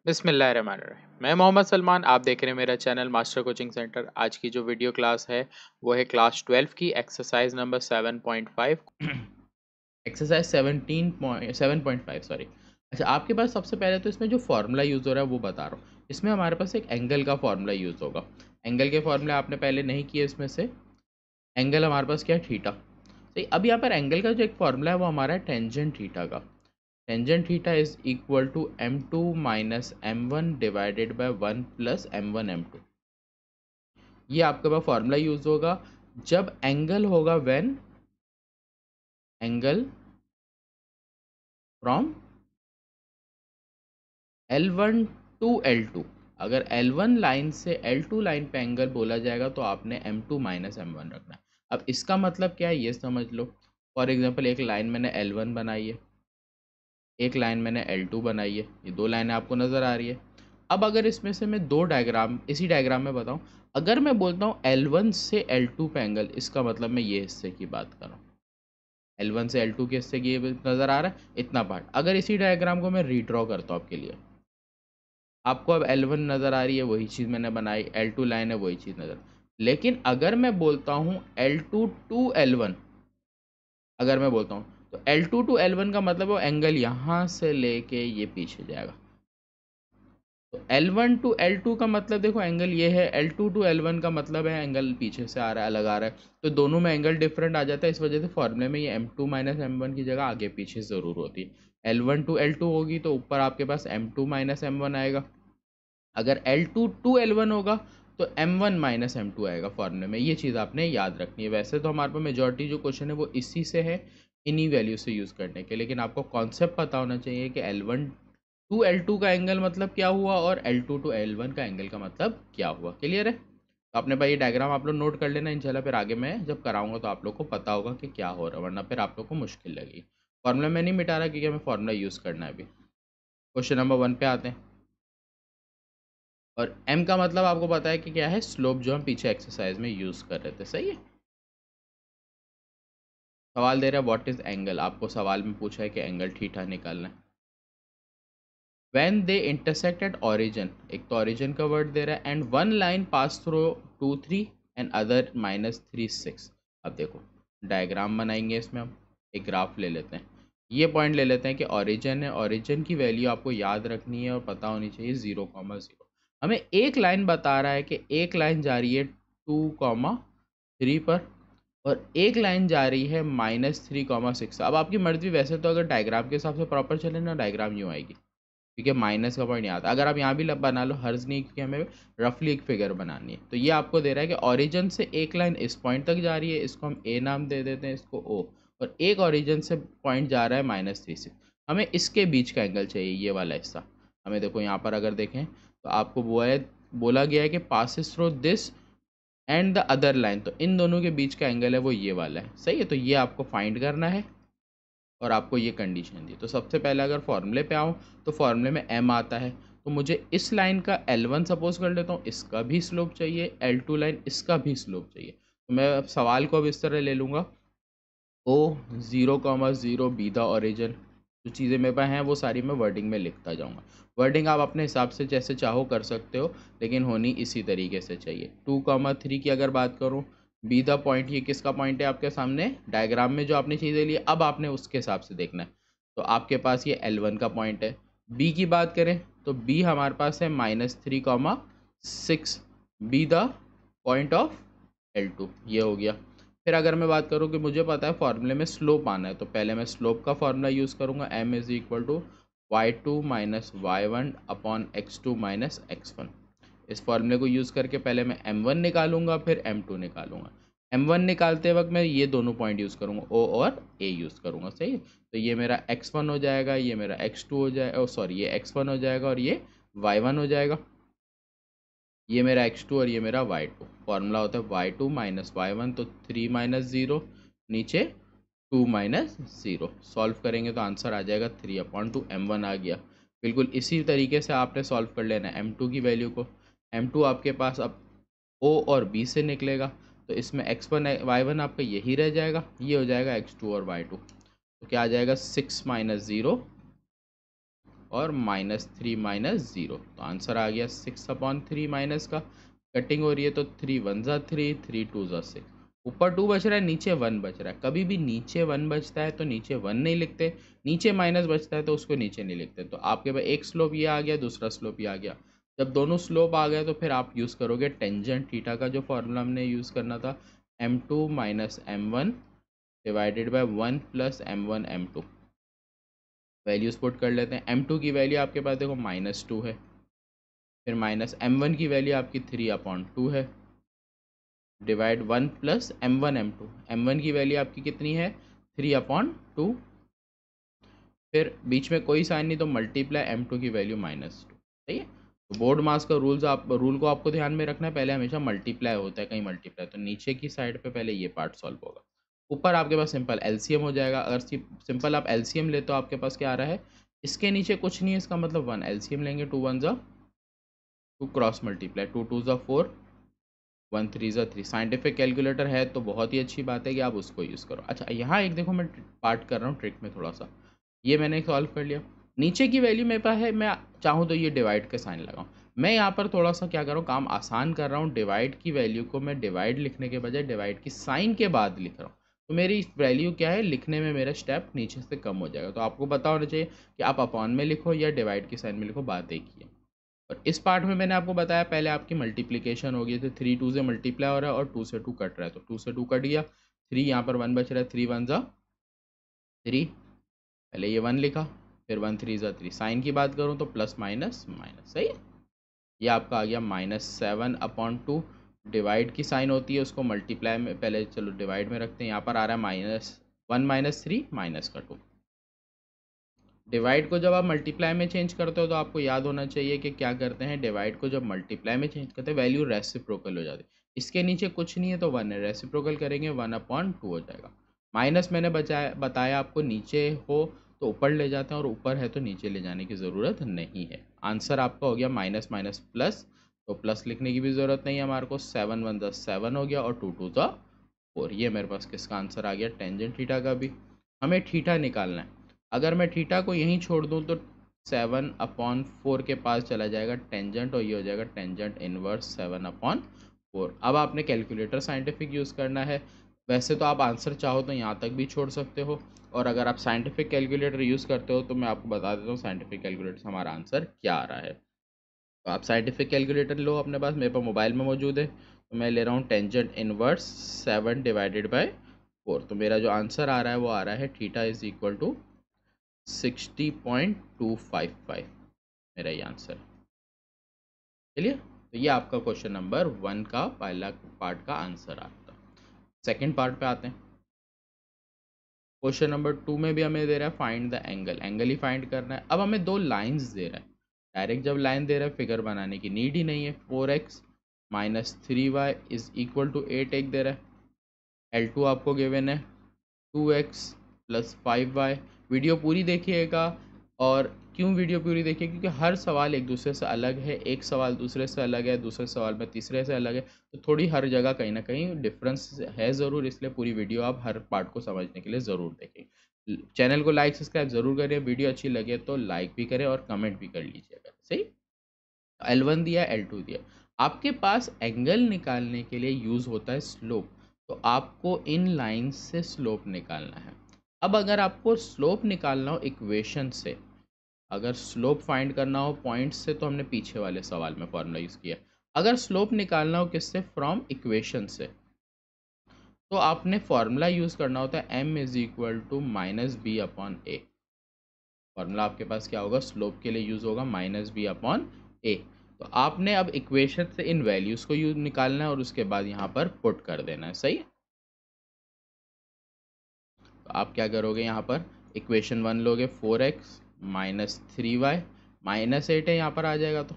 बिस्मिल्लाहिर्रहमानिर्रहीम। मैं मोहम्मद सलमान, आप देख रहे हैं मेरा चैनल मास्टर कोचिंग सेंटर। आज की जो वीडियो क्लास है वो है क्लास 12 की एक्सरसाइज नंबर 7.5। Exercise 7.5 sorry. अच्छा, आपके पास सबसे पहले तो इसमें जो फार्मूला यूज़ हो रहा है वो बता रहा हूँ। इसमें हमारे पास एक एंगल का फार्मूला यूज़ होगा। एंगल के फार्मूले आपने पहले नहीं किए। इसमें से एंगल हमारे पास क्या है, थीटा। तो अब यहाँ पर एंगल का जो एक फार्मूला है वो हमारा है टेंजेंट थीटा का। Tangent theta is equal to m2 minus m1 divided by 1 plus m1 m2। ये आपके पास फॉर्मूला यूज होगा जब एंगल होगा when angle from L1 to L2। अगर L1 लाइन से L2 लाइन पे एंगल बोला जाएगा तो आपने m2 माइनस m1 रखना है। अब इसका मतलब क्या है ये समझ लो। फॉर एग्जांपल एक लाइन मैंने L1 बनाई है, एक लाइन मैंने L2 बनाई है। ये दो लाइनें आपको नज़र आ रही है। अब अगर इसमें से मैं दो डायग्राम इसी डायग्राम में बताऊं, अगर मैं बोलता हूँ L1 से L2 पे एंगल, इसका मतलब मैं ये हिस्से की बात कर रहा हूँ। L1 से L2 के हिस्से की ये नज़र आ रहा है इतना पार्ट। अगर इसी डायग्राम को मैं रीड्रॉ करता हूँ आपके लिए, आपको अब L1 नज़र आ रही है, वही चीज़ मैंने बनाई। L2 लाइन है, वही चीज़ नज़र। लेकिन अगर मैं बोलता हूँ L2 टू L1, अगर मैं बोलता हूँ तो L2 टू L1 का मतलब वो एंगल यहाँ से लेके ये पीछे जाएगा। तो L1 टू L2 का मतलब देखो एंगल ये है, L2 टू L1 का मतलब है एंगल पीछे से आ रहा है, अलग आ रहा है। तो दोनों में एंगल डिफरेंट आ जाता है। इस वजह से फॉर्मूले में ये m2 माइनस m1 की जगह आगे पीछे ज़रूर होती है। L1 टू L2 होगी तो ऊपर आपके पास m2 माइनस m1 आएगा। अगर L2 टू L1 होगा तो m1 माइनस m2 आएगा फॉर्मूले में। ये चीज़ आपने याद रखनी है। वैसे तो हमारे पास मेजॉरिटी जो क्वेश्चन है वो इसी से है, इन्हीं वैल्यू से यूज़ करने के। लेकिन आपको कॉन्सेप्ट पता होना चाहिए कि L1 टू L2 का एंगल मतलब क्या हुआ और L2 टू L1 का एंगल का मतलब क्या हुआ। क्लियर है? तो आपने भाई ये डायग्राम आप लोग नोट कर लेना इंशाल्लाह। फिर आगे मैं जब कराऊंगा तो आप लोग को पता होगा कि क्या हो रहा है, वरना फिर आप लोग को मुश्किल लगेगी। फॉर्मूला मैं नहीं मिटा रहा क्योंकि हमें फॉर्मूला यूज़ करना है अभी। क्वेश्चन नंबर 1 पे आते हैं। और m का मतलब आपको पता है कि क्या है, स्लोप, जो हम पीछे एक्सरसाइज में यूज़ कर रहे थे। सही है। सवाल दे रहा है व्हाट इज एंगल। आपको सवाल में पूछा है कि एंगल थीटा निकालना है। When they intersect at origin, एक तो ऑरिजिन का वर्ड दे रहा है, and one line pass through 2 3 and other -3 6। अब देखो डायग्राम बनाएंगे, इसमें हम एक ग्राफ ले लेते हैं। ये पॉइंट ले लेते हैं कि ऑरिजिन है। ऑरिजिन की वैल्यू आपको याद रखनी है और पता होनी चाहिए 0,0। हमें एक लाइन बता रहा है कि एक लाइन जा रही है 2,3 पर और एक लाइन जा रही है -3,6। अब आपकी मर्जी। वैसे तो अगर डायग्राम के हिसाब से प्रॉपर चले ना, डायग्राम यूँ आएगी क्योंकि माइनस का पॉइंट नहीं आता। अगर आप यहाँ भी बना लो, हर्ज नहीं, क्योंकि हमें रफली एक फिगर बनानी है। तो ये आपको दे रहा है कि ओरिजिन से एक लाइन इस पॉइंट तक जा रही है, इसको हम ए नाम दे देते हैं, इसको ओ। और एक ओरिजिन से पॉइंट जा रहा है -3 से। हमें इसके बीच का एंगल चाहिए, ये वाला हिस्सा। हमें देखो यहाँ पर अगर देखें तो आपको बोला गया है कि passes through this and the other line. तो इन दोनों के बीच का एंगल है वो ये वाला है। सही है। तो ये आपको फाइंड करना है और आपको ये कंडीशन दी। तो सबसे पहले अगर फॉर्मूले पे आऊँ तो फॉर्मूले में m आता है। तो मुझे इस लाइन का L1 सपोज कर लेता हूँ, इसका भी स्लोप चाहिए, L2 लाइन इसका भी स्लोप चाहिए। तो मैं अब सवाल को अब इस तरह ले लूँगा, O 0,0 बी द ओरिजिन। जो चीज़ें मेरे पास हैं वो सारी मैं वर्डिंग में लिखता जाऊँगा। वर्डिंग आप अपने हिसाब से जैसे चाहो कर सकते हो, लेकिन होनी इसी तरीके से चाहिए। 2,3 की अगर बात करूँ, बी द पॉइंट, ये किसका पॉइंट है आपके सामने डायग्राम में जो आपने चीज़ें ली, अब आपने उसके हिसाब से देखना है। तो आपके पास ये L1 का पॉइंट है। बी की बात करें तो बी हमारे पास है -3,6, be the point of L2। ये हो गया। फिर अगर मैं बात करूँ कि मुझे पता है फॉर्मूले में स्लोप आना है, तो पहले मैं स्लोप का फॉर्मूला यूज़ करूँगा। m is equal to y2 minus y1 upon x2 minus x1। इस फॉर्मूले को यूज़ करके पहले मैं m1 निकालूंगा, फिर m2 निकालूंगा। m1 निकालते वक्त मैं ये दोनों पॉइंट यूज़ करूँगा, o और a यूज़ करूँगा। सही है। तो ये मेरा x1 हो जाएगा, ये मेरा x2 हो जाएगा, सॉरी ये x1 हो जाएगा और ये y1 हो जाएगा। ये मेरा x2 और ये मेरा y2। फॉर्मूला होता है y2 माइनस y1, तो 3 माइनस 0, नीचे 2 माइनस 0। सॉल्व करेंगे तो आंसर आ जाएगा 3/2। m1 आ गया। बिल्कुल इसी तरीके से आपने सॉल्व कर लेना है m2 की वैल्यू को। m2 आपके पास अब o और b से निकलेगा, तो इसमें x1 y1 आपका यही रह जाएगा, ये हो जाएगा x2 और y2। तो क्या आ जाएगा 6 माइनस 0 और -3 -0, तो आंसर आ गया 6/3 माइनस का। कटिंग हो रही है तो 3 1 ज़ा 3, 3 2 ज़ा 6। ऊपर 2 बच रहा है, नीचे 1 बच रहा है। कभी भी नीचे 1 बचता है तो नीचे 1 नहीं लिखते, नीचे माइनस बचता है तो उसको नीचे नहीं लिखते। तो आपके पास एक स्लोप ये आ गया, दूसरा स्लोप ये आ गया। जब दोनों स्लोप आ गए तो फिर आप यूज़ करोगे टेंजेंट थीटा का जो फॉर्मूला हमने यूज़ करना था, m2 - m1 divided by 1 + m1 m2। Values put कर लेते हैं। m2 की वैल्यू आपके पास देखो -2 है, फिर -m1 की वैल्यू आपकी 3/2 है, डिवाइड 1 + m1 m2। m1 की वैल्यू आपकी कितनी है, 3/2, फिर बीच में कोई साइन नहीं तो मल्टीप्लाई m2 की वैल्यू -2। सही है। तो बोर्ड मास का रूल को आपको ध्यान में रखना है, पहले हमेशा मल्टीप्लाई होता है, कहीं मल्टीप्लाई, तो नीचे की साइड पे पहले ये पार्ट सॉल्व होगा। ऊपर आपके पास सिंपल एलसीएम हो जाएगा। अगर सिंपल आप एलसीएम ले तो आपके पास क्या आ रहा है, इसके नीचे कुछ नहीं है, इसका मतलब 1। एलसीएम लेंगे 2 1 ज़ा 2, क्रॉस मल्टीप्लाई 2 2 ज़ा 4, 1 3 ज़ा 3। साइंटिफिक कैलकुलेटर है तो बहुत ही अच्छी बात है कि आप उसको यूज़ करो। अच्छा, यहाँ एक देखो मैं पार्ट कर रहा हूँ ट्रिक में थोड़ा सा, ये मैंने सॉल्व कर लिया। नीचे की वैल्यू मेरे पास है, मैं चाहूँ तो ये डिवाइड का साइन लगाऊँ। मैं यहाँ पर थोड़ा सा क्या कर रहा हूँ, काम आसान कर रहा हूँ। डिवाइड की वैल्यू को मैं डिवाइड लिखने के बजाय डिवाइड की साइन के बाद लिख रहा हूँ। तो मेरी वैल्यू क्या है, लिखने में मेरा स्टेप नीचे से कम हो जाएगा। तो आपको पता होना चाहिए कि आप अपॉन में लिखो या डिवाइड की साइन में लिखो, बात एक ही है। और इस पार्ट में मैंने आपको बताया पहले आपकी मल्टीप्लिकेशन हो गई, तो 3 2 से मल्टीप्लाई हो रहा है और 2 से 2 कट रहा है, तो 2 से 2 कट गया। 3 यहाँ पर 1 बच रहा है, 3 1 ज़ा 3, पहले ये 1 लिखा, फिर 1 3 ज़ा 3। साइन की बात करूँ तो प्लस माइनस माइनस, सही है। ये आपका आ गया -7/2। डिवाइड की साइन होती है, उसको मल्टीप्लाई में पहले चलो डिवाइड में रखते हैं। यहाँ पर आ रहा है -1 -3 -2। डिवाइड को जब आप मल्टीप्लाई में चेंज करते हो तो आपको याद होना चाहिए कि क्या करते हैं, डिवाइड को जब मल्टीप्लाई में चेंज करते हैं वैल्यू रेसिप्रोकल हो जाती है। इसके नीचे कुछ नहीं है तो 1 है, रेसिप्रोकल करेंगे 1/2 हो जाएगा। माइनस मैंने बताया आपको, नीचे हो तो ऊपर ले जाते हैं और ऊपर है तो नीचे ले जाने की ज़रूरत नहीं है। आंसर आपका हो गया माइनस माइनस प्लस, तो प्लस लिखने की भी ज़रूरत नहीं है हमारे को। 7 1 ज़ा 7 हो गया और 2 2 ज़ा 4। ये मेरे पास किसका आंसर आ गया, टेंजेंट थीटा का भी। हमें थीटा निकालना है। अगर मैं थीटा को यहीं छोड़ दूँ तो 7/4 के पास चला जाएगा टेंजेंट, और ये हो जाएगा टेंजेंट इनवर्स 7/4। अब आपने कैलकुलेटर साइंटिफिक यूज़ करना है। वैसे तो आप आंसर चाहो तो यहाँ तक भी छोड़ सकते हो, और अगर आप साइंटिफिक कैलकुलेटर यूज़ करते हो तो मैं आपको बता देता हूँ साइंटिफिक कैलकुलेटर से हमारा आंसर क्या आ रहा है। तो आप साइंटिफिक कैलकुलेटर लो अपने पास, मेरे पास मोबाइल में मौजूद है, तो मैं ले रहा हूँ टेंजेंट इनवर्स 7/4। तो मेरा जो आंसर आ रहा है वो आ रहा है थीटा इज इक्वल टू 60.255, मेरा ये आंसर है। चलिए, तो ये आपका क्वेश्चन नंबर 1 का पहला पार्ट का आंसर आता है। सेकेंड पार्ट पे आते हैं। क्वेश्चन नंबर 2 में भी हमें दे रहा है find the angle, angle he find करना है। अब हमें दो लाइंस दे रहा है, डायरेक्ट जब लाइन दे रहा है फिगर बनाने की नीड ही नहीं है। 4x - 3y is equal to 8 एक दे रहा है। L2 आपको गिवन है 2x + 5y। वीडियो पूरी देखिएगा। और क्यों वीडियो पूरी देखिए, क्योंकि हर सवाल एक दूसरे से अलग है, एक सवाल दूसरे से अलग है, दूसरे सवाल में तीसरे से अलग है, तो थोड़ी हर जगह कहीं ना कहीं डिफरेंस है ज़रूर। इसलिए पूरी वीडियो आप हर पार्ट को समझने के लिए ज़रूर देखें। चैनल को लाइक सब्सक्राइब ज़रूर करें, वीडियो अच्छी लगे तो लाइक भी करें और कमेंट भी कर लीजिएगा। सही। L1 दिया, L2 दिया। आपके पास एंगल निकालने के लिए यूज़ होता है स्लोप, तो आपको इन लाइन से स्लोप निकालना है। अब अगर आपको स्लोप निकालना हो इक्वेशन से, अगर स्लोप फाइंड करना हो पॉइंट्स से, तो हमने पीछे वाले सवाल में फॉर्मूला यूज़ किया। अगर स्लोप निकालना हो किससे, फ्रॉम इक्वेशन से, तो आपने फॉर्मूला यूज़ करना होता है m is equal to -b/a। Formula आपके पास क्या होगा, स्लोप के लिए यूज़ होगा -b/a। तो आपने अब इक्वेशन से इन वैल्यूज़ को यूज निकालना है और उसके बाद यहाँ पर पुट कर देना है। सही है। तो आप क्या करोगे, यहाँ पर इक्वेशन 1 लोगे, 4x - 3y -8 है, यहाँ पर आ जाएगा। तो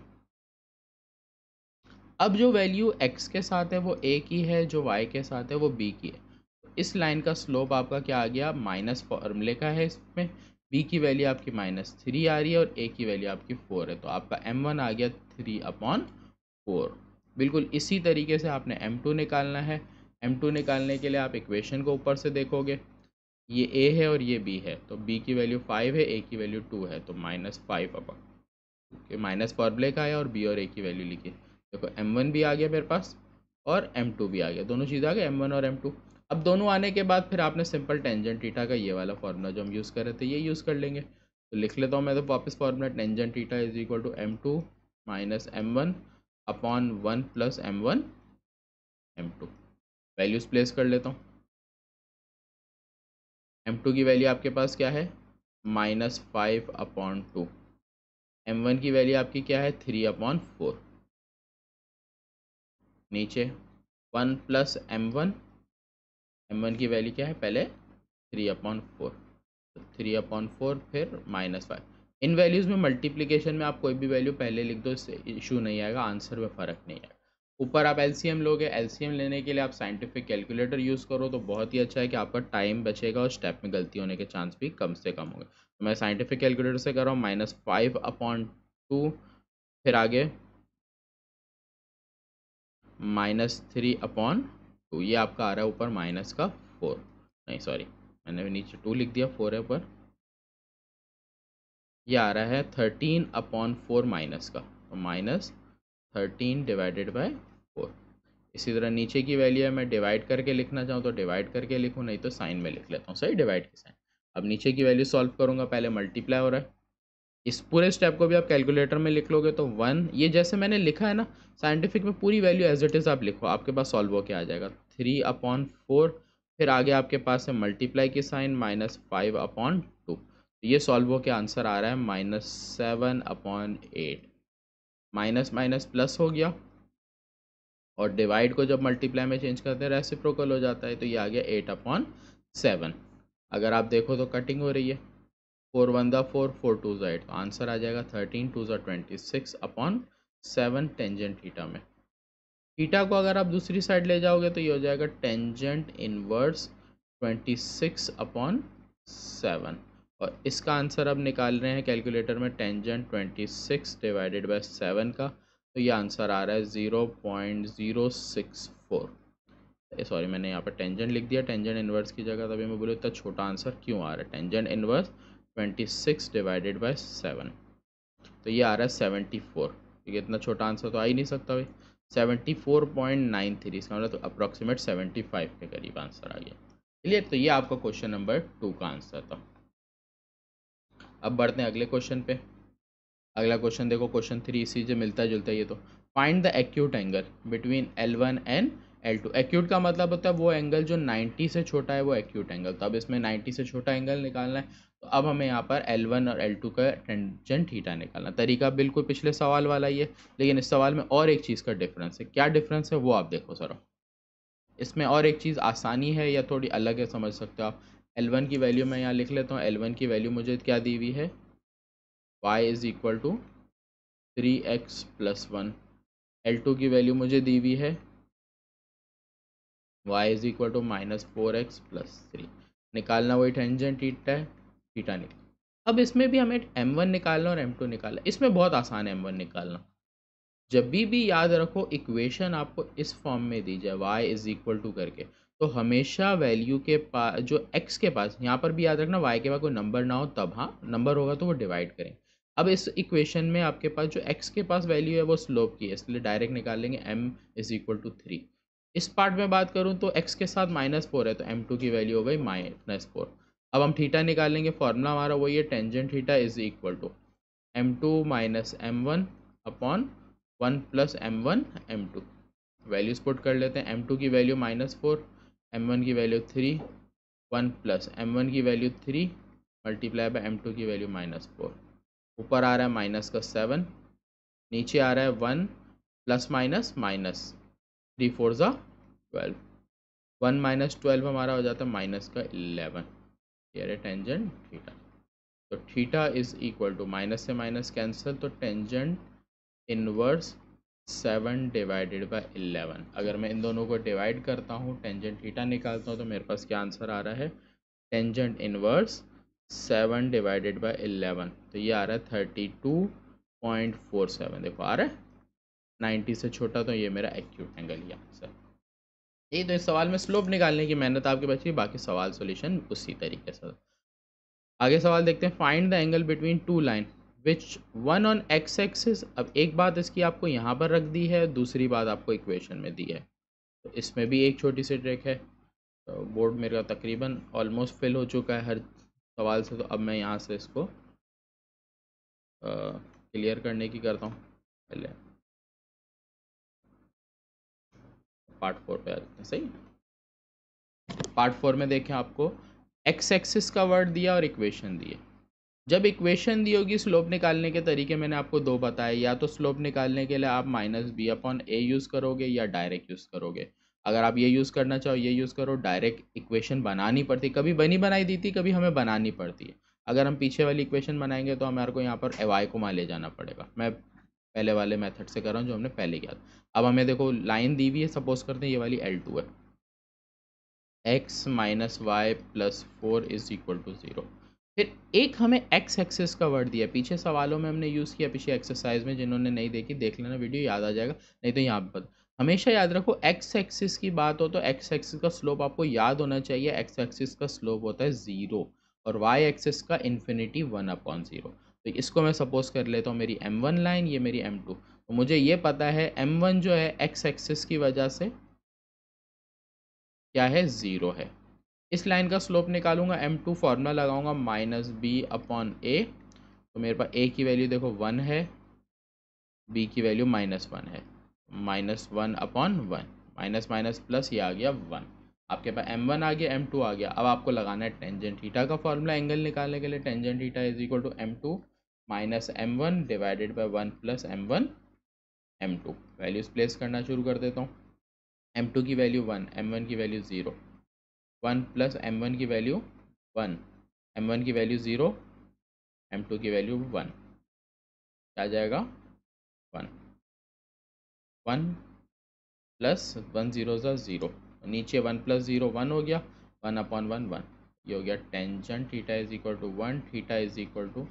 अब जो वैल्यू x के साथ है वो a की है, जो y के साथ है वो b की है। तो इस लाइन का स्लोप आपका क्या आ गया, माइनस फॉर्मूले का है। इसमें b की वैल्यू आपकी -3 आ रही है और a की वैल्यू आपकी 4 है, तो आपका m1 आ गया 3/4। बिल्कुल इसी तरीके से आपने m2 निकालना है। m2 निकालने के लिए आप इक्वेशन को ऊपर से देखोगे, ये ए है और ये बी है, तो बी की वैल्यू 5 है, ए की वैल्यू 2 है, तो -5 अपॉन, ओके, माइनस फॉर्मूले का आया और बी और ए की वैल्यू लिखी। देखो M1 भी आ गया मेरे पास और M2 भी आ गया, दोनों चीज़ आ गए, M1 और M2। अब दोनों आने के बाद फिर आपने सिंपल टेंजेंट थीटा का ये वाला फार्मूला जो हम यूज़ कर रहे थे ये यूज़ कर लेंगे। तो लिख लेता हूँ मैं तो वापस formula, tangent theta is equal to M2 minus M1 upon 1 plus M1 M2। Values place कर लेता हूँ। M2 की वैल्यू आपके पास क्या है, -5 अपॉन 2। M1 की वैल्यू आपकी क्या है, 3 अपॉन 4। नीचे 1 प्लस M1, M1 की वैल्यू क्या है पहले 3/4, तो 3/4 फिर -5। इन वैल्यूज़ में मल्टीप्लिकेशन में आप कोई भी वैल्यू पहले लिख दो, इससे इशू नहीं आएगा, आंसर में फ़र्क नहीं आएगा। ऊपर आप एलसीएम लोगे, एलसीएम लेने के लिए आप साइंटिफिक कैलकुलेटर यूज़ करो तो बहुत ही अच्छा है कि आपका टाइम बचेगा और स्टेप में गलती होने के चांस भी कम से कम होंगे। तो मैं साइंटिफिक कैलकुलेटर से कर रहा हूँ -5/2, फिर आगे -3/2, ये आपका आ रहा है ऊपर माइनस का 4, नहीं सॉरी मैंने नीचे 2 लिख दिया, 4 है ऊपर, ये आ रहा है 13/4 माइनस का, तो -13/4। इसी तरह नीचे की वैल्यू है, मैं डिवाइड करके लिखना चाहूँ तो डिवाइड करके लिखूँ, नहीं तो साइन में लिख लेता हूँ, सही, डिवाइड की साइन। अब नीचे की वैल्यू सॉल्व करूँगा, पहले मल्टीप्लाई हो रहा है, इस पूरे स्टेप को भी आप कैलकुलेटर में लिख लोगे तो 1, ये जैसे मैंने लिखा है ना साइंटिफिक में, पूरी वैल्यू एज इट इज़ आप लिखो, आपके पास सॉल्व होके आ जाएगा 3/4। फिर आगे आपके पास है मल्टीप्लाई की साइन, -5/2, तो ये सॉल्व होके आंसर आ रहा है -7/8। माइनस माइनस प्लस हो गया और डिवाइड को जब मल्टीप्लाई में चेंज करते हैं रेसिप्रोकल हो जाता है, तो ये आ गया 8/7। अगर आप देखो तो कटिंग हो रही है, 4 1 ज़ा 4, 4 2 ज़ा 8, तो आंसर आ जाएगा 13 2 ज़ा 26/7 टेंजेंट थीटा में। थीटा को अगर आप दूसरी साइड ले जाओगे तो ये हो जाएगा टेंजेंट इनवर्स 26/7, और इसका आंसर अब निकाल रहे हैं कैलकुलेटर में, टेंजेंट 26/7 का, तो ये आंसर आ रहा है 0.064। सॉरी मैंने यहाँ पर टेंजेंट लिख दिया टेंजेंट इनवर्स की जगह, तभी मैं बोलूँ इतना छोटा आंसर क्यों आ रहा है। टेंजेंट इनवर्स 26/7, तो ये आ रहा है 74। ठीक है, इतना छोटा आंसर तो आ ही नहीं सकता भाई। 74.93, इसका मतलब तो अप्रॉक्सीमेट 75 के करीब आंसर आ गया। क्लियर, तो ये आपका क्वेश्चन नंबर 2 का आंसर था। अब बढ़ते हैं अगले क्वेश्चन पे। अगला क्वेश्चन देखो, क्वेश्चन 3 इसी से मिलता जुलता है ये तो। Find the acute angle between L1 and L2। Acute का मतलब होता है वो एंगल जो 90 से छोटा है, वो एक्यूट एंगल। तो अब इसमें 90 से छोटा एंगल निकालना है, तो अब हमें यहाँ पर L1 और L2 का टेंजेंट थीटा निकालना। तरीका बिल्कुल पिछले सवाल वाला ही है, लेकिन इस सवाल में और एक चीज़ का डिफरेंस है। क्या डिफरेंस है वो आप देखो ज़रा। इसमें और एक चीज़ आसानी है या थोड़ी अलग है, समझ सकते हो आप। L1 की वैल्यू मैं यहाँ लिख लेता हूँ। L1 की वैल्यू मुझे क्या दी हुई है, y is equal to 3x+1। L2 की वैल्यू मुझे दी हुई है y is equal to -4x+3। निकालना वही टेंजेंट थीटा है, थीटा निकाल। अब इसमें भी हमें M1 निकालना और M2 निकालना। इसमें बहुत आसान है M1 निकालना। जब भी याद रखो इक्वेशन आपको इस फॉर्म में दी जाए y इज़ इक्वल टू करके, तो हमेशा वैल्यू के पास जो x के पास, यहाँ पर भी याद रखना y के पास कोई नंबर ना हो तब, हाँ नंबर होगा तो वो डिवाइड करें। अब इस इक्वेशन में आपके पास जो x के पास वैल्यू है वो स्लोप की है, इसलिए डायरेक्ट निकाल लेंगे m इज़ इक्वल टू 3। इस पार्ट में बात करूँ तो x के साथ -4 है, तो m2 की वैल्यू हो गई -4। अब हम थीटा निकालेंगे, फॉर्मूला हमारा वही है, tangent theta is equal to m2 minus m1 upon 1 plus m1 m2। Values put कर लेते हैं। m2 की वैल्यू -4, m1 की वैल्यू 3, 1 प्लस m1 की वैल्यू 3 मल्टीप्लाई बाय m2 की वैल्यू -4। ऊपर आ रहा है माइनस का 7, नीचे आ रहा है 1 प्लस माइनस माइनस, 3 4 ज़ा 12, 1 माइनस 12 हमारा हो जाता है माइनस का 11। ये है टेंजेंट थीटा। तो theta is equal to, minus से माइनस कैंसिल, तो टेंजेंट इनवर्स 7/11। अगर मैं इन दोनों को डिवाइड करता हूँ, टेंजेंट थीटा निकालता हूँ, तो मेरे पास क्या आंसर आ रहा है, टेंजेंट इनवर्स 7/11, तो ये आ रहा है 32.47। देखो आ रहा है 90 से छोटा, तो ये मेरा एक्यूट एंगल ही आंसर। यही तो इस सवाल में स्लोप निकालने की मेहनत आपके बची, बाकी सवाल सॉल्यूशन उसी तरीके से। आगे सवाल देखते हैं, find the angle between two line which one on x axis. अब एक बात इसकी आपको यहाँ पर रख दी है, दूसरी बात आपको इक्वेशन में दी है, तो इसमें भी एक छोटी सी ट्रिक है। तो बोर्ड मेरा तकरीबन ऑलमोस्ट फिल हो चुका है हर सवाल से, तो अब मैं यहाँ से इसको क्लियर करने की करता हूँ। पहले पार्ट 4 पे आ जाते हैं। सही, पार्ट 4 में देखें, आपको एक्स एक्सिस का वर्ड दिया और इक्वेशन दी है। जब इक्वेशन दी होगी स्लोप निकालने के तरीके मैंने आपको दो बताए, या तो स्लोप निकालने के लिए आप -b/a यूज़ करोगे या डायरेक्ट यूज़ करोगे। अगर आप ये यूज़ करना चाहो ये यूज़ करो, डायरेक्ट इक्वेशन बनानी पड़ती, कभी बनी बनाई दी थी, कभी हमें बनानी पड़ती है। अगर हम पीछे वाली इक्वेशन बनाएंगे तो हमारे को यहाँ पर एवाई को मान ले जाना पड़ेगा। मैं पहले वाले मेथड से कर रहा हूँ जो हमने पहले किया था। अब हमें देखो लाइन दी हुई है, सपोज करते हैं ये वाली L2 है, x - y + 4 = 0। फिर एक हमें x एक्सिस का वर्ड दिया, पीछे सवालों में हमने यूज़ किया, पीछे एक्सरसाइज में, जिन्होंने नहीं देखी देख लेना वीडियो, याद आ जाएगा। नहीं तो यहाँ पर हमेशा याद रखो, x एक्सिस की बात हो तो x एक्सिस का स्लोप आपको याद होना चाहिए। x एक्सिस का स्लोप होता है 0 और y एक्सिस का इन्फिनिटी 1/0। तो इसको मैं सपोज कर लेता हूँ मेरी m1 लाइन, ये मेरी m2। तो मुझे ये पता है m1 जो है x एक्सिस की वजह से क्या है, 0 है। इस लाइन का स्लोप निकालूंगा, m2 फार्मूला लगाऊंगा -b/a। तो मेरे पास a की वैल्यू देखो 1 है, b की वैल्यू -1 है, -1/1, माइनस माइनस प्लस, ये आ गया 1। आपके पास m1 आ गया, m2 आ गया। अब आपको लगाना है टेंजेंट थीटा का फॉर्मूला एंगल निकालने के लिए। Tangent theta = m2 - m1 divided by 1 + m1 m2। Values place करना शुरू कर देता हूँ। m2 की वैल्यू 1, m1 की वैल्यू 0, 1 + m1 की वैल्यू 1, m1 की वैल्यू 0, m2 की वैल्यू 1, क्या आ जाएगा 1, 1 + 1 0 0, नीचे 1 + 0 1 हो गया, 1/1 1। ये हो गया tangent theta = 1, theta =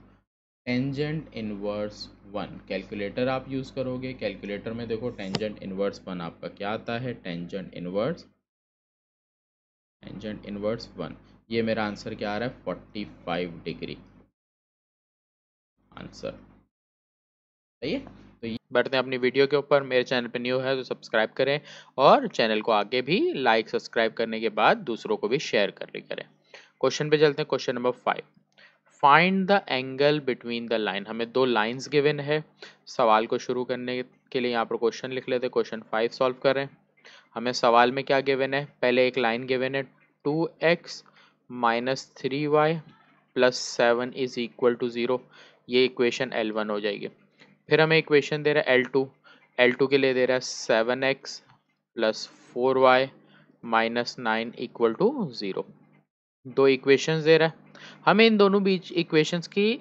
tangent inverse 1। Calculator आप यूज़ करोगे, कैलकुलेटर में देखो टेंजेंट इनवर्स 1 आपका क्या आता है, टेंजेंट इनवर्स 1। ये मेरा आंसर क्या आ रहा है, 45 डिग्री आंसर। सही है। तो ये बढ़ते हैं अपनी वीडियो के ऊपर। मेरे चैनल पे न्यू है तो सब्सक्राइब करें, और चैनल को आगे भी लाइक सब्सक्राइब करने के बाद दूसरों को भी शेयर कर करें। क्वेश्चन पे चलते हैं। Question number 5, find the angle between the line. हमें दो लाइंस गिवन है। सवाल को शुरू करने के लिए यहाँ पर क्वेश्चन लिख लेते हैं। क्वेश्चन 5 सॉल्व करें। हमें सवाल में क्या गिवन है, पहले एक लाइन गिवन है 2x - 3y + 7 = 0। ये इक्वेशन L1 हो जाएगी। फिर हमें इक्वेशन दे रहा है L2 के लिए दे रहा है 7x + 4y - 9 = 0। दो इक्वेशंस दे रहा है, हमें इन दोनों बीच इक्वेशंस की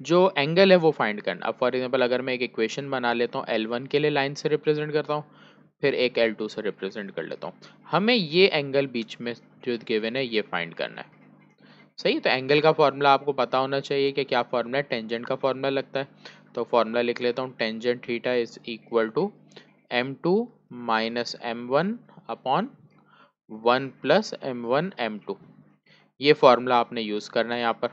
जो एंगल है वो फाइंड करना। अब फॉर एग्जांपल अगर मैं एक इक्वेशन बना लेता हूँ, L1 के लिए लाइन से रिप्रेजेंट करता हूँ, फिर एक L2 से रिप्रेजेंट कर लेता हूँ। हमें ये एंगल बीच में जो गिवन है ये फाइंड करना है। सही, तो एंगल का फॉर्मूला आपको पता होना चाहिए कि क्या फॉर्मूला है, टेंजेंट का फॉर्मूला लगता है। तो फॉर्मूला लिख लेता हूँ, tangent theta = m2 - m1 upon 1 + m1 m2। ये फॉर्मूला आपने यूज़ करना है यहाँ पर।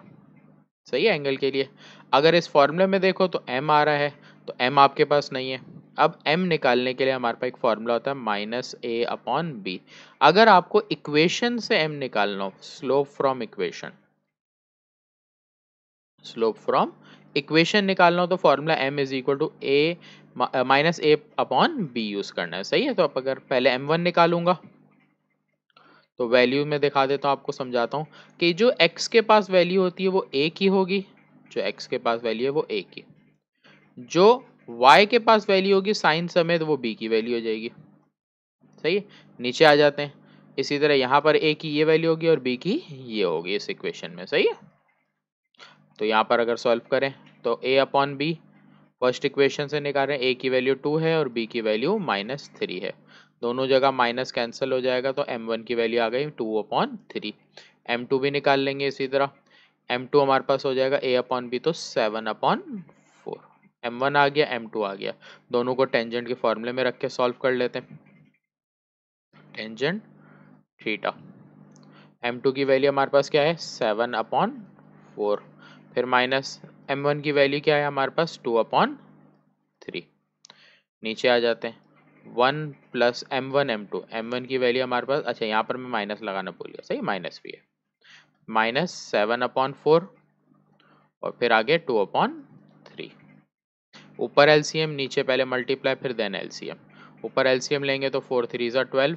सही है, एंगल के लिए। अगर इस फॉर्मूले में देखो तो m आ रहा है, तो m आपके पास नहीं है। अब m निकालने के लिए हमारे पास एक फॉर्मूला होता है -a/b। अगर आपको इक्वेशन से m निकालना हो, स्लोप फ्रॉम इक्वेशन निकालना हो, तो फॉर्मूला m = -a/b यूज करना है। सही है। तो अब अगर पहले m1 निकालूंगा तो वैल्यू में दिखा देता हूँ, आपको समझाता हूँ कि जो x के पास वैल्यू होती है वो a की होगी, जो x के पास वैल्यू है वो a की, जो y के पास वैल्यू होगी साइन समेत वो b की वैल्यू हो जाएगी। सही है, नीचे आ जाते हैं। इसी तरह यहाँ पर a की ये वैल्यू होगी और b की ये होगी इस इक्वेशन में। सही है, तो यहाँ पर अगर सॉल्व करें तो a/b फर्स्ट इक्वेशन से निकाल रहे हैं, a की वैल्यू 2 है और b की वैल्यू -3 है। दोनों जगह माइनस कैंसिल हो जाएगा, तो m1 की वैल्यू आ गई 2/3। m2 भी निकाल लेंगे इसी तरह। m2 हमारे पास हो जाएगा a/b, तो 7/4। m1 आ गया, m2 आ गया। दोनों को टेंजेंट के फॉर्मूले में रख के सॉल्व कर लेते हैं। Tangent theta. m2 की वैल्यू हमारे पास क्या है 7/4, फिर माइनस m1 की वैल्यू क्या है हमारे पास 2/3। नीचे आ जाते हैं 1 प्लस m1 की वैल्यू हमारे पास, अच्छा यहाँ पर मैं माइनस लगाना भूल गया, सही माइनस भी है, माइनस 7/4 और फिर आगे 2/3। ऊपर एलसीएम, नीचे पहले मल्टीप्लाई फिर देन एलसीएम। ऊपर एलसीएम लेंगे तो 4 3 ज़ा 12,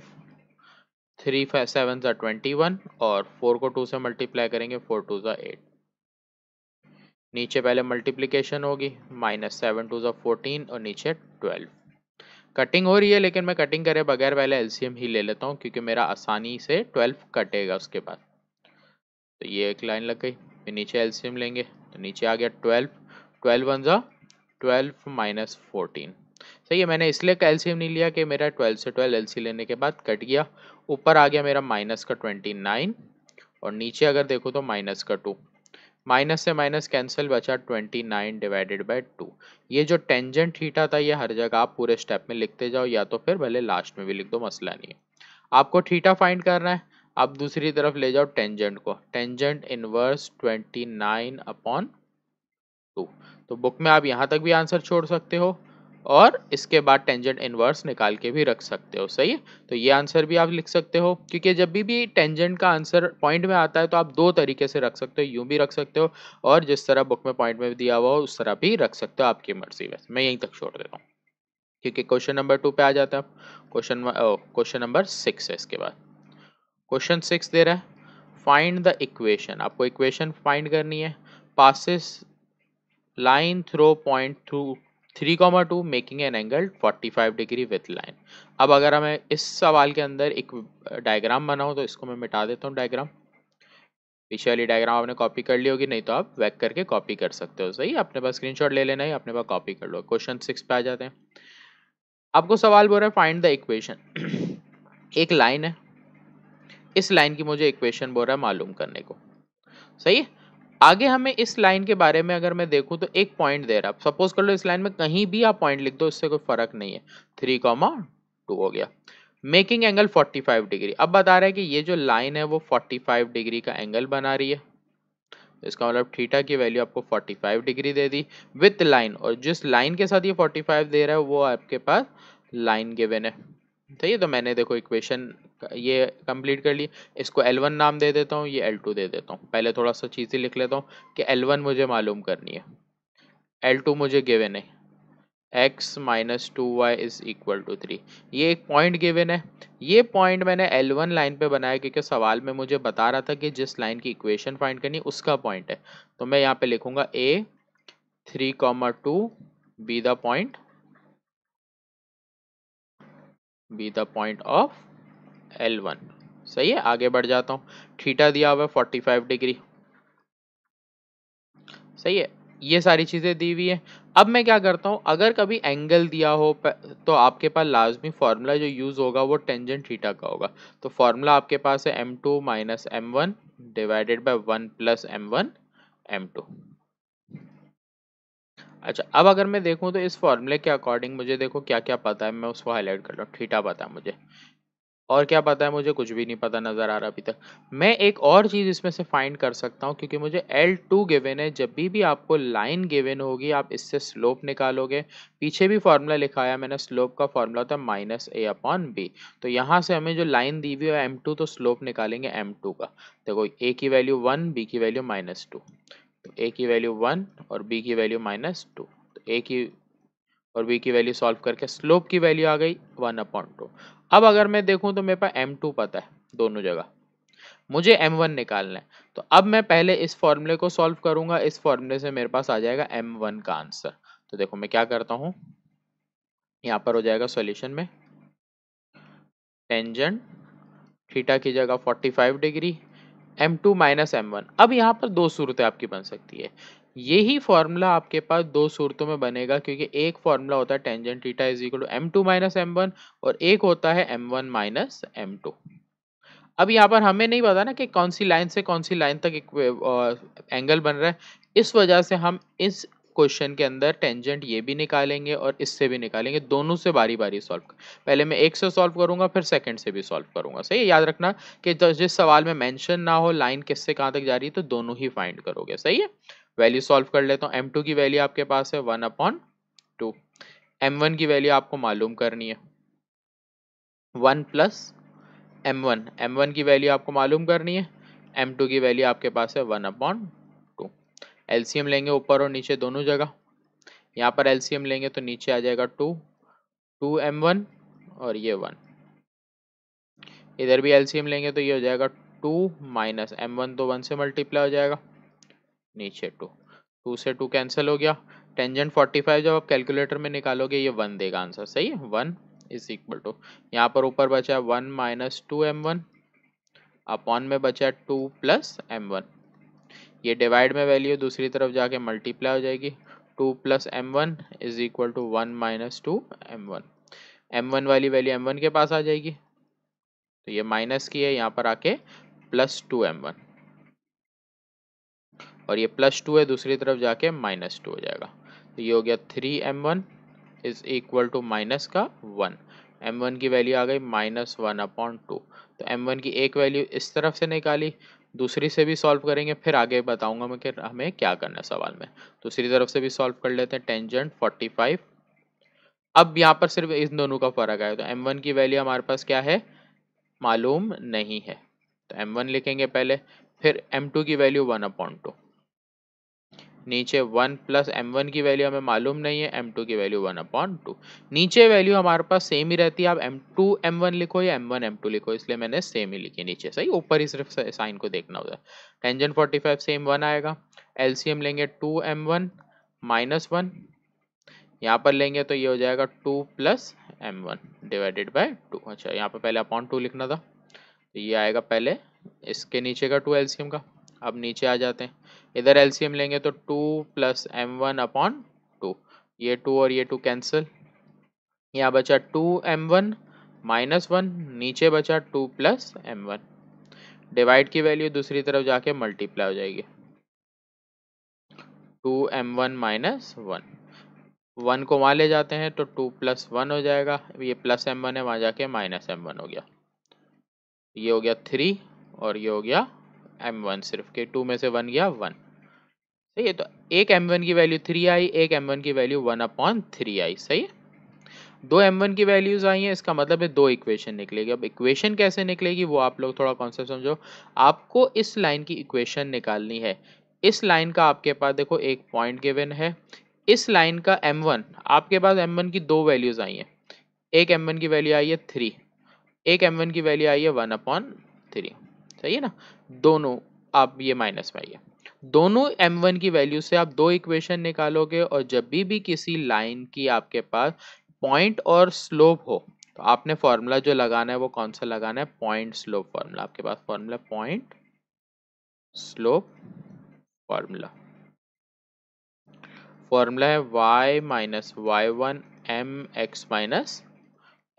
3 7 ज़ा 21 और 4 को 2 से मल्टीप्लाई करेंगे 4 2 ज़ा 8। नीचे पहले मल्टीप्लिकेशन होगी, माइनस 7 2 ज़ा 14 और नीचे 12। कटिंग हो रही है लेकिन मैं कटिंग करे बगैर पहले एलसीएम ही ले लेता हूँ क्योंकि मेरा आसानी से 12 कटेगा उसके बाद। तो ये एक लाइन लग गई, फिर नीचे एलसीएम लेंगे तो नीचे आ गया 12, 12 1 ज़ा 12 माइनस 14। सही है, मैंने इसलिए एलसीएम नहीं लिया कि मेरा 12 से 12 एलसी लेने के बाद कट गया। ऊपर आ गया मेरा माइनस का 29 और नीचे अगर देखो तो माइनस का 2। माइनस से माइनस कैंसिल, बचा 29 डिवाइडेड बाय 2। ये जो टेंजेंट थीटा था ये हर जगह आप पूरे स्टेप में लिखते जाओ या तो फिर भले लास्ट में भी लिख दो, मसला नहीं है। आपको थीटा फाइंड करना है, आप दूसरी तरफ ले जाओ टेंजेंट को, टेंजेंट इनवर्स 29/2। तो बुक में आप यहाँ तक भी आंसर छोड़ सकते हो और इसके बाद टेंजेंट इनवर्स निकाल के भी रख सकते हो। सही है, तो ये आंसर भी आप लिख सकते हो क्योंकि जब भी टेंजेंट का आंसर पॉइंट में आता है तो आप दो तरीके से रख सकते हो, यूं भी रख सकते हो और जिस तरह बुक में पॉइंट में दिया हुआ हो उस तरह भी रख सकते हो, आपकी मर्जी। वैसे मैं यहीं तक छोड़ देता हूँ क्योंकि क्वेश्चन नंबर 2 पे आ जाता है। क्वेश्चन नंबर 6 है इसके बाद। क्वेश्चन 6 दे रहा है फाइंड द इक्वेशन, आपको इक्वेशन फाइंड करनी है। Passes line throw point through 3,2 making an angle 45 degree with line. अब अगर हमें इस सवाल के अंदर एक डायग्राम बनाऊं तो इसको मैं मिटा देता हूं डायग्राम। पीछे वाली डायग्राम आपने कॉपी कर ली होगी, नहीं तो आप वैक करके कॉपी कर सकते हो। सही, अपने पास स्क्रीनशॉट ले लेना है, अपने पास कॉपी कर लो। क्वेश्चन 6 पे आ जाते हैं। आपको सवाल बोल रहा है फाइंड द इक्वेशन। एक लाइन है, इस लाइन की मुझे इक्वेशन बोल रहा है मालूम करने को। सही है, आगे हमें इस लाइन के बारे में अगर मैं देखूं तो एक पॉइंट दे रहा है, सपोज कर लो इस लाइन में कहीं भी आप पॉइंट लिख दो, इससे कोई फर्क नहीं है। 3,2 हो गया, मेकिंग एंगल 45 डिग्री। अब बता रहा है कि ये जो लाइन है वो 45 डिग्री का एंगल बना रही है। इसका मतलब थीटा की वैल्यू आपको 45 degree they the with line, और जिस लाइन के साथ ये 45 दे रहा है वो आपके पास लाइन गिवन है। सही है, तो मैंने देखो इक्वेशन ये कंप्लीट कर ली। इसको L1 नाम दे देता हूँ, ये L2 दे देता हूँ। पहले थोड़ा सा चीज़ें लिख लेता हूँ कि L1 मुझे मालूम करनी है, L2 मुझे गिवन है, x minus 2y is equal to 3। ये एक पॉइंट गिवन है। ये पॉइंट मैंने L1 लाइन पे बनाया क्योंकि सवाल में मुझे बता रहा था कि जिस लाइन की इक्वेशन फाइंड करनी है उसका पॉइंट है। तो मैं यहाँ पे लिखूंगा a 3,2 be the point of L1। सही है, आगे बढ़ जाता हूँ। थीटा दिया हुआ है 45 डिग्री। सही है, ये सारी चीज़ें दी हुई है। अब मैं क्या करता हूँ, अगर कभी एंगल दिया हो तो आपके पास लाजमी फार्मूला जो यूज़ होगा वो टेंजेंट थीटा का होगा। तो फार्मूला आपके पास है m2 minus m1 divided by 1 plus m1 m2। अच्छा, अब अगर मैं देखूँ तो इस फार्मूले के अकॉर्डिंग मुझे देखो क्या क्या पता है, मैं उसको हाईलाइट कर रहा हूँ। थीटा पता है मुझे, और क्या पता है मुझे, कुछ भी नहीं पता नजर आ रहा अभी तक। मैं एक और चीज इसमें से फाइंड कर सकता हूँ क्योंकि मुझे L2 गिवन है। जब भी आपको लाइन गिवन होगी आप इससे स्लोप निकालोगे। पीछे भी फॉर्मूला लिखाया मैंने, स्लोप का फॉर्मूला होता है माइनस a/b। तो यहाँ से हमें जो लाइन दी हुई है m2, तो स्लोप निकालेंगे m2 का। देखो a की वैल्यू 1, b की वैल्यू -2, तो a की वैल्यू 1 और b की वैल्यू -2, तो a की और b की वैल्यू सॉल्व करके स्लोप की वैल्यू आ गई 1/2। अब अगर मैं देखूं तो मेरे पास m2 पता है दोनों जगह, मुझे m1 निकालना है। तो अब मैं पहले इस फॉर्मूले को सॉल्व करूंगा, इस फॉर्मूले से मेरे पास आ जाएगा m1 का आंसर। तो देखो मैं क्या करता हूं, यहाँ पर हो जाएगा सॉल्यूशन में टेंजेंट थीटा की जगह 45 डिग्री, m2 माइनस m1। अब यहाँ पर दो सूरतें आपकी बन सकती है। यही फॉर्मूला आपके पास दो सूरतों में बनेगा क्योंकि एक फॉर्मूला होता है tangent theta is equal to m2 minus m1 और एक होता है m1 माइनस m2। अब यहाँ पर हमें नहीं पता ना कि कौन सी लाइन से कौन सी लाइन तक एंगल बन रहा है, इस वजह से हम इस क्वेश्चन के अंदर टेंजेंट ये भी निकालेंगे और इससे भी निकालेंगे, दोनों से बारी बारी सॉल्व। पहले मैं एक से सॉल्व करूंगा, फिर सेकंड से भी सॉल्व करूंगा। सही है, याद रखना कि जिस सवाल में मेंशन ना हो लाइन किससे कहाँ तक जा रही है तो दोनों ही फाइंड करोगे। सही है, वैल्यू सॉल्व कर लेता हूँ। m2 की वैल्यू आपके पास है 1/2। m1 की वैल्यू आपको मालूम करनी है 1 प्लस m1 की वैल्यू आपको मालूम करनी है, m2 की वैल्यू आपके पास है 1/2। एलसीएम लेंगे ऊपर और नीचे दोनों जगह। यहाँ पर एलसीएम लेंगे तो नीचे आ जाएगा 2m1 और ये 1। इधर भी एलसीएम लेंगे तो ये हो जाएगा 2 माइनस m1 तो 1 से मल्टीप्लाई हो जाएगा, नीचे 2 से 2 कैंसिल हो गया। टेंजेंट 45 जब आप कैलकुलेटर में निकालोगे ये 1 देगा आंसर। सही है, 1 इज इक्वल टू, यहाँ पर ऊपर बचा है 1 माइनस 2m1 अपॉन में बचा है 2 प्लस m1। ये डिवाइड में वैल्यू दूसरी तरफ जाके मल्टीप्लाई हो जाएगी, 2 plus m1 is equal to 1 minus 2m1। m1 वाली वैल्यू m1 के पास आ जाएगी, तो ये माइनस की है, यहाँ पर आके प्लस 2m1 और ये प्लस 2 है, दूसरी तरफ जाके माइनस 2 हो जाएगा। तो ये हो गया 3m1 is equal to minus का 1। m1 की वैल्यू आ गई -1/2। तो m1 की एक वैल्यू इस तरफ से निकाली, दूसरी से भी सॉल्व करेंगे, फिर आगे बताऊंगा मैं कि हमें क्या करना है सवाल में। दूसरी तरफ से भी सॉल्व कर लेते हैं। टेंजेंट 45, अब यहाँ पर सिर्फ इन दोनों का फर्क आया, तो m1 की वैल्यू हमारे पास क्या है, मालूम नहीं है, तो m1 लिखेंगे पहले, फिर m2 की वैल्यू 1/2, नीचे 1 प्लस m1 की वैल्यू हमें मालूम नहीं है, m2 की वैल्यू 1/2। नीचे वैल्यू हमारे पास सेम ही रहती है, आप m2 m1 लिखो या m1 m2 लिखो, इसलिए मैंने सेम ही लिखी नीचे। सही, ऊपर ही सिर्फ साइन को देखना होता है। टेंजेंट 45 सेम 1 आएगा, एलसीएम लेंगे 2m1 माइनस 1, यहाँ पर लेंगे तो ये हो जाएगा 2 प्लस m1 डिवाइडेड बाय 2। अच्छा, यहाँ पर पहले अपॉन 2 लिखना था, तो ये आएगा पहले इसके नीचे का 2 एलसीएम का। अब नीचे आ जाते हैं, इधर एलसीएम लेंगे तो 2 प्लस m1/2, ये 2 और ये 2 कैंसिल, यहाँ बचा 2m1 माइनस 1, नीचे बचा 2 प्लस m1। डिवाइड की वैल्यू दूसरी तरफ जाके मल्टीप्लाई हो जाएगी, 2m1 माइनस 1 को वहाँ ले जाते हैं तो 2 प्लस 1 हो जाएगा, ये प्लस m1 है, वहाँ जाके माइनस m1 हो गया, ये हो गया 3 और ये हो गया m1, सिर्फ के 2 में से 1 गया 1। सही है, तो एक m1 की वैल्यू 3 आई, एक m1 की वैल्यू 1/3 आई। सही है, दो m1 की वैल्यूज आई हैं, इसका मतलब है दो इक्वेशन निकलेगी। अब इक्वेशन कैसे निकलेगी वो आप लोग थोड़ा कॉन्सेप्ट समझो। आपको इस लाइन की इक्वेशन निकालनी है। इस लाइन का आपके पास देखो एक पॉइंट गिवन है, इस लाइन का m1, आपके पास m1 की दो वैल्यूज आई हैं, एक m1 की वैल्यू आई है 3, एक m1 की वैल्यू आई है 1/3। सही है ना, दोनों आप ये माइनस में आइए, दोनों m1 की वैल्यू से आप दो इक्वेशन निकालोगे, और जब भी किसी लाइन की आपके पास पॉइंट और स्लोप हो तो आपने फॉर्मूला जो लगाना है वो कौन सा लगाना है, पॉइंट स्लोप फॉर्मूला। आपके पास formula point slope formula, formula है y minus y1 mx minus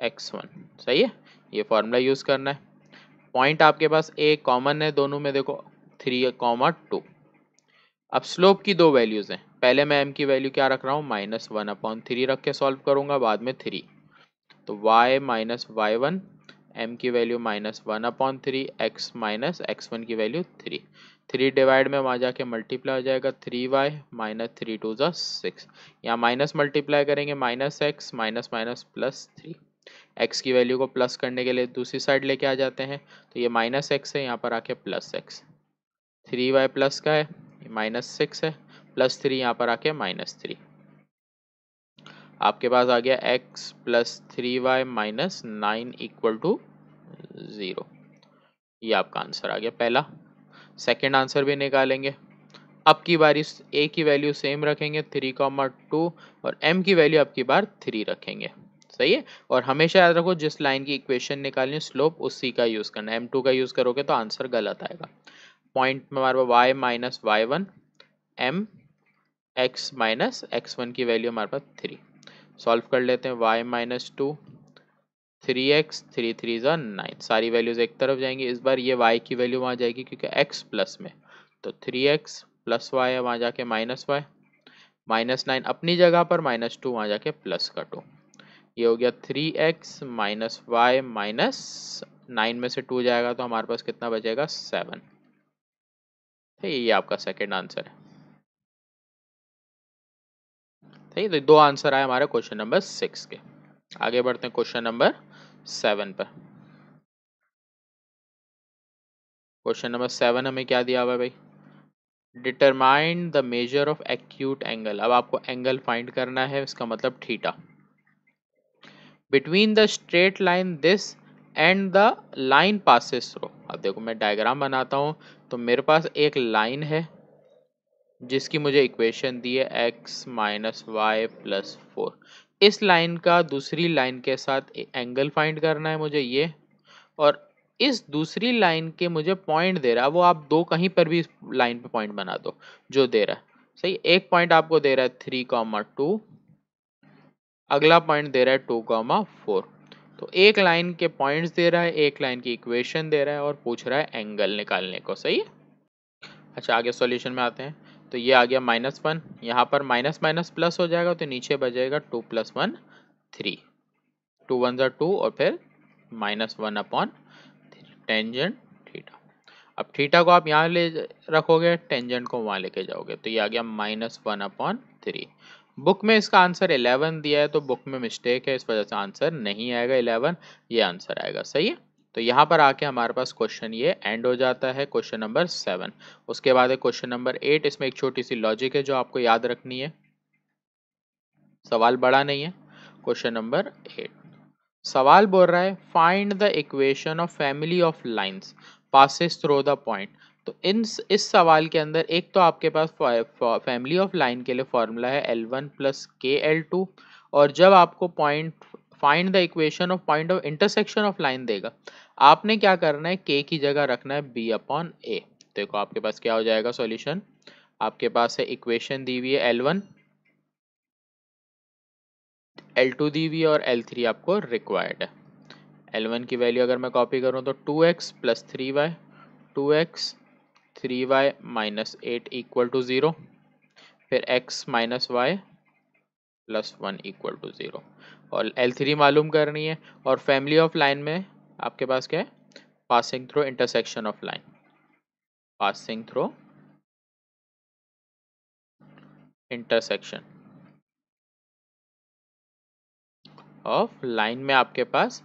x1। सही है, ये फॉर्मूला यूज करना है। पॉइंट आपके पास एक कॉमन है दोनों में, देखो 3, 2। अब स्लोप की दो वैल्यूज हैं, पहले मैं m की वैल्यू क्या रख रहा हूँ, -1/3 रख के सॉल्व करूंगा, बाद में 3, तो y माइनस y1 m की वैल्यू -1/3, x माइनस x1 की वैल्यू 3 डिवाइड में वहाँ जाके मल्टीप्लाई हो जाएगा, 3y माइनस 3 2 ज़ा 6, यहाँ माइनस मल्टीप्लाई करेंगे, -x माइनस माइनस +3, x की वैल्यू को प्लस करने के लिए दूसरी साइड लेके आ जाते हैं, तो ये -x है, यहाँ पर आके +x, 3y प्लस का है, -6 है, +3 यहाँ पर आके -3, आपके पास आ गया x plus 3y minus 9 equal to 0। ये आपका आंसर आ गया पहला। सेकेंड आंसर भी निकालेंगे। अब की बार इस a की वैल्यू सेम रखेंगे 3,2 और m की वैल्यू अब की बार 3 रखेंगे। सही है, और हमेशा याद रखो जिस लाइन की इक्वेशन निकालनी है स्लोप उसी का यूज करना है, m2 का यूज करोगे तो आंसर गलत आएगा। पॉइंट में हमारे पास y minus y1 m x minus x1 की वैल्यू हमारे पास 3, सॉल्व कर लेते हैं, y माइनस 2 3x 3 3 ज़ा 9, सारी वैल्यूज एक तरफ जाएंगी, इस बार ये y की वैल्यू वहाँ जाएगी क्योंकि x प्लस में, तो 3x प्लस y है, वहाँ जाके माइनस y, -9 अपनी जगह पर, -2 वहाँ जाके प्लस का 2। ये हो गया 3x माइनस वाई माइनस 9 में से 2 जाएगा तो हमारे पास कितना बचेगा 7। ठीक है, ये आपका सेकेंड आंसर है। ठीक है, तो 2 आंसर आए हमारे क्वेश्चन नंबर 6 के। आगे बढ़ते हैं क्वेश्चन नंबर 7 पर। क्वेश्चन नंबर 7 हमें क्या दिया हुआ है भाई? Determine the measure of acute angle. अब आपको एंगल फाइंड करना है, इसका मतलब theta, between the straight line this and the line passes through. अब देखो मैं डायग्राम बनाता हूँ, तो मेरे पास एक लाइन है जिसकी मुझे इक्वेशन दी है x माइनस वाई प्लस 4। इस लाइन का दूसरी लाइन के साथ एंगल फाइंड करना है मुझे ये, और इस दूसरी लाइन के मुझे पॉइंट दे रहा है, वो आप दो कहीं पर भी लाइन पे पॉइंट बना दो जो दे रहा है। सही, एक पॉइंट आपको दे रहा है 3,2, अगला पॉइंट दे रहा है 2,4। तो एक लाइन के पॉइंट्स दे रहा है, एक लाइन की इक्वेशन दे रहा है और पूछ रहा है एंगल निकालने को। सही है। अच्छा, आगे सॉल्यूशन में आते हैं। तो ये आ गया -1, यहाँ पर माइनस माइनस प्लस हो जाएगा तो नीचे बचेगा 2 + 1 3, 2 1 2 और फिर -1/3 टेंजेंट थीटा। अब थीटा को आप यहाँ ले रखोगे, टेंजेंट को वहाँ लेके जाओगे, तो ये आ गया -1/3। बुक में इसका आंसर 11 दिया है, तो बुक में मिस्टेक है, इस वजह से आंसर नहीं आएगा 11, ये आंसर आएगा। सही है। तो यहाँ पर आके हमारे पास क्वेश्चन ये एंड हो जाता है, क्वेश्चन नंबर 7। उसके बाद है क्वेश्चन नंबर 8। इसमें एक छोटी सी लॉजिक है जो आपको याद रखनी है, सवाल बड़ा नहीं है। क्वेश्चन नंबर 8, सवाल बोल रहा है find the equation of family of lines passes through the point. तो इस सवाल के अंदर एक तो आपके पास फैमिली ऑफ लाइन के लिए फॉर्मूला है L1 + KL2, और जब आपको point find the equation of point of intersection of line देगा, आपने क्या करना है, K की जगह रखना है B/A। देखो आपके पास क्या हो जाएगा सॉल्यूशन। आपके पास है इक्वेशन दी हुई है L1, L2 दी हुई है और L3 आपको रिक्वायर्ड है। L1 की वैल्यू अगर मैं कॉपी करूँ तो 2x + 3y, 2x 3y -8 = 0, फिर x - y + 1 = 0, और L3 मालूम करनी है। और फैमिली ऑफ लाइन में आपके पास क्या है, passing through intersection of line, passing through intersection of line में आपके पास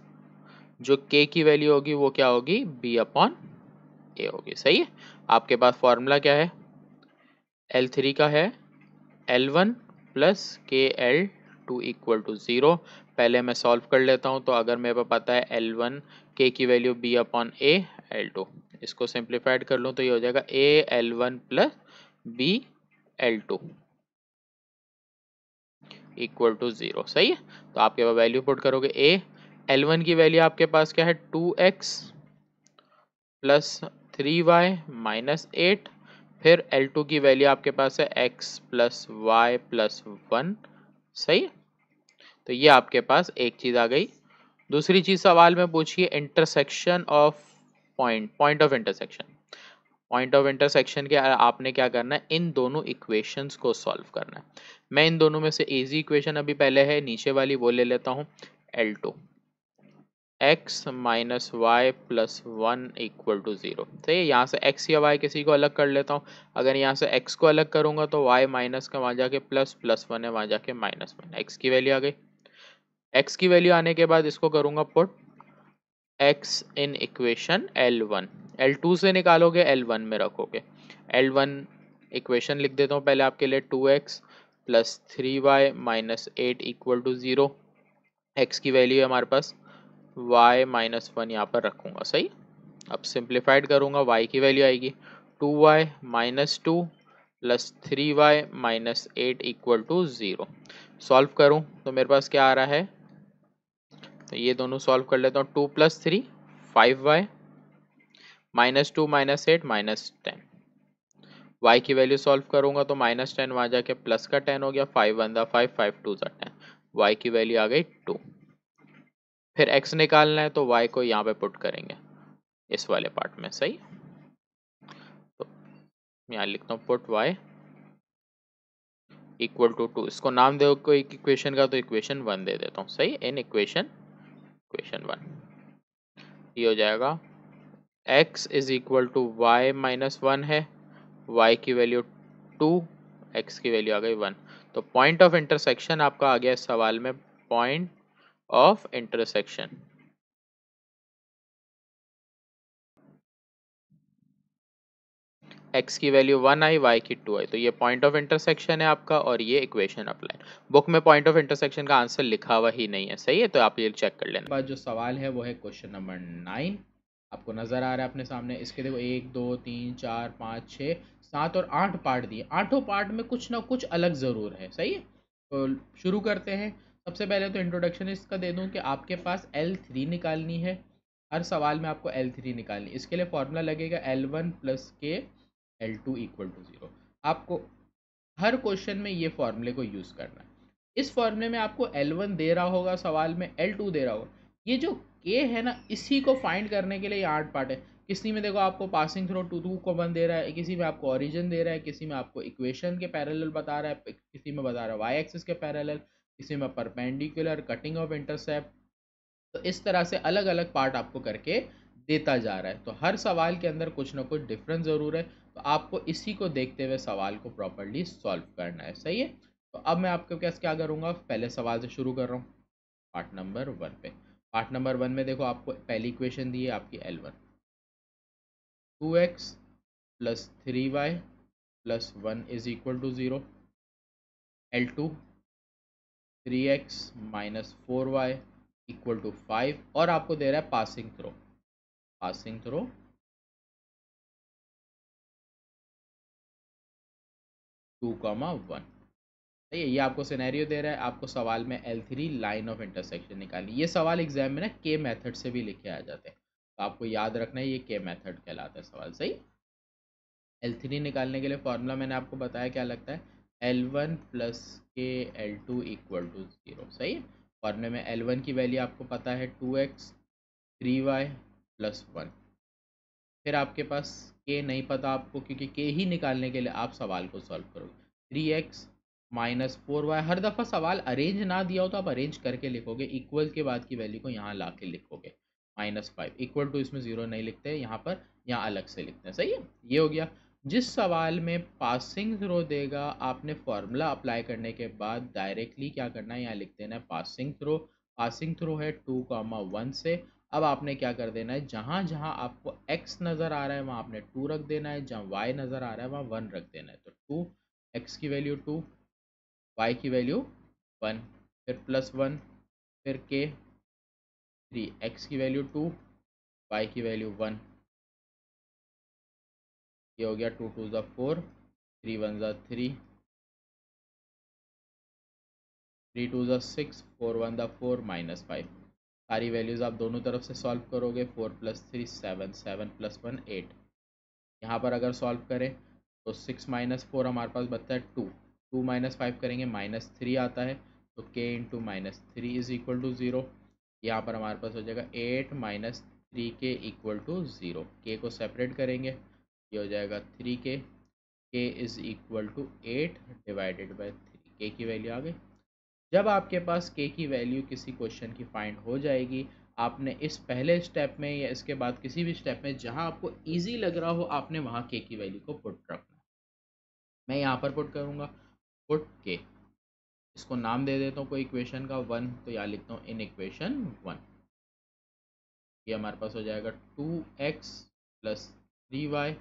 जो k की वैल्यू होगी वो क्या होगी, B/A होगी। सही है। आपके पास फॉर्मूला क्या है, L3 का है L1 + KL2 = 0। पहले मैं सॉल्व कर लेता हूँ, तो अगर मेरे को पता है L1 k की वैल्यू B/A, L2, इसको सिंप्लीफाइड कर लूँ तो ये हो जाएगा AL1 + BL2 = 0। सही है। तो आपके पास वैल्यू पुट करोगे L1 की वैल्यू आपके पास क्या है, 2x + 3y -8, फिर L2 की वैल्यू आपके पास है x + y + 1। सही। तो ये आपके पास एक चीज आ गई। दूसरी चीज सवाल में पूछिए intersection of point, point of intersection. Point of intersection के आपने क्या करना है, इन दोनों इक्वेशंस को सॉल्व करना है। मैं इन दोनों में से इजी इक्वेशन अभी पहले है, नीचे वाली वो ले लेता हूँ, L2 x - y + 1 = 0। सही है। यहाँ से x या y किसी को अलग कर लेता हूँ। अगर यहाँ से x को अलग करूँगा तो y माइनस का वहाँ जाके प्लस, +1 है वहाँ जाके -1, x की वैल्यू आ गई। x की वैल्यू आने के बाद इसको करूँगा put x in equation L1, L2 से निकालोगे L1 में रखोगे। L1 इक्वेशन लिख देता हूँ पहले आपके लिए, 2x + 3y -8 = 0। x की वैल्यू है हमारे पास y -1 यहाँ पर रखूँगा। सही। अब सिंप्लीफाइड करूँगा, y की वैल्यू आएगी 2y -2 + 3y -8 = 0। सॉल्व करूँ तो मेरे पास क्या आ रहा है, तो ये दोनों सॉल्व कर लेता हूँ। 2 + 3 5y -2 -8 -10। y की वैल्यू सॉल्व करूंगा तो -10 वहां जाके प्लस का 10 हो गया, 5 1 5 5 2 10, y की वैल्यू आ गई 2। फिर x निकालना है तो y को यहाँ पे पुट करेंगे इस वाले पार्ट में। सही। तो यहाँ लिखता हूँ पुट y इक्वल टू 2, इसको नाम दो कोई इक्वेशन का, तो इक्वेशन 1 दे देता हूँ, सही। इन इक्वेशन 1 ये हो जाएगा x is equal to y minus 1 है, y की वैल्यू 2, x की वैल्यू आ गई 1। तो पॉइंट ऑफ इंटरसेक्शन आपका आ गया इस सवाल में, पॉइंट ऑफ इंटरसेक्शन। x की वैल्यू 1 आई, y की 2 आई, तो ये पॉइंट ऑफ इंटरसेक्शन है आपका, और ये इक्वेशन अप्लाई। बुक में पॉइंट ऑफ इंटरसेक्शन का आंसर लिखा हुआ ही नहीं है, सही है, तो आप ये चेक कर लेना। जो सवाल है वो है क्वेश्चन नंबर 9, आपको नज़र आ रहा है अपने सामने। इसके देखो 1 2 3 4 5 6 7 और 8 पार्ट दिए, आठों पार्ट में कुछ ना कुछ अलग ज़रूर है, सही है। तो शुरू करते हैं। सबसे पहले तो इंट्रोडक्शन इसका दे दूं कि आपके पास L3 निकालनी है। हर सवाल में आपको L3 निकालनी, इसके लिए फॉर्मूला लगेगा L1 प्लस के L2 इक्वल टू 0। आपको हर क्वेश्चन में ये फॉर्मूले को यूज़ करना है। इस फॉर्मूले में आपको L1 दे रहा होगा, सवाल में L2 दे रहा होगा। ये जो K है ना, इसी को फाइंड करने के लिए ये 8 पार्ट है। किसी में देखो आपको पासिंग थ्रू टू को 1 दे रहा है, किसी में आपको ओरिजिन दे रहा है, किसी में आपको इक्वेशन के पैरेलल बता रहा है, किसी में बता रहा है वाई एक्सिस के पैरेलल, किसी में परपेंडिकुलर, कटिंग ऑफ इंटरसेप्ट। तो इस तरह से अलग अलग पार्ट आपको करके देता जा रहा है। तो हर सवाल के अंदर कुछ ना कुछ डिफरेंस ज़रूर है, तो आपको इसी को देखते हुए सवाल को प्रॉपर्ली सॉल्व करना है, सही है। तो अब मैं आपके पास क्या करूँगा, पहले सवाल से शुरू कर रहा हूँ, पार्ट नंबर 1 पे। पार्ट नंबर 1 में देखो आपको पहली इक्वेशन दी है आपकी L1, 2x plus 3y plus 1 is equal to 0। L2, 3x minus 4y equal to 5, और आपको दे रहा है पासिंग थ्रो 2,1, सही है। ये आपको सिनेरियो दे रहा है, आपको सवाल में L3 लाइन ऑफ इंटरसेक्शन निकालनी। ये सवाल एग्जाम में ना के मेथड से भी लिखे आ जाते हैं, तो आपको याद रखना है ये के मेथड कहलाता है सवाल, सही। L3 निकालने के लिए फॉर्मूला मैंने आपको बताया क्या लगता है, L1 प्लस के L2 इक्वल टू 0, सही है। फॉर्मूले में L1 की वैल्यू आपको पता है 2x 3y प्लस 1। फिर आपके पास के नहीं पता आपको, क्योंकि के ही निकालने के लिए आप सवाल को सॉल्व करोगे। 3x माइनस 4y, हर दफ़ा सवाल अरेंज ना दिया हो तो आप अरेंज करके लिखोगे, इक्वल के बाद की वैल्यू को यहाँ ला के लिखोगे। -5 इक्वल टू, इसमें ज़ीरो नहीं लिखते यहाँ पर, यहाँ अलग से लिखते हैं, सही है। ये हो गया। जिस सवाल में पासिंग थ्रो देगा, आपने फॉर्मूला अप्लाई करने के बाद डायरेक्टली क्या करना है, यहाँ लिख देना है पासिंग थ्रो है 2,1 से। अब आपने क्या कर देना है, जहाँ जहाँ आपको x नज़र आ रहा है वहाँ आपने 2 रख देना है, जहाँ y नज़र आ रहा है वहाँ 1 रख देना है। तो 2, x की वैल्यू 2, y की वैल्यू 1, फिर प्लस 1, फिर k 3, x की वैल्यू 2, y की वैल्यू 1। ये हो गया 2 2 ज़ा 4, 3 1 ज़ा 3, 3 2 ज़ा 6, 4 1 ज़ा 4 -5। सारी वैल्यूज़ आप दोनों तरफ से सॉल्व करोगे, 4 प्लस 3 7, 7 प्लस 1 8। यहाँ पर अगर सॉल्व करें तो 6 माइनस 4 हमारे पास बचता है 2, 2 माइनस 5 करेंगे -3 आता है, तो k into -3 is equal to 0। यहाँ पर हमारे पास हो जाएगा 8 माइनस 3k इक्वल टू 0। के को सेपरेट करेंगे, ये हो जाएगा 3k, k is equal to 8 divided by 3, k की वैल्यू आ गई। जब आपके पास के की वैल्यू किसी क्वेश्चन की फाइंड हो जाएगी, आपने इस पहले स्टेप में या इसके बाद किसी भी स्टेप में जहां आपको इजी लग रहा हो, आपने वहां के की वैल्यू को पुट रखना है। मैं यहाँ पर पुट करूँगा, पुट के, इसको नाम दे देता हूँ कोई इक्वेशन का 1, तो यहाँ लिखता हूँ इन इक्वेशन 1। ये हमारे पास हो जाएगा 2x प्लस 3y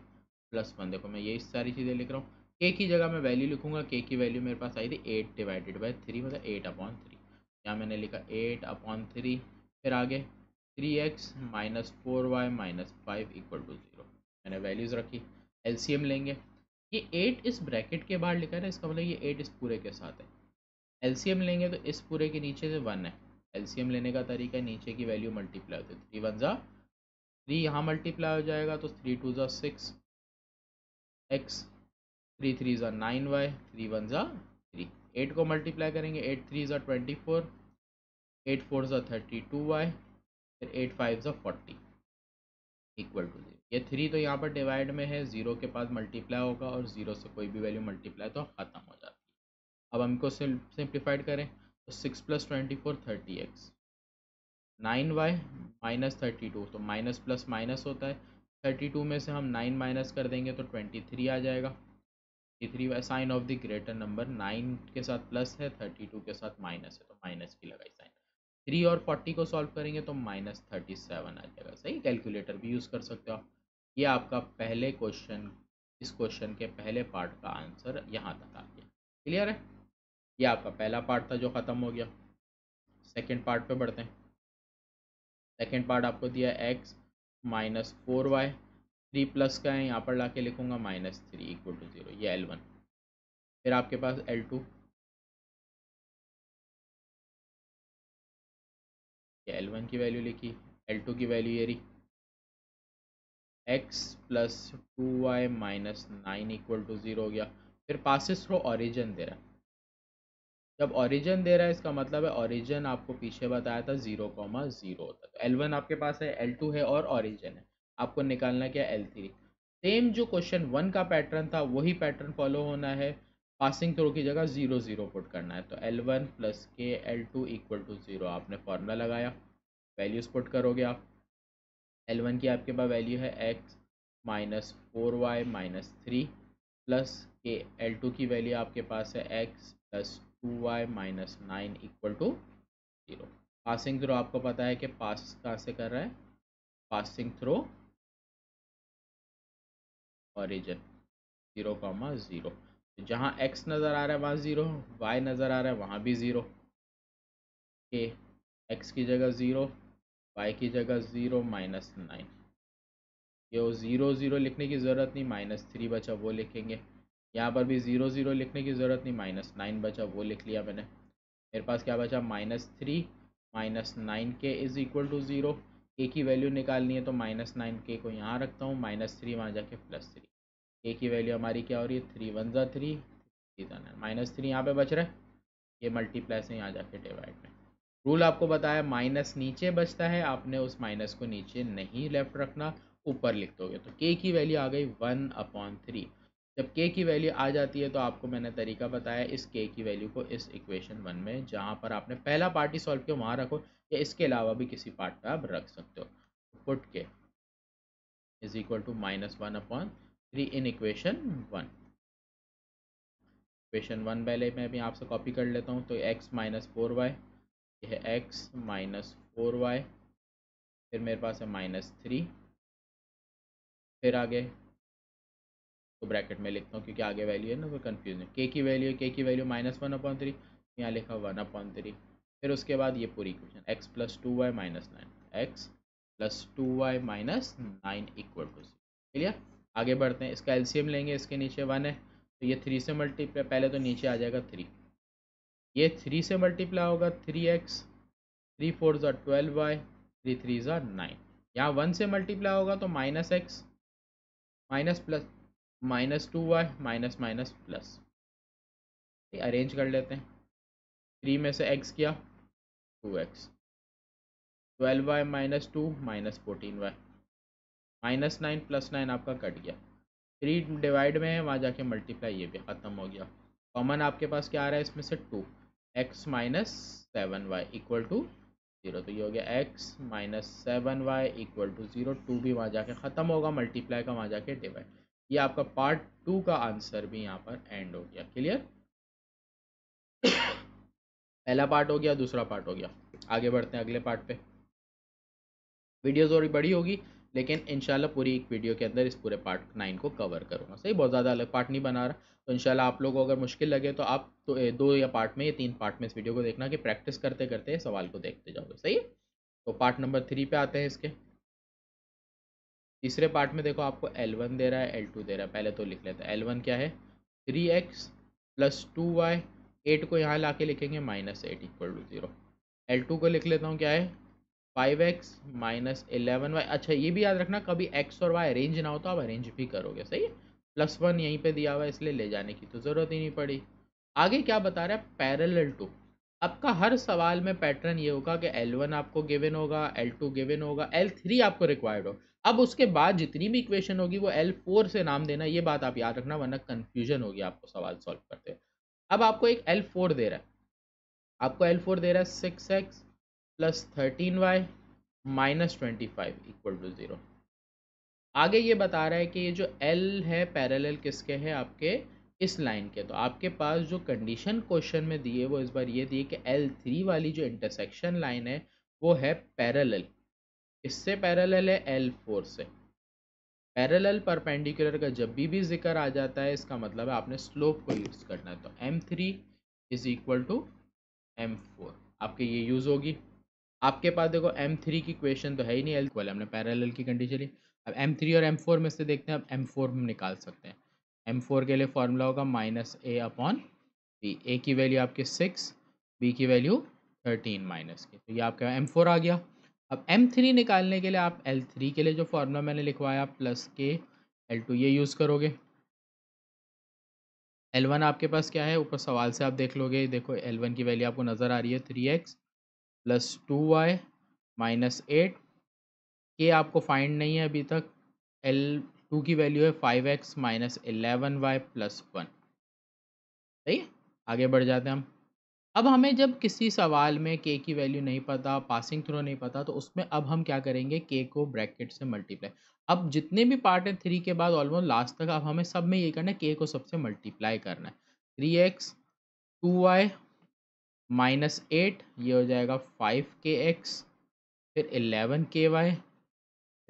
प्लस 1। देखो मैं ये सारी चीज़ें लिख रहा हूँ, के की जगह मैं वैल्यू लिखूंगा। के की वैल्यू मेरे पास आई थी 8 डिवाइडेड बाई 3, मतलब 8/3। यहाँ मैंने लिखा 8/3, फिर आगे 3x minus 4y minus 5 equal to 0। मैंने वैल्यूज़ रखी, एलसीएम लेंगे। ये 8 इस ब्रैकेट के बाहर लिखा है ना, इसका मतलब ये 8 इस पूरे के साथ है। एलसीएम लेंगे तो इस पूरे के नीचे से 1 है। एलसीएम लेने का तरीका है, नीचे की वैल्यू मल्टीप्लाई होती है, 3 1 ज़ा 3, यहाँ मल्टीप्लाई हो जाएगा तो 3 2 ज़ा 6 x, 3 3 ज़ा 9y, 3 1 ज़ा 3। 8 को मल्टीप्लाई करेंगे, 8 3 ज़ा 24, 8 4 ज़ा 32y, फिर 8 5 ज़ा 40 इक्वल टू 0। ये 3 तो यहाँ पर डिवाइड में है, 0 के पास मल्टीप्लाई होगा, और 0 से कोई भी वैल्यू मल्टीप्लाई तो ख़त्म हो जाती है। अब हमको सिंप्लीफाइड करें तो 6 + 24 30x, 9y माइनस 32, तो माइनस प्लस माइनस होता है, 32 में से हम 9 माइनस कर देंगे तो 23 आ जाएगा। 23 sign of the greater number, 9 के साथ प्लस है, 32 के साथ माइनस है, तो माइनस की लगाई साइन। 3 और 40 को सॉल्व करेंगे तो -37 आ जाएगा। सही, कैलकुलेटर भी यूज़ कर सकते हो आप। ये आपका पहले क्वेश्चन, इस क्वेश्चन के पहले पार्ट का आंसर यहाँ तक आ गया। क्लियर है? ये आपका पहला पार्ट था जो ख़त्म हो गया। सेकेंड पार्ट पे बढ़ते हैं। सेकेंड पार्ट आपको दिया x -4y, 3 प्लस का है, यहाँ पर ला के लिखूँगा -3 = 0, ये L1। फिर आपके पास L2, ये L1 की वैल्यू लिखी, L2 की वैल्यू ये रही, x + 2y - 9 = 0 हो गया। फिर पासिस थ्रू ऑरिजिन दे रहा है। जब ऑरिजिन दे रहा है इसका मतलब है ऑरिजिन आपको पीछे बताया था 0,0 होता है। तो L1 आपके पास है, L2 है और ऑरिजिन है। आपको निकालना क्या है, L3। सेम जो क्वेश्चन 1 का पैटर्न था वही पैटर्न फॉलो होना है। पासिंग थ्रू की जगह 0 0 पुट करना है, तो L1 + k L2 = 0। आपने फॉर्मूला लगाया, वैल्यूज पुट करोगे आप। L1 की आपके पास वैल्यू है x -4y - 3 प्लस के L2 की वैल्यू आपके पास है x + 2y - 9 = 0। पासिंग थ्रू आपको पता है कि पास कहाँ से कर रहा है, पासिंग थ्रू ऑरिजिन 0,0। जहाँ x नज़र आ रहा है वहाँ 0, y नज़र आ रहा है वहाँ भी 0। के x की जगह 0, y की जगह 0 - 9। ये 0 0 लिखने की ज़रूरत नहीं, -3 बचा वो लिखेंगे। यहाँ पर भी 0 0 लिखने की ज़रूरत नहीं, -9 बचा वो लिख लिया मैंने। मेरे पास क्या बचा, -3 - 9k = 0। k की वैल्यू निकालनी है तो -9k को यहाँ रखता हूँ, -3 वहाँ जाके +3। k की वैल्यू हमारी क्या हो रही है, 3 1 ज़ा 3, 3 ज़ा 9, -3 यहाँ पे बच रहा है, ये मल्टीप्लाई से यहाँ जाके डिवाइड में। रूल आपको बताया माइनस नीचे बचता है, आपने उस माइनस को नीचे नहीं लेफ्ट रखना, ऊपर लिख दोगे। तो k की वैल्यू आ गई 1/3। जब k की वैल्यू आ जाती है तो आपको मैंने तरीका बताया, इस k की वैल्यू को इस इक्वेशन 1 में जहाँ पर आपने पहला पार्ट ही सॉल्व किया वहाँ रखो, या इसके अलावा भी किसी पार्ट पे आप रख सकते हो। Put k = -1/3 in equation 1। Equation 1 पहले मैं भी आपसे कॉपी कर लेता हूँ, तो x -4y, यह है x -4y, फिर मेरे पास है -3, फिर आगे तो ब्रैकेट में लिखता हूँ क्योंकि आगे वैल्यू है ना तो कन्फ्यूजन। k की वैल्यू है, k की वैल्यू -1/3, यहाँ लिखा 1/3। फिर उसके बाद ये पूरी equation x + 2y - 9, x + 2y - 9 = 0। Clear? आगे बढ़ते हैं, इसका एलसीएम लेंगे, इसके नीचे 1 है तो ये 3 से मल्टीप्लाई, पहले तो नीचे आ जाएगा 3, ये 3 से मल्टीप्लाई होगा 3x, 3 4 ज़ा 12y, 3 3 ज़ा 9। यहाँ 1 से मल्टीप्लाई होगा तो -x minus plus -2y minus minus plus, arrange कर लेते हैं। 3 में से x किया 2x, 12y - 2 -14y, -9 + 9 आपका कट गया। 3 डिवाइड में है वहाँ जाके मल्टीप्लाई, ये भी ख़त्म हो गया। कॉमन आपके पास क्या आ रहा है इसमें से 2, x - 7y = 0। तो ये हो गया x - 7y = 0। 2 भी वहाँ जाके ख़त्म होगा, मल्टीप्लाई का वहाँ जाके डिवाइड। ये आपका पार्ट 2 का आंसर भी यहाँ पर एंड हो गया। क्लियर? पहला पार्ट हो गया, दूसरा पार्ट हो गया। आगे बढ़ते हैं अगले पार्ट पे। वीडियो थोड़ी बड़ी होगी लेकिन इंशाल्लाह पूरी एक वीडियो के अंदर इस पूरे पार्ट 9 को कवर करूँगा। सही, बहुत ज़्यादा अलग पार्ट नहीं बना रहा। तो इंशाल्लाह आप लोगों को अगर मुश्किल लगे तो आप तो 2 या पार्ट में या 3 पार्ट में इस वीडियो को देखना कि प्रैक्टिस करते करते सवाल को देखते जाओगे। सही है? तो पार्ट नंबर 3 पे आते हैं। इसके तीसरे पार्ट में देखो आपको L1 दे रहा है, L2 दे रहा है। पहले तो लिख लेते हैं L1 क्या है, 3x + 2y, 8 को यहाँ ला के लिखेंगे -8 = 0। L2 को लिख लेता हूँ क्या है, 5x - 11y। अच्छा ये भी याद रखना, कभी x और y अरेंज ना हो तो आप अरेंज भी करोगे। सही है? +1 यहीं पे दिया हुआ है इसलिए ले जाने की तो ज़रूरत ही नहीं पड़ी। आगे क्या बता रहा है, पैरेलल टू। आपका हर सवाल में पैटर्न ये होगा कि L1 आपको गिवन होगा, L2 गिवन होगा, L3 आपको रिक्वायर्ड हो। अब उसके बाद जितनी भी इक्वेशन होगी वो L4 से नाम देना, ये बात आप याद रखना वरना कन्फ्यूजन होगी आपको सवाल सॉल्व करते। अब आपको एक L4 दे रहा है, आपको L4 दे रहा है 6x plus 13y minus 25 equal to 0। आगे ये बता रहा है कि ये जो L है पैरेलल किसके है, आपके इस लाइन के। तो आपके पास जो कंडीशन क्वेश्चन में दिए वो इस बार ये दिए कि L3 वाली जो इंटरसेक्शन लाइन है वो है पैरेलल, इससे पैरेलल है L4 से। पैरेलल परपेंडिकुलर का जब भी जिक्र आ जाता है इसका मतलब है आपने स्लोप को यूज़ करना है। तो M3 is equal to M4 आपके ये यूज़ होगी। आपके पास देखो M3 की क्वेश्चन तो है ही नहीं, L इक्वल हमने पैरेलल की कंडीशन ली। अब M3 और M4 में से देखते हैं, अब M4 हम निकाल सकते हैं। M4 के लिए फॉर्मूला होगा माइनस ए अपॉन बी। ए की वैल्यू आपके 6, बी की वैल्यू 13 माइनस के, तो ये आपका M4 आ गया। अब M3 निकालने के लिए आप L3 के लिए जो फॉर्मूला मैंने लिखवाया प्लस के L2 ये यूज़ करोगे। L1 आपके पास क्या है, ऊपर सवाल से आप देख लोगे, देखो L1 की वैल्यू आपको नज़र आ रही है 3x प्लस 2y माइनस 8 के आपको फाइंड नहीं है अभी तक। L2 की वैल्यू है 5x माइनस 11y प्लस 1। सही है, आगे बढ़ जाते हैं हम। अब हमें जब किसी सवाल में k की वैल्यू नहीं पता, पासिंग थ्रू नहीं पता, तो उसमें अब हम क्या करेंगे, k को ब्रैकेट से मल्टीप्लाई। अब जितने भी पार्ट हैं 3 के बाद ऑलमोस्ट लास्ट तक, अब हमें सब में ये करना है, k को सबसे मल्टीप्लाई करना है। 3x 2y माइनस 8 ये हो जाएगा 5kx, फिर 11ky,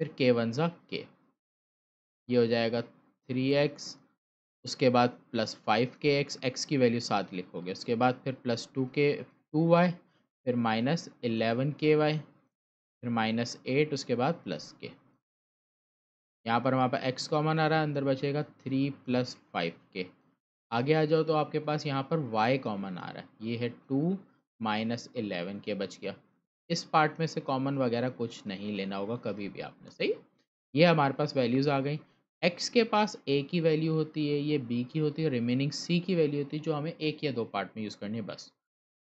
फिर k वन ज़ा k, ये हो जाएगा 3x, उसके बाद प्लस 5kx, x की वैल्यू 7 लिखोगे, उसके बाद फिर प्लस 2y, फिर माइनस 11ky, फिर माइनस 8, उसके बाद प्लस k। यहाँ पर हमारे पास x कॉमन आ रहा है, अंदर बचेगा 3 प्लस 5k। आगे आ जाओ तो आपके पास यहाँ पर y कॉमन आ रहा है, ये है 2 माइनस 11k बच गया। इस पार्ट में से कॉमन वगैरह कुछ नहीं लेना होगा कभी भी आपने, सही। ये हमारे पास वैल्यूज़ आ गई। x के पास a की वैल्यू होती है, ये b की होती है, रिमेनिंग c की वैल्यू होती है, जो हमें एक या दो पार्ट में यूज़ करनी है बस।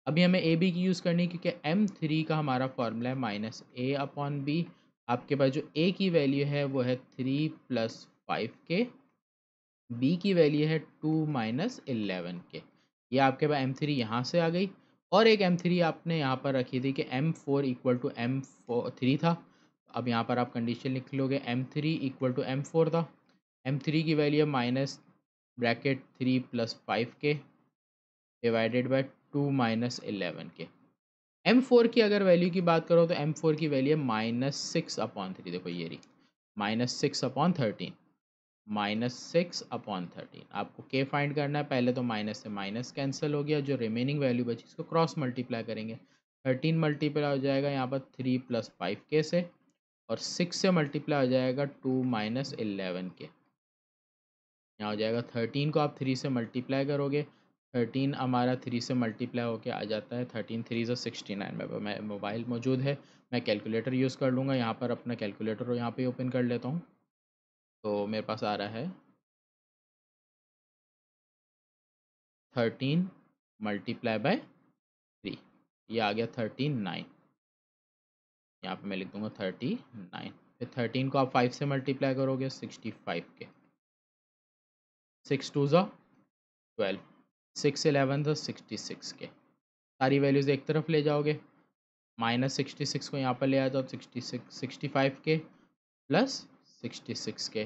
अभी हमें ए बी की यूज़ करनी है क्योंकि M3 का हमारा फॉर्मूला है माइनस ए अपॉन बी। आपके पास जो ए की वैल्यू है वो है 3 प्लस 5k, बी की वैल्यू है 2 माइनस 11k। ये आपके पास M3 यहाँ से आ गई। और एक M3 आपने यहाँ पर रखी थी कि M4 इक्वल टू M3 था। अब यहाँ पर आप कंडीशन लिख लोगे, M3 इक्वल टू M4 था। M3 की वैल्यू है minus bracket 3 plus 5k divided by 2 minus 11k। M4 की अगर वैल्यू की बात करो तो M4 की वैल्यू है -6/3। देखो ये रही, -6/13, -6/13। आपको k फाइंड करना है, पहले तो माइनस से माइनस कैंसिल हो गया, जो रिमेनिंग वैल्यू बची इसको क्रॉस मल्टीप्लाई करेंगे। 13 मल्टीप्लाई हो जाएगा यहाँ पर 3 प्लस 5k से, और 6 से मल्टीप्लाई हो जाएगा 2 माइनस 11k। यहाँ हो जाएगा 13 को आप 3 से मल्टीप्लाई करोगे, 13 हमारा 3 से मल्टीप्लाई होके आ जाता है 13 3 से 69 में। मोबाइल मौजूद है, मैं कैलकुलेटर यूज़ कर लूँगा। यहाँ पर अपना कैलकुलेटर यहाँ पे ओपन कर लेता हूँ। तो मेरे पास आ रहा है 13 मल्टीप्लाई बाय 3, ये आ गया 39। यहाँ पे मैं लिख दूँगा 39। फिर 13 को आप 5 से मल्टीप्लाई करोगे 65 के, 6 2 ज़ा 12, 6 11 ज़ा 66 के। सारी वैल्यूज़ एक तरफ ले जाओगे, -66 को यहाँ पर ले आ जाओ, 65 के प्लस 66 के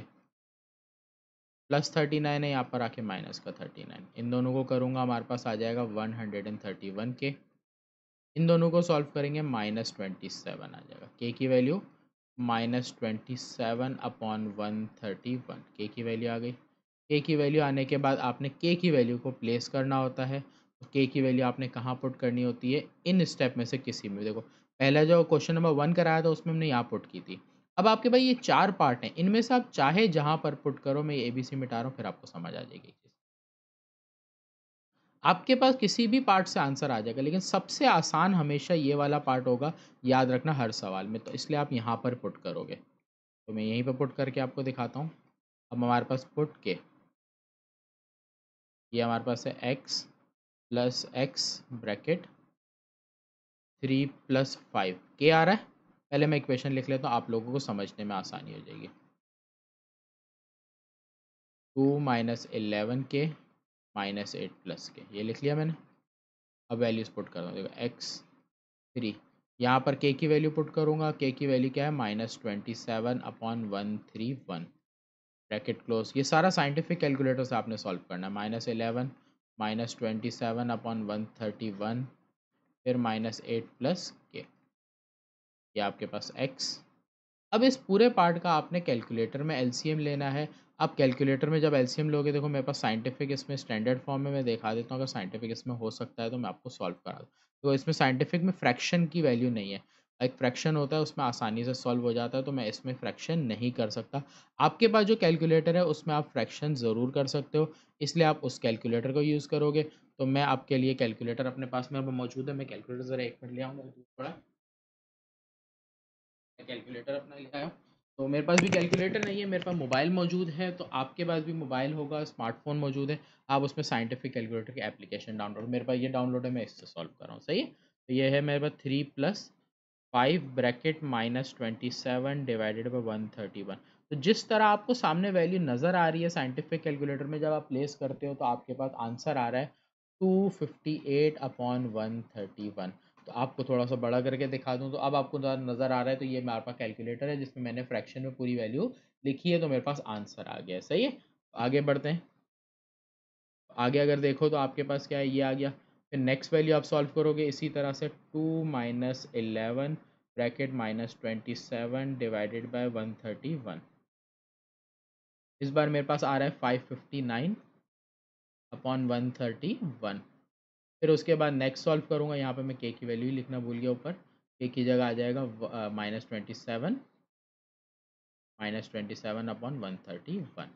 प्लस 39 है, यहाँ पर आके माइनस का 39। इन दोनों को करूँगा, हमारे पास आ जाएगा 131 के। इन दोनों को सॉल्व करेंगे, -27 आ जाएगा। के की वैल्यू -27/131, के की वैल्यू आ गई। के की वैल्यू आने के बाद आपने के की वैल्यू को प्लेस करना होता है। तो के की वैल्यू आपने कहाँ पुट करनी होती है, इन स्टेप में से किसी में। देखो पहला जो क्वेश्चन नंबर 1 कराया था उसमें हमने यहाँ पुट की थी। अब आपके भाई ये 4 पार्ट हैं, इनमें से आप चाहे जहाँ पर पुट करो, मैं ए बी सी मिटा रहा हूँ, फिर आपको समझ आ जाएगी। आपके पास किसी भी पार्ट से आंसर आ जाएगा, लेकिन सबसे आसान हमेशा ये वाला पार्ट होगा, याद रखना हर सवाल में। तो इसलिए आप यहाँ पर पुट करोगे, तो मैं यहीं पर पुट करके आपको दिखाता हूँ। अब हमारे पास पुट के, ये हमारे पास है x plus x bracket 3 plus 5 के आ रहा है। पहले मैं इक्वेशन लिख लेता हूँ, आप लोगों को समझने में आसानी हो जाएगी। 2 माइनस 11 के -8 प्लस के, ये लिख लिया मैंने। अब वैल्यूज़ पुट करता हूँ, देखो x3, यहाँ पर k की वैल्यू पुट करूँगा, k की वैल्यू क्या है -27/131, ब्रैकेट क्लोज। ये सारा साइंटिफिक कैलकुलेटर से आपने सॉल्व करना है। -11 -27/131, फिर -8 प्लस के, ये आपके पास x। अब इस पूरे पार्ट का आपने कैलकुलेटर में एलसीएम लेना है। आप कैलकुलेटर में जब एलसीएम लोगे, देखो मेरे पास साइंटिफिक इसमें स्टैंडर्ड फॉर्म में मैं दिखा देता हूँ, अगर साइंटिफिक इसमें हो सकता है तो मैं आपको सॉल्व करा दूँ। तो इसमें साइंटिफिक में फ्रैक्शन की वैल्यू नहीं है, एक फ्रैक्शन होता है उसमें आसानी से सॉल्व हो जाता है, तो मैं इसमें फ्रैक्शन नहीं कर सकता। आपके पास जो कैलकुलेटर है उसमें आप फ्रैक्शन ज़रूर कर सकते हो, इसलिए आप उस कैलकुलेटर को यूज़ करोगे। तो मैं आपके लिए कैलकुलेटर अपने पास में अब मौजूद है, मैं कैलकुलेटर ज़रा 1 मिनट ले आऊँगा थोड़ा, कैलकुलेटर अपना ले आया। तो मेरे पास भी कैलकुलेटर नहीं है, मेरे पास मोबाइल मौजूद है, तो आपके पास भी मोबाइल होगा, स्मार्टफ़ोन मौजूद है, आप उसमें साइंटिफिक कैलकुलेटर की एप्लीकेशन डाउनलोड, मेरे पास ये डाउनलोड है, मैं इससे सॉल्व कर रहा हूँ, सही है। तो ये है मेरे पास 3 + 5 ब्रैकेट -27 डिवाइडेड बाय 131। तो जिस तरह आपको सामने वैल्यू नज़र आ रही है साइंटिफिक कैलकुलेटर में, जब आप प्लेस करते हो तो आपके पास आंसर आ रहा है 258/131। तो आपको थोड़ा-सा बड़ा करके दिखा दूँ, तो अब आपको नज़र आ रहा है, तो ये मेरे पास कैलकुलेटर है जिसमें मैंने फ्रैक्शन में पूरी वैल्यू लिखी है, तो मेरे पास आंसर आ गया है, सही है। आगे बढ़ते हैं। आगे अगर देखो तो आपके पास क्या है, ये आ गया। फिर नेक्स्ट वैल्यू आप सॉल्व करोगे इसी तरह से, 2 - 11 ब्रैकेट -27 डिवाइडेड बाय 131। इस बार मेरे पास आ रहा है 559/131। फिर उसके बाद नेक्स्ट सॉल्व करूँगा, यहाँ पे मैं के की वैल्यू ही लिखना भूल गया ऊपर, के की जगह आ जाएगा -27/131।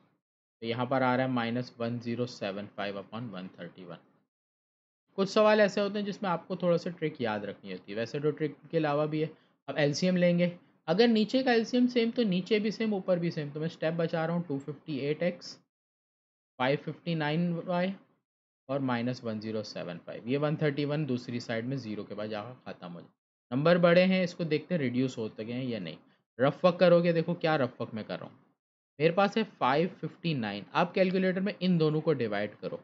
तो यहाँ पर आ रहा है -1075/131। कुछ सवाल ऐसे होते हैं जिसमें आपको थोड़ा-सा ट्रिक याद रखनी होती है, वैसे तो ट्रिक के अलावा भी है। अब एलसीएम लेंगे, अगर नीचे का एलसीएम सेम तो नीचे भी सेम, ऊपर भी सेम, तो मैं स्टेप बचा रहा हूँ, 258x, 559y और -1075। ये 131 दूसरी साइड में 0 के बाद जाकर ख़त्म हो जाए। नंबर बड़े हैं, इसको देखते हैं रिड्यूस होते गए हैं या नहीं। रफ वर्क करोगे, देखो क्या रफ वर्क मैं कर रहा हूँ। मेरे पास है 559, आप कैलकुलेटर में इन दोनों को डिवाइड करो।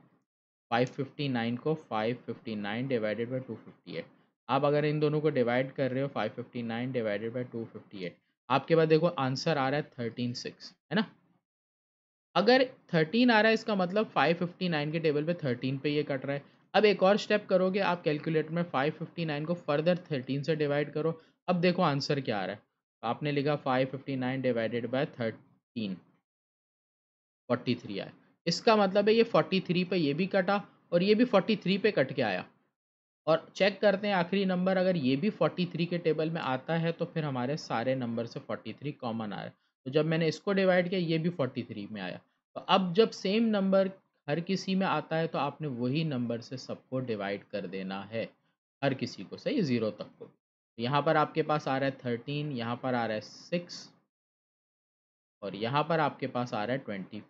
559 को 559 डिवाइडेड बाय 258। आप अगर इन दोनों को डिवाइड कर रहे हो, 559 डिवाइडेड बाय 258, आपके पास देखो आंसर आ रहा है 136, है ना। अगर 13 आ रहा है, इसका मतलब 559 के टेबल पे 13 पे ये कट रहा है। अब एक और स्टेप करोगे आप कैलकुलेटर में, 559 को फर्दर 13 से डिवाइड करो। अब देखो आंसर क्या आ रहा है, आपने लिखा 559 डिवाइडेड बाय 13, 43 आया। इसका मतलब है ये 43 पे ये भी कटा और ये भी 43 पे कट के आया। और चेक करते हैं आखिरी नंबर, अगर ये भी 43 के टेबल में आता है तो फिर हमारे सारे नंबर से 43 कॉमन आ रहा है। तो जब मैंने इसको डिवाइड किया, ये भी 43 में आया। तो अब जब सेम नंबर हर किसी में आता है तो आपने वही नंबर से सबको डिवाइड कर देना है, हर किसी को, सही, 0 तक को। तो यहाँ पर आपके पास आ रहा है 13, यहाँ पर आ रहा है 6 और यहाँ पर आपके पास आ रहा है 25,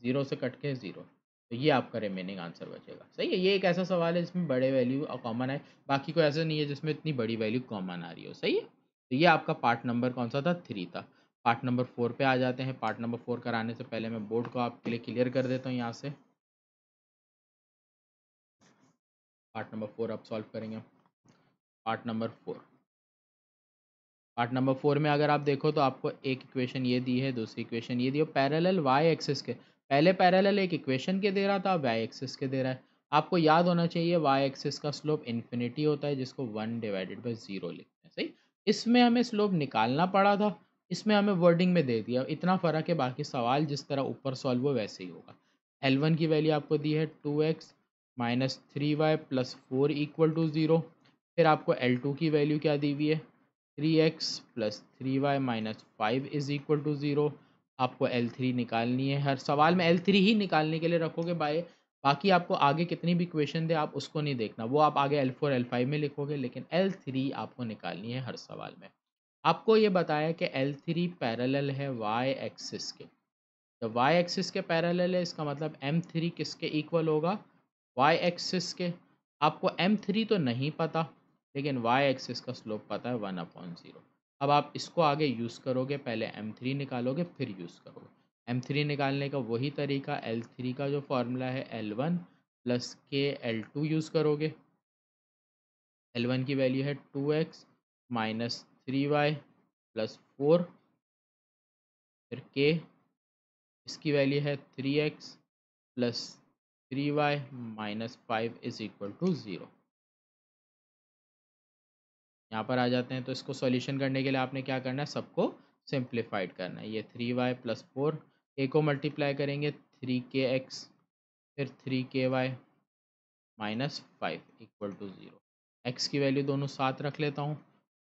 0 से कट के 0। तो ये आपका रिमेनिंग आंसर बचेगा, सही है। ये एक ऐसा सवाल है जिसमें बड़े वैल्यू कॉमन है, बाकी कोई ऐसा नहीं है जिसमें इतनी बड़ी वैल्यू कॉमन आ रही हो, सही है। तो ये आपका पार्ट नंबर कौन सा था, 3 था। पार्ट नंबर 4 पे आ जाते हैं। पार्ट नंबर 4 कराने से पहले मैं बोर्ड को आपके लिए क्लियर कर देता हूँ यहाँ से। पार्ट नंबर 4 अब सॉल्व करेंगे। पार्ट नंबर 4, पार्ट नंबर 4 में अगर आप देखो तो आपको एक इक्वेशन ये दी है, दूसरी इक्वेशन ये दी है, पैरेलल वाई एक्सिस के। पहले पैरेलल एक इक्वेशन के दे रहा था, वाई एक्सिस के दे रहा है। आपको याद होना चाहिए वाई एक्सिस का स्लोप इन्फिनिटी होता है, जिसको 1 डिवाइडेड बाई 0 लिखते हैं, सही। इसमें हमें स्लोप निकालना पड़ा था, इसमें हमें वर्डिंग में दे दिया, इतना फ़र्क है, बाकी सवाल जिस तरह ऊपर सॉल्व हो वैसे ही होगा। L1 की वैल्यू आपको दी है 2x minus 3y plus 4 equal to 0। फिर आपको L2 की वैल्यू क्या दी हुई है, 3x plus 3y minus 5 is equal to 0। आपको L3 निकालनी है, हर सवाल में L3 ही निकालने के लिए रखोगे बाय। बाकी आपको आगे कितनी भी इक्वेशन दे आप उसको नहीं देखना, वो आप आगे L4 L5 में लिखोगे, लेकिन L3 आपको निकालनी है हर सवाल में। आपको ये बताया कि L3 पैरेलल है y एक्सिस के। जब y एक्सिस के पैरेलल है, इसका मतलब M3 किसके इक्वल होगा, y एक्सिस के। आपको M3 तो नहीं पता, लेकिन y एक्सिस का स्लोप पता है 1/0। अब आप इसको आगे यूज़ करोगे, पहले M3 निकालोगे फिर यूज़ करोगे। M3 निकालने का वही तरीका, L3 का जो फॉर्मूला है L1 प्लस के L2 यूज़ करोगे। L1 की वैल्यू है 2x माइनस 3y प्लस 4, फिर के इसकी वैल्यू है 3x plus 3y minus 5 is equal to 0। यहाँ पर आ जाते हैं, तो इसको सॉल्यूशन करने के लिए आपने क्या करना है, सबको सिंप्लीफाइड करना है। ये 3y प्लस 4, ए को मल्टीप्लाई करेंगे 3kx, फिर 3ky minus 5 equal to 0। X की वैल्यू दोनों साथ रख लेता हूँ,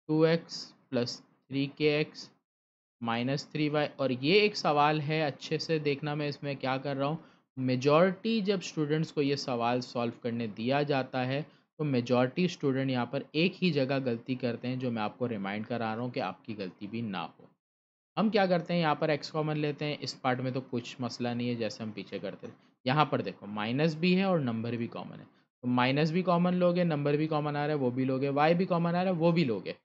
2x plus 3kx minus 3y। और ये एक सवाल है, अच्छे से देखना मैं इसमें क्या कर रहा हूँ। मेजॉरिटी जब स्टूडेंट्स को ये सवाल सॉल्व करने दिया जाता है तो मेजॉरिटी स्टूडेंट यहाँ पर एक ही जगह गलती करते हैं, जो मैं आपको रिमाइंड करा रहा हूँ कि आपकी गलती भी ना हो। हम क्या करते हैं, यहाँ पर x कॉमन लेते हैं। इस पार्ट में तो कुछ मसला नहीं है, जैसे हम पीछे करते थे। यहाँ पर देखो माइनस भी है और नंबर भी कॉमन है, तो माइनस भी कॉमन लोगे, नंबर भी कॉमन आ रहा है वो भी लोगे, y भी कॉमन आ रहा है वो भी लोगे।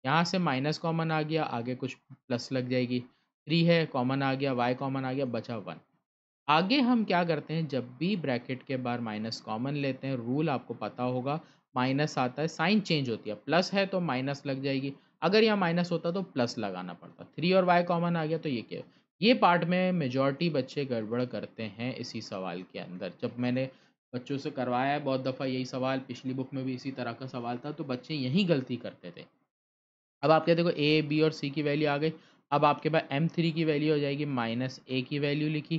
यहाँ से माइनस कॉमन आ गया, आगे कुछ प्लस लग जाएगी, 3 है कॉमन आ गया, y कॉमन आ गया, बचा 1। आगे हम क्या करते हैं, जब भी ब्रैकेट के बाहर माइनस कॉमन लेते हैं, रूल आपको पता होगा, माइनस आता है साइन चेंज होती है, प्लस है तो माइनस लग जाएगी, अगर यहाँ माइनस होता तो प्लस लगाना पड़ता। 3 और y कॉमन आ गया, तो ये क्या है, ये पार्ट में मेजॉरिटी बच्चे गड़बड़ करते हैं इसी सवाल के अंदर। जब मैंने बच्चों से करवाया है बहुत दफ़ा यही सवाल, पिछली बुक में भी इसी तरह का सवाल था, तो बच्चे यही गलती करते थे। अब आपके देखो ए बी और सी की वैल्यू आ गई। अब आपके पास m3 की वैल्यू हो जाएगी, माइनस ए की वैल्यू लिखी,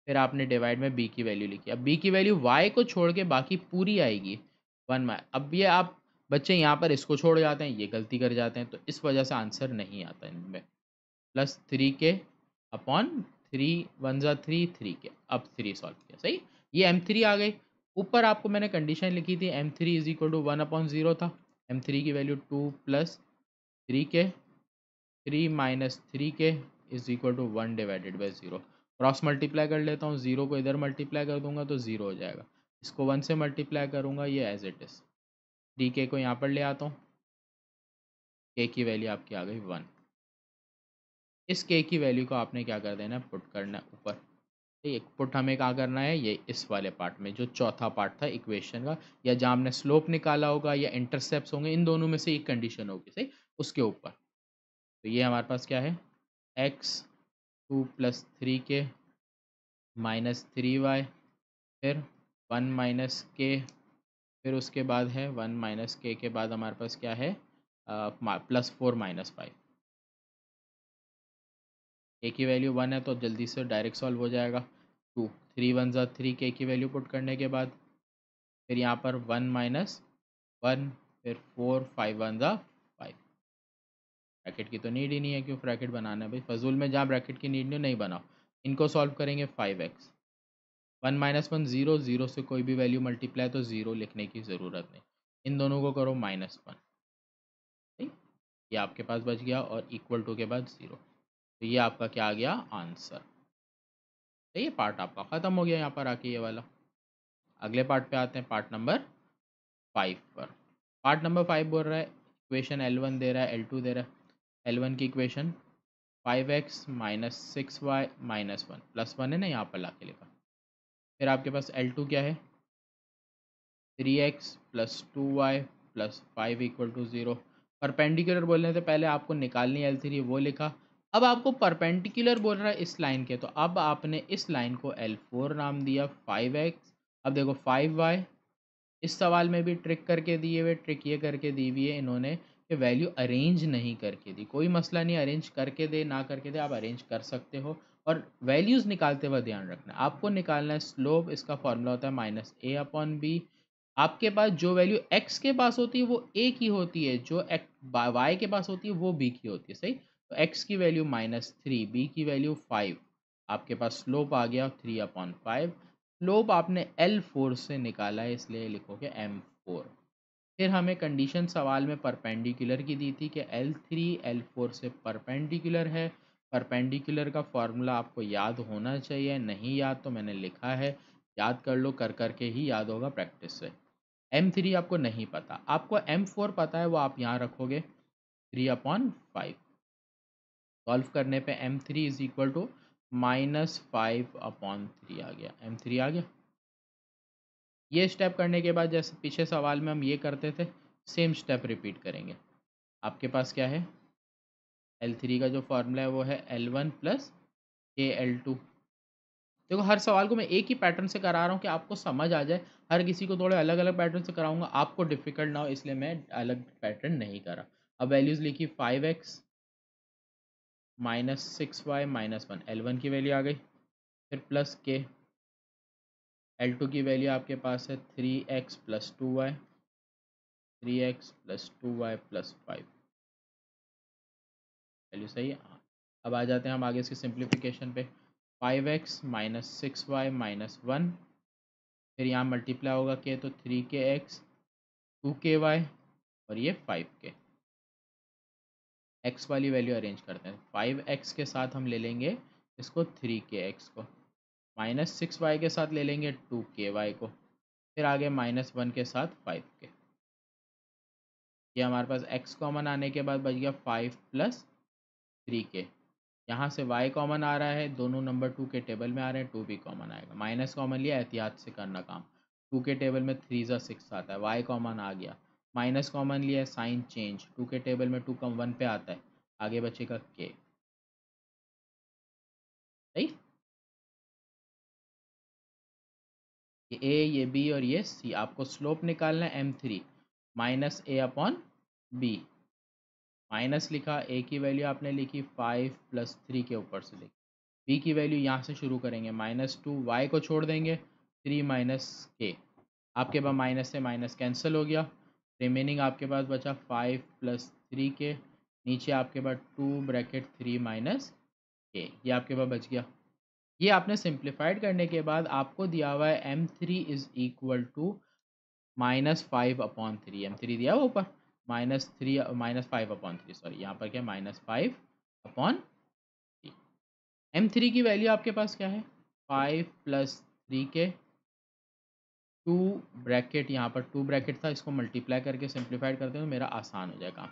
फिर आपने डिवाइड में बी की वैल्यू लिखी। अब बी की वैल्यू वाई को छोड़ के बाकी पूरी आएगी 1 में। अब ये आप बच्चे यहाँ पर इसको छोड़ जाते हैं, ये गलती कर जाते हैं, तो इस वजह से आंसर नहीं आता इनमें। Plus 3k upon 3 × 1 = 3, 3k। अब 3 सॉल्व किया, सही, ये m3 आ गई। ऊपर आपको मैंने कंडीशन लिखी थी, m3 = 1/0 था। m3 की value 2 + 3k, 3 - 3k = 1/0। Cross multiply कर लेता हूँ, 0 को इधर मल्टीप्लाई कर दूंगा तो 0 हो जाएगा, इसको 1 से मल्टीप्लाई करूँगा, ये एज इट इज़। 3k को यहाँ पर ले आता हूँ, k की वैल्यू आपकी आ गई 1। इस k की वैल्यू को आपने क्या कर देना है, पुट करना है ऊपर। ठीक, पुट हमें कहाँ करना है, ये इस वाले पार्ट में, जो चौथा पार्ट था इक्वेशन का, या जहाँ हमने स्लोप निकाला होगा या इंटरसेप्ट होंगे, इन दोनों में से एक कंडीशन होगी, सही, उसके ऊपर। तो ये हमारे पास क्या है, x 2 + 3k माइनस 3y, फिर 1 - k, फिर उसके बाद है 1 - k के बाद हमारे पास क्या है, +4 - 5। k की वैल्यू 1 है तो जल्दी से डायरेक्ट सॉल्व हो जाएगा। 2 3 1 ज़ा 3, k की वैल्यू पुट करने के बाद फिर यहाँ पर 1 - 1, फिर 4 5 1 ज़ा 5। ब्रैकेट की तो नीड ही नहीं है, क्यों ब्रैकेट बनाना है भाई, फजूल में जहाँ ब्रैकेट की नीड नहीं बनाओ। इनको सॉल्व करेंगे 5x, 1 - 1 0, 0 से कोई भी वैल्यू मल्टीप्लाई तो 0 लिखने की ज़रूरत नहीं। इन दोनों को करो -1, ठीक, ये आपके पास बच गया, और इक्वल टू के बाद 0। तो ये आपका क्या आ गया, आंसर। तो ये पार्ट आपका ख़त्म हो गया यहाँ पर आके, ये वाला। अगले पार्ट पे आते हैं, पार्ट नंबर 5 पर। पार्ट नंबर 5 बोल रहा है, इक्वेशन L1 दे रहा है, L2 दे रहा है। L1 की इक्वेशन 5x - 6y - 1, +1 है ना, यहाँ पर ला के लिखा। फिर आपके पास L2 क्या है, 3x + 2y + 5 = 0। परपेंडिकुलर बोलने से पहले आपको निकालनी L3, वो लिखा। अब आपको परपेंडिकुलर बोल रहा है इस लाइन के, तो अब आपने इस लाइन को L4 नाम दिया, 5x। अब देखो 5y, इस सवाल में भी ट्रिक करके दिए हुए, ट्रिक ये करके दी हुई है इन्होंने कि वैल्यू अरेंज नहीं करके दी। कोई मसला नहीं, अरेंज करके दे ना करके दे, आप अरेंज कर सकते हो। और वैल्यूज़ निकालते हुए ध्यान रखना, आपको निकालना है स्लोप, इसका फॉर्मूला होता है -a/b। आपके पास जो वैल्यू x के पास होती है वो a की होती है, जो y के पास होती है वो b की होती है, सही। तो x की वैल्यू -3, b की वैल्यू 5, आपके पास स्लोप आ गया 3/5। स्लोप आपने L4 से निकाला है, इसलिए लिखोगे m4। फिर हमें कंडीशन सवाल में परपेंडिकुलर की दी थी कि L3 L4 से परपेंडिकुलर है। परपेंडिकुलर का फॉर्मूला आपको याद होना चाहिए, नहीं याद तो मैंने लिखा है, याद कर लो, कर करके ही याद होगा प्रैक्टिस से। M3 आपको नहीं पता, आपको M4 पता है, वो आप यहाँ रखोगे 3/5। सॉल्व करने पे M3 = -5/3 आ गया, M3 आ गया। ये स्टेप करने के बाद जैसे पीछे सवाल में हम ये करते थे, सेम स्टेप रिपीट करेंगे। आपके पास क्या है, L3 का जो फॉर्मूला है वो है L1 प्लस KL2। देखो हर सवाल को मैं एक ही पैटर्न से करा रहा हूँ कि आपको समझ आ जाए। हर किसी को थोड़े अलग अलग पैटर्न से कराऊंगा, आपको डिफिकल्ट ना हो, इसलिए मैं अलग पैटर्न नहीं करा। अब वैल्यूज़ लिखी 5x minus 6y minus 1, L1 की वैल्यू आ गई। फिर प्लस के, L2 की वैल्यू आपके पास है 3x plus 2y, 3x plus 2y plus 5। Value सही है। अब आ जाते हैं हम आगे इसकी सिंप्लीफिकेशन पे। 5x माइनस 6y माइनस 1, फिर यहाँ मल्टीप्लाई होगा के, तो 3kx 2ky और ये 5k। x वाली वैल्यू अरेंज करते हैं। 5x के साथ हम ले लेंगे इसको 3kx को, माइनस 6y के साथ ले लेंगे 2ky को, फिर आगे माइनस 1 के साथ 5k। ये हमारे पास x कॉमन आने के बाद बच गया 5 प्लस 3k। यहाँ से y कॉमन आ रहा है, दोनों नंबर 2 के टेबल में आ रहे हैं, 2 भी कॉमन आएगा। माइनस कॉमन लिया, एहतियात से करना काम। 2 के टेबल में 3 ज़ा 6 आता है, y कॉमन आ गया। माइनस कॉमन लिया, साइन चेंज, 2 के टेबल में 2 कम 1 पे आता है, आगे बचेगा k। सही। ये a, ये b और ये c। आपको स्लोप निकालना है m3 minus a upon b। Minus लिखा, a की वैल्यू आपने लिखी 5 प्लस 3 के ऊपर से लिखी। b की वैल्यू यहाँ से शुरू करेंगे, -2, y को छोड़ देंगे, 3 माइनस k। आपके पास माइनस से माइनस कैंसिल हो गया, रिमेनिंग आपके पास बचा 5 प्लस 3k, नीचे आपके पास 2 ब्रैकेट 3 माइनस k, ये आपके पास बच गया। ये आपने सिंप्लीफाइड करने के बाद आपको दिया हुआ है m3 is equal to -5/3। m3 दिया हुआ ऊपर, -5/3, सॉरी यहाँ पर क्या, -5/3। m3 की वैल्यू आपके पास क्या है, 5 प्लस 3k, 2 ब्रैकेट, यहाँ पर 2 ब्रैकेट था, इसको मल्टीप्लाई करके सिंप्लीफाइड करते हैं तो मेरा आसान हो जाए काम।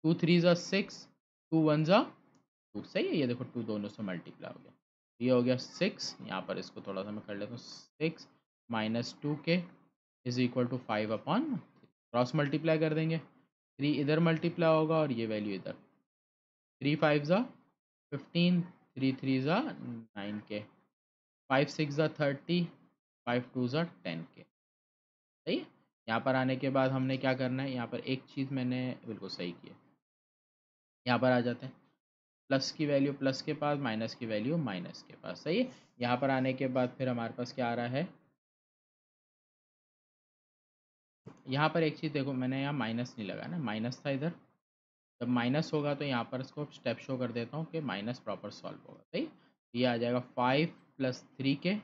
2 3 ज़ा 6, 2 1 ज़ा 2। सही है, ये देखो 2 दोनों से मल्टीप्लाई हो गया, ये हो गया 6। यहाँ पर इसको थोड़ा सा मैं कर लेता हूँ, 6 minus 2k is equal to 5/, cross multiply कर देंगे, 3 इधर मल्टीप्लाई होगा और ये वैल्यू इधर, 3 5 ज़ा 15, 3 3 ज़ा 9k, 5 6 ज़ा 30, 5 2 ज़ा 10k। सही है। यहाँ पर आने के बाद हमने क्या करना है, यहाँ पर एक चीज़ मैंने बिल्कुल सही की है। यहाँ पर आ जाते हैं, प्लस की वैल्यू प्लस के पास, माइनस की वैल्यू माइनस के पास। सही है। यहाँ पर आने के बाद फिर हमारे पास क्या आ रहा है, यहाँ पर एक चीज़ देखो, मैंने यहाँ माइनस नहीं लगाया ना, माइनस था इधर, जब माइनस होगा तो यहाँ पर इसको स्टेप शो कर देता हूँ कि माइनस प्रॉपर सॉल्व होगा। सही। ये आ जाएगा 5 प्लस 3k,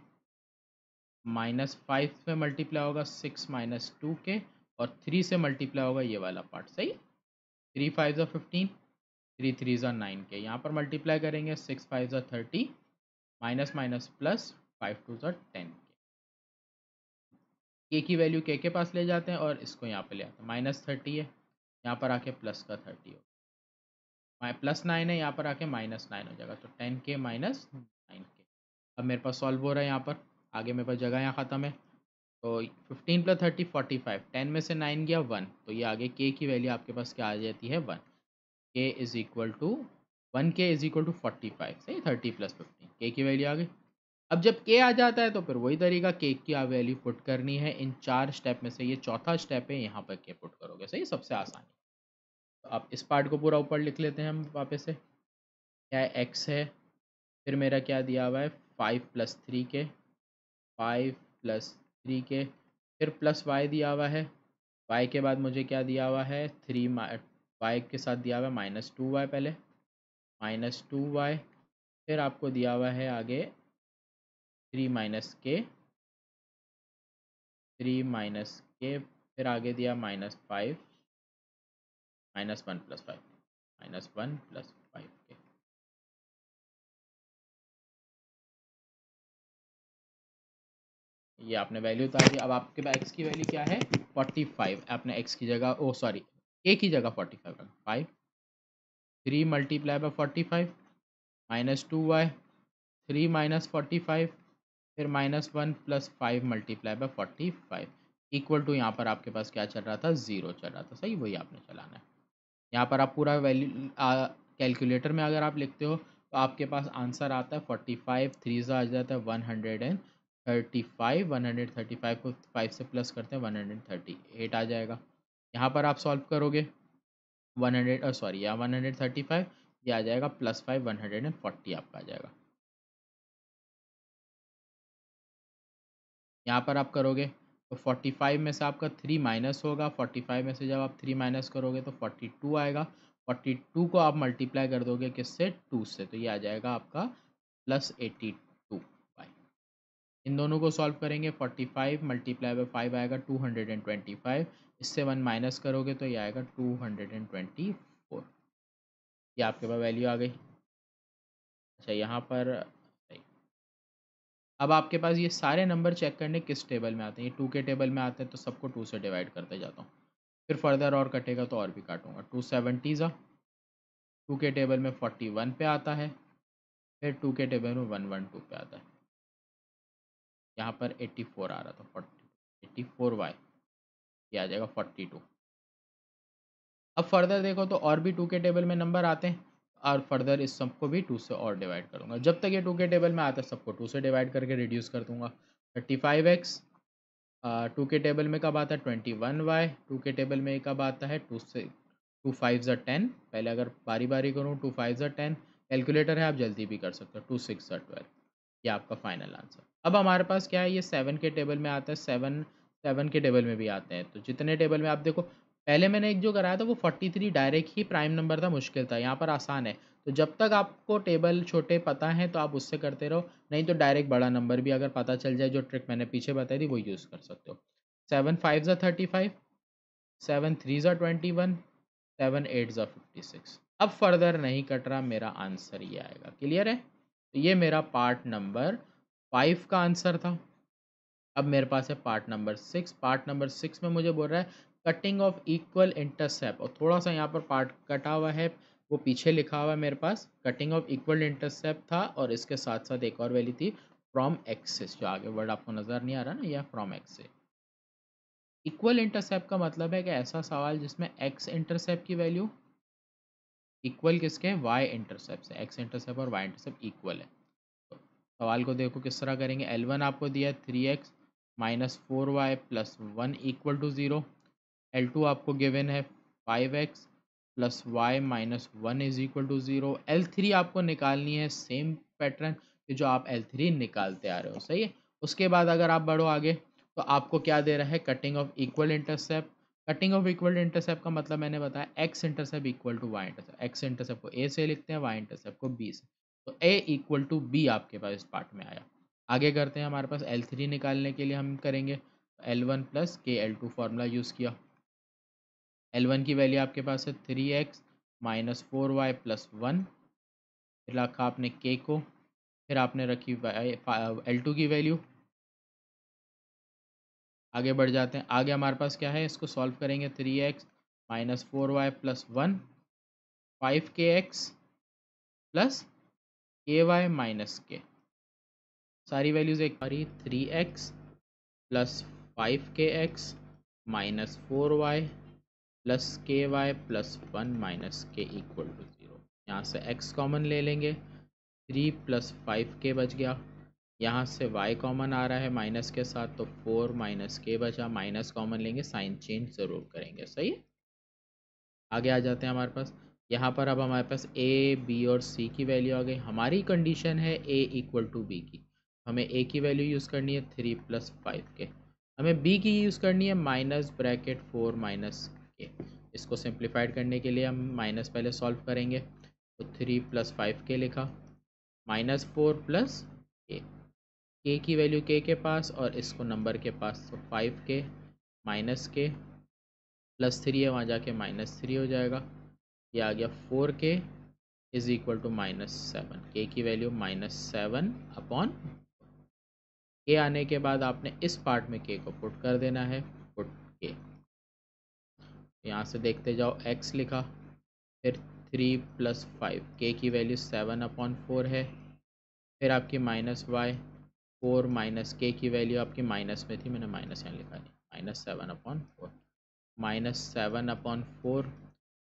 -5 में मल्टीप्लाई होगा 6 माइनस 2k, और 3 से मल्टीप्लाई होगा ये वाला पार्ट। सही। 3 5 ज़ा 15, 3 3 ज़ा 9k, यहाँ पर मल्टीप्लाई करेंगे, 6 5 ज़ा 30, माइनस माइनस प्लस, 5 2 ज़ा 10। के की वैल्यू के पास ले जाते हैं और इसको यहाँ पे ले आते हैं, -30 है, यहाँ पर आके प्लस का 30 हो, +9 है, यहाँ पर आके -9 हो जाएगा, तो 10k माइनस 9k। अब मेरे पास सॉल्व हो रहा है, यहाँ पर आगे मेरे पास जगह यहाँ ख़त्म है, तो 15 प्लस 30 45, 10 में से 9 गया 1, तो ये आगे के की वैल्यू आपके पास क्या आ जाती है, 1। K is equal to 1k is equal to 45। सही, 30 प्लस 15, के की वैल्यू आ गई। अब जब के आ जाता है तो फिर वही तरीका, के की आप वैल्यू पुट करनी है। इन 4 स्टेप में से ये चौथा स्टेप है, यहाँ पर के पुट करोगे। सही, सबसे आसान है। तो आप इस पार्ट को पूरा ऊपर लिख लेते हैं हम वापस से। क्या है, एक्स है, फिर मेरा क्या दिया हुआ है, 5 प्लस 3k, 5 प्लस 3k, फिर प्लस वाई दिया हुआ है, वाई के बाद मुझे क्या दिया हुआ है, 3 वाई के साथ दिया हुआ है -2y, पहले -2y, फिर आपको दिया हुआ है आगे 3 माइनस के, 3 माइनस के, फिर आगे दिया -5, -1 प्लस 5, -1 प्लस 5 के। ये आपने वैल्यू उतार दी। अब आपके पास एक्स की वैल्यू क्या है, 45। आपने एक्स की जगह, ओ सॉरी, ए की जगह 45 रखा, 5, 3 मल्टीप्लाई बाय 45, -2y, 3 माइनस 45, फिर -1 plus 5 multiply by 45। Equal to यहाँ पर आपके पास क्या चल रहा था, 0 चल रहा था, सही, वही आपने चलाना है। यहाँ पर आप पूरा वैल्यू कैलकुलेटर में अगर आप लिखते हो तो आपके पास आंसर आता है 45, 3 से आ जाता है 135, 135 को 5 से प्लस करते हैं 138 आ जाएगा। यहाँ पर आप सॉल्व करोगे 100 सॉरी या 135, ये आ जाएगा +5 140 आपका आ जाएगा। यहाँ पर आप करोगे तो 45 में से आपका 3 माइनस होगा, 45 में से जब आप 3 माइनस करोगे तो 42 आएगा। 42 को आप मल्टीप्लाई कर दोगे किससे, 2 से, तो ये आ जाएगा आपका +82 बाई। इन दोनों को सॉल्व करेंगे, 45 मल्टीप्लाई बाई 5 आएगा 225, इससे 1 माइनस करोगे तो ये आएगा 224। ये आपके पास वैल्यू आ गई। अच्छा यहाँ पर अब आपके पास ये सारे नंबर चेक करने किस टेबल में आते हैं, ये 2 के टेबल में आते हैं तो सबको 2 से डिवाइड करते जाता हूँ। फिर फर्दर और कटेगा तो और भी काटूंगा। 270 ज़ा 2 के टेबल में 41 पे आता है, फिर 2 के टेबल में 112 पे आता है। यहाँ पर 84 आ रहा था, 84y, ये आ जाएगा 42। अब फर्दर देखो तो और भी 2 के टेबल में नंबर आते हैं और फर्दर इस सबको भी 2 से और डिवाइड करूँगा। जब तक ये 2 के टेबल में आता है सबको 2 से डिवाइड करके रिड्यूस कर दूँगा। 35x 2 के टेबल में कब आता है 21y, 2 के टेबल में कब आता है 2 से 2 5 ज़ा 10। पहले अगर बारी बारी करूँ 2 5 ज़ा 10, कैलकुलेटर है आप जल्दी भी कर सकते हो, 2 6 ज़ा 12, ये आपका फाइनल आंसर। अब हमारे पास क्या है, ये 7 के टेबल में आता है, 7 के टेबल में भी आते हैं। तो जितने टेबल में आप देखो, पहले मैंने एक जो कराया था वो 43 डायरेक्ट ही प्राइम नंबर था, मुश्किल था। यहाँ पर आसान है। तो जब तक आपको टेबल छोटे पता हैं तो आप उससे करते रहो, नहीं तो डायरेक्ट बड़ा नंबर भी अगर पता चल जाए, जो ट्रिक मैंने पीछे बताई थी वो यूज़ कर सकते हो। 7 5 ज़ा 35, 7 3 ज़ा 21, 7 8 ज़ा 56। अब फर्दर नहीं कट रहा, मेरा आंसर ये आएगा। क्लियर है? तो ये मेरा पार्ट नंबर 5 का आंसर था। अब मेरे पास है पार्ट नंबर 6। पार्ट नंबर 6 में मुझे बोल रहा है कटिंग ऑफ इक्वल इंटरसेप्ट, और थोड़ा सा यहाँ पर पार्ट कटा हुआ है, वो पीछे लिखा हुआ है मेरे पास। कटिंग ऑफ इक्वल इंटरसेप्ट था और इसके साथ साथ एक और वैल्यू थी फ्रॉम एक्सिस, जो आगे वर्ड आपको नज़र नहीं आ रहा ना, यह फ्रॉम एक्सिस। इक्वल इंटरसेप्ट का मतलब है कि ऐसा सवाल जिसमें एक्स इंटरसेप्ट की वैल्यू इक्वल किसके, वाई इंटरसेप्ट से। एक्स इंटरसेप्ट और वाई इंटरसेप्ट इक्वल है। तो सवाल को देखो किस तरह करेंगे। L1 आपको दिया है 3x minus 4y plus 1 equal to 0। L2 आपको गिवन है 5x plus y minus 1 is equal to 0। L3 आपको निकालनी है, सेम पैटर्न कि जो आप L3 निकालते आ रहे हो, सही है। उसके बाद अगर आप बढ़ो आगे तो आपको क्या दे रहा है, cutting off equal intercept. Cutting off equal intercept का मतलब मैंने बताया x intercept equal to y intercept. X intercept को ए से लिखते हैं, वाई इंटरसेप्ट को बी से। तो ए इक्वल टू बी आपके पास इस पार्ट में आया। आगे करते हैं, हमारे पास L3 निकालने के लिए हम करेंगे L1 प्लस के L2 फार्मूला यूज़ किया। L1 की वैल्यू आपके पास है 3x माइनस 4y प्लस 1, फिर रखा आपने k को, फिर आपने रखी L2 की वैल्यू। आगे बढ़ जाते हैं। आगे हमारे पास क्या है, इसको सॉल्व करेंगे। 3x minus 4y plus 1, 5kx plus के वाई माइनस के, सारी वैल्यूज़ एक बारी। 3x plus 5kx minus 4y plus के वाई प्लस 1 माइनस के इक्वल टू 0। यहाँ से x कॉमन ले लेंगे, 3 प्लस 5k बच गया। यहाँ से y कॉमन आ रहा है माइनस के साथ, तो 4 माइनस के बचा। माइनस कॉमन लेंगे, साइन चेंज ज़रूर करेंगे, सही है। आगे आ जाते हैं हमारे पास। यहाँ पर अब हमारे पास a, b और c की वैल्यू आ गई। हमारी कंडीशन है a इक्वल टू बी की, हमें a की वैल्यू यूज़ करनी है 3 प्लस 5k, हमें b की यूज़ करनी है माइनस ब्रैकेट 4 माइनस के। इसको सिंप्लीफाइड करने के लिए हम माइनस पहले सॉल्व करेंगे, तो 3 प्लस 5k लिखा, माइनस 4 प्लस के की वैल्यू के पास और इसको नंबर के पास, तो 5k माइनस के प्लस 3 है, वहाँ जाके माइनस 3 हो जाएगा। ये आ गया 4k इज इक्वल टू -7। के की वैल्यू -7 अपॉन के आने के बाद आपने इस पार्ट में के को पुट कर देना है, पुट के। यहाँ से देखते जाओ, x लिखा, फिर 3 प्लस 5, के की वैल्यू 7 अपॉन 4 है, फिर आपकी माइनस वाई, 4 माइनस के की वैल्यू आपकी माइनस में थी, मैंने माइनस यहाँ लिखा नहीं, -7/4, -7/4,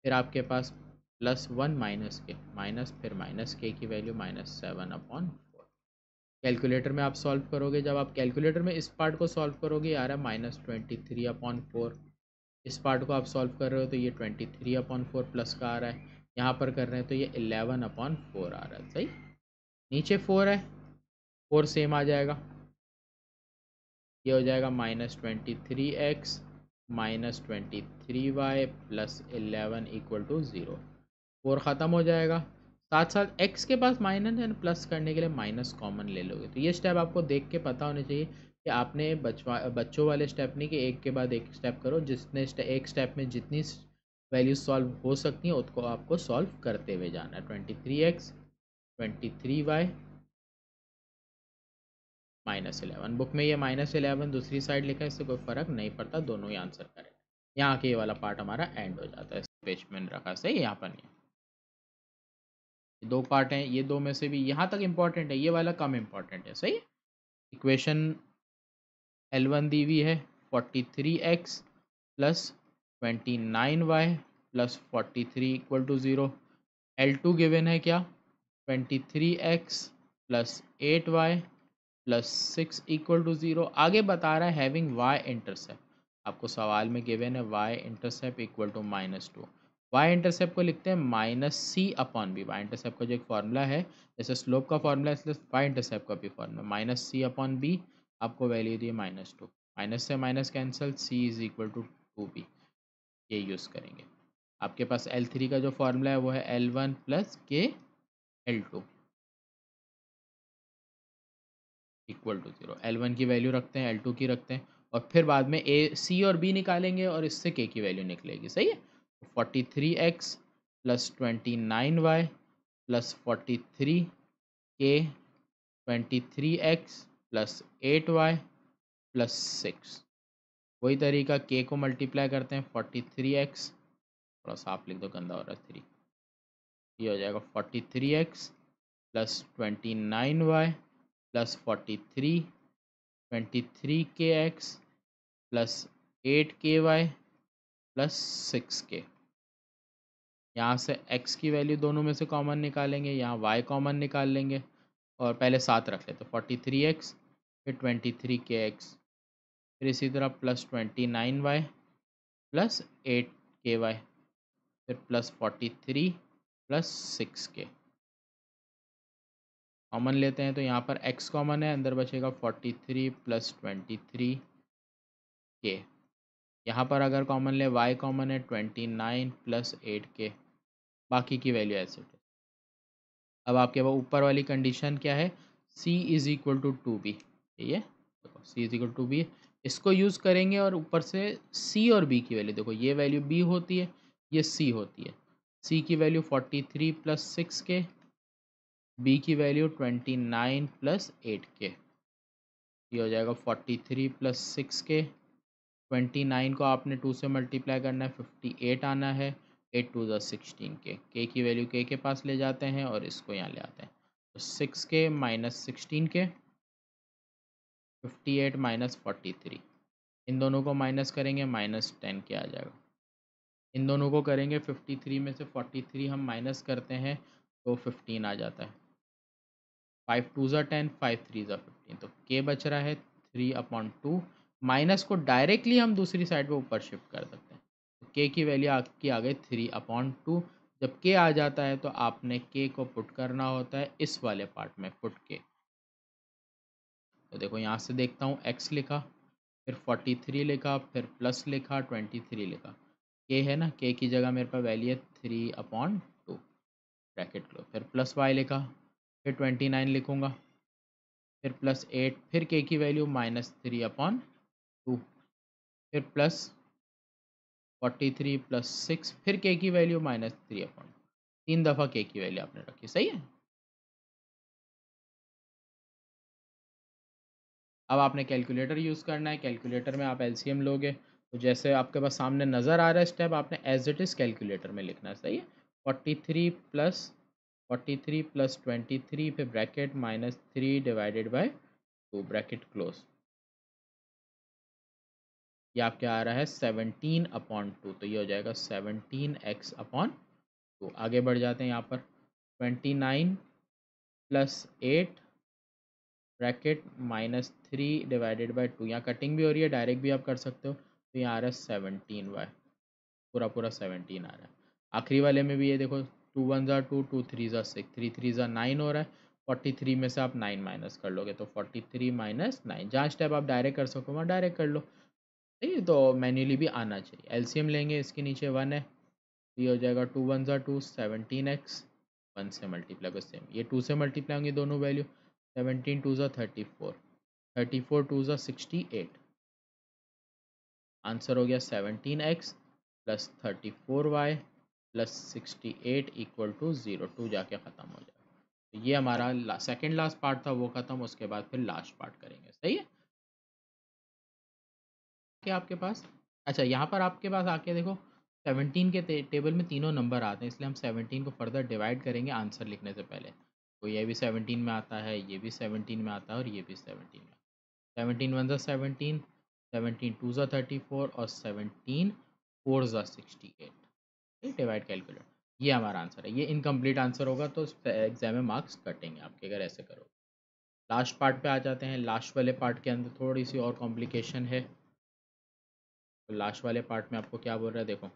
फिर आपके पास +1 माइनस के माइनस, फिर माइनस के की वैल्यू -7/4। कैलकुलेटर में आप सॉल्व करोगे, जब आप कैलकुलेटर में इस पार्ट को सॉल्व करोगे आ रहा है -23/4। इस पार्ट को आप सॉल्व कर रहे हो तो ये 23/4 प्लस का आ रहा है, यहाँ पर कर रहे हैं तो ये 11/4 आ रहा है। सही, नीचे 4 है, 4 सेम आ जाएगा, ये हो जाएगा -23x -23y प्लस 11 = 0। 4 ख़त्म हो जाएगा, साथ साथ x के पास माइनस है, प्लस करने के लिए माइनस कॉमन ले लोगे। तो ये स्टेप आपको देख के पता होना चाहिए कि आपने बच्चों वाले स्टेप नहीं कि एक के बाद एक स्टेप करो, जितने एक स्टेप में जितनी वैल्यूज सॉल्व हो सकती हैं उसको आपको सॉल्व करते हुए जाना है। 23x 23y -11, बुक में ये -11 दूसरी साइड लिखा है, इससे कोई फ़र्क नहीं पड़ता, दोनों ही आंसर करें। यहाँ के ये वाला पार्ट हमारा एंड हो जाता है, इस पेज में रखा। सही, यहाँ पर नहीं, दो पार्ट हैं, ये दो में से भी यहाँ तक इम्पॉर्टेंट है, ये वाला कम इम्पॉर्टेंट है। सही है, इक्वेशन L1 दी हुई है 43x plus 29y plus 43 = 0। L2 given है क्या, 23x प्लस 8y प्लस 6 = 0। आगे बता रहा है हैविंग y इंटरसेप्ट, आपको सवाल में गिवन है y intercept equal to -2। y intercept को लिखते हैं -c/b। y इंटरसेप्ट का जो एक फार्मूला है, जैसे स्लोप का फार्मूला है, इसलिए y इंटरसेप्ट का भी फार्मूला -c/b। आपको वैल्यू दी है -2, माइनस से माइनस कैंसिल, c = 2b, ये यूज़ करेंगे। आपके पास L3 का जो फार्मूला है वो है L1 + k L2 = 0। L1 की वैल्यू रखते हैं, L2 की रखते हैं, और फिर बाद में ए सी और बी निकालेंगे और इससे के की वैल्यू निकलेगी। सही है, 43x प्लस 29y प्लस 43 के 23x प्लस 8y प्लस 6। वही तरीका के को मल्टीप्लाई करते हैं, 43x, थोड़ा सा आप लिख दो, गंदा हो रहा है 3, ये हो जाएगा 43x plus 29y plus 43 23kx plus 8ky plus 6k। यहाँ से x की वैल्यू दोनों में से कॉमन निकालेंगे, यहाँ y कॉमन निकाल लेंगे, और पहले साथ रख लेते, 43x फिर 23kx, फिर इसी तरह प्लस 29y प्लस 8ky, फिर प्लस 43 प्लस 6k। कॉमन लेते हैं तो यहाँ पर x कॉमन है, अंदर बचेगा 43 प्लस 23k। यहाँ पर अगर कॉमन ले y कॉमन है, 29 प्लस 8k, बाकी की वैल्यू ऐसे है। अब आपके पास ऊपर वाली कंडीशन क्या है, c = 2b, ये देखो c = 2b, इसको यूज़ करेंगे और ऊपर से c और b की वैल्यू देखो, ये वैल्यू b होती है, ये c होती है। c की वैल्यू 43 प्लस 6k, b की वैल्यू 29 प्लस 8k, ये हो जाएगा 43 प्लस 6k। 29 को आपने 2 से मल्टीप्लाई करना है, 58 आना है, 8 2 ज़ा 16k, k की वैल्यू k के पास ले जाते हैं और इसको यहाँ ले आते हैं, तो 6k माइनस 16k, 58 माइनस 43, इन दोनों को माइनस करेंगे, -10k आ जाएगा। इन दोनों को करेंगे, 53 में से 43 हम माइनस करते हैं तो 15 आ जाता है, 5 2 ज़ा 10, 5 3 ज़ा 15, तो k बच रहा है 3/2। माइनस को डायरेक्टली हम दूसरी साइड पे ऊपर शिफ्ट कर सकते हैं, तो k की वैल्यू आपकी आ गई 3/2। जब k आ जाता है तो आपने k को पुट करना होता है इस वाले पार्ट में, पुट k। तो देखो यहाँ से देखता हूँ, x लिखा, फिर 43 लिखा, फिर प्लस लिखा, 23 लिखा, k है ना, k की जगह मेरे पास वैल्यू है 3/2, ब्रैकेट क्लोज, फिर प्लस y लिखा, फिर 29 लिखूँगा, फिर प्लस 8, फिर k की वैल्यू -3/2, फिर प्लस 43 प्लस 6, फिर k की वैल्यू -3/2, 3 दफ़ा k की वैल्यू आपने रखी। सही है, अब आपने कैलकुलेटर यूज़ करना है, कैलकुलेटर में आप एलसीएम लोगे, तो जैसे आपके पास सामने नज़र आ रहा है स्टेप, आपने एज इट इज़ कैलकुलेटर में लिखना है। सही है, 43 प्लस 23, फिर bracket -3 divided by 2, bracket close, ये आपके आ रहा है 17/2, तो ये हो जाएगा 17x/2। आगे बढ़ जाते हैं यहाँ पर 29 + 8 ब्रैकेट -3/2, यहाँ कटिंग भी हो रही है, डायरेक्ट भी आप कर सकते हो। तो यहाँ आ रहा है 17y, पूरा पूरा 17 आ रहा है। आखिरी वाले में भी ये देखो 2 1 ज़ा 2, 2 3 ज़ा 6, 3 3 ज़ा 9 हो रहा है। 43 में से आप 9 माइनस कर लोगे तो 43 - 9, जहाँ स्टेप आप डायरेक्ट कर सको वहाँ डायरेक्ट कर लो। नहीं तो मैन्युअली भी आना चाहिए। एलसीएम लेंगे, इसके नीचे 1 है, ये हो जाएगा 2 1 ज़ा 2, 17x, 1 से मल्टीप्लाई को सेम, ये 2 से मल्टीप्लाई होंगी दोनों वैल्यू। 17 2 ज़ा 34, 34 2 ज़ा 68, आंसर हो गया 17x + 34y + 68 = 0, 2 जाके ख़त्म हो जाएगा। तो ये हमारा सेकेंड लास्ट पार्ट था, वो ख़त्म। उसके बाद फिर लास्ट पार्ट करेंगे, सही है क्या आपके पास? अच्छा, यहाँ पर आपके पास आके देखो 17 के टेबल में तीनों नंबर आते हैं, इसलिए हम 17 को फर्दर डिवाइड करेंगे आंसर लिखने से पहले। तो ये भी 17 में आता है, ये भी 17 में आता है और ये भी 17 में। 17 1 ज़ा 17, 17 2 ज़ा 34 और 17 4 ज़ा 68। ये डिवाइड कैलकुलेट, ये हमारा आंसर है। ये इनकम्प्लीट आंसर होगा तो एग्जाम में मार्क्स कटेंगे आपके अगर ऐसे करो। लास्ट पार्ट पे आ जाते हैं। लास्ट वाले पार्ट के अंदर थोड़ी सी और कॉम्प्लिकेशन है। तो लास्ट वाले पार्ट में आपको क्या बोल रहा है, देखो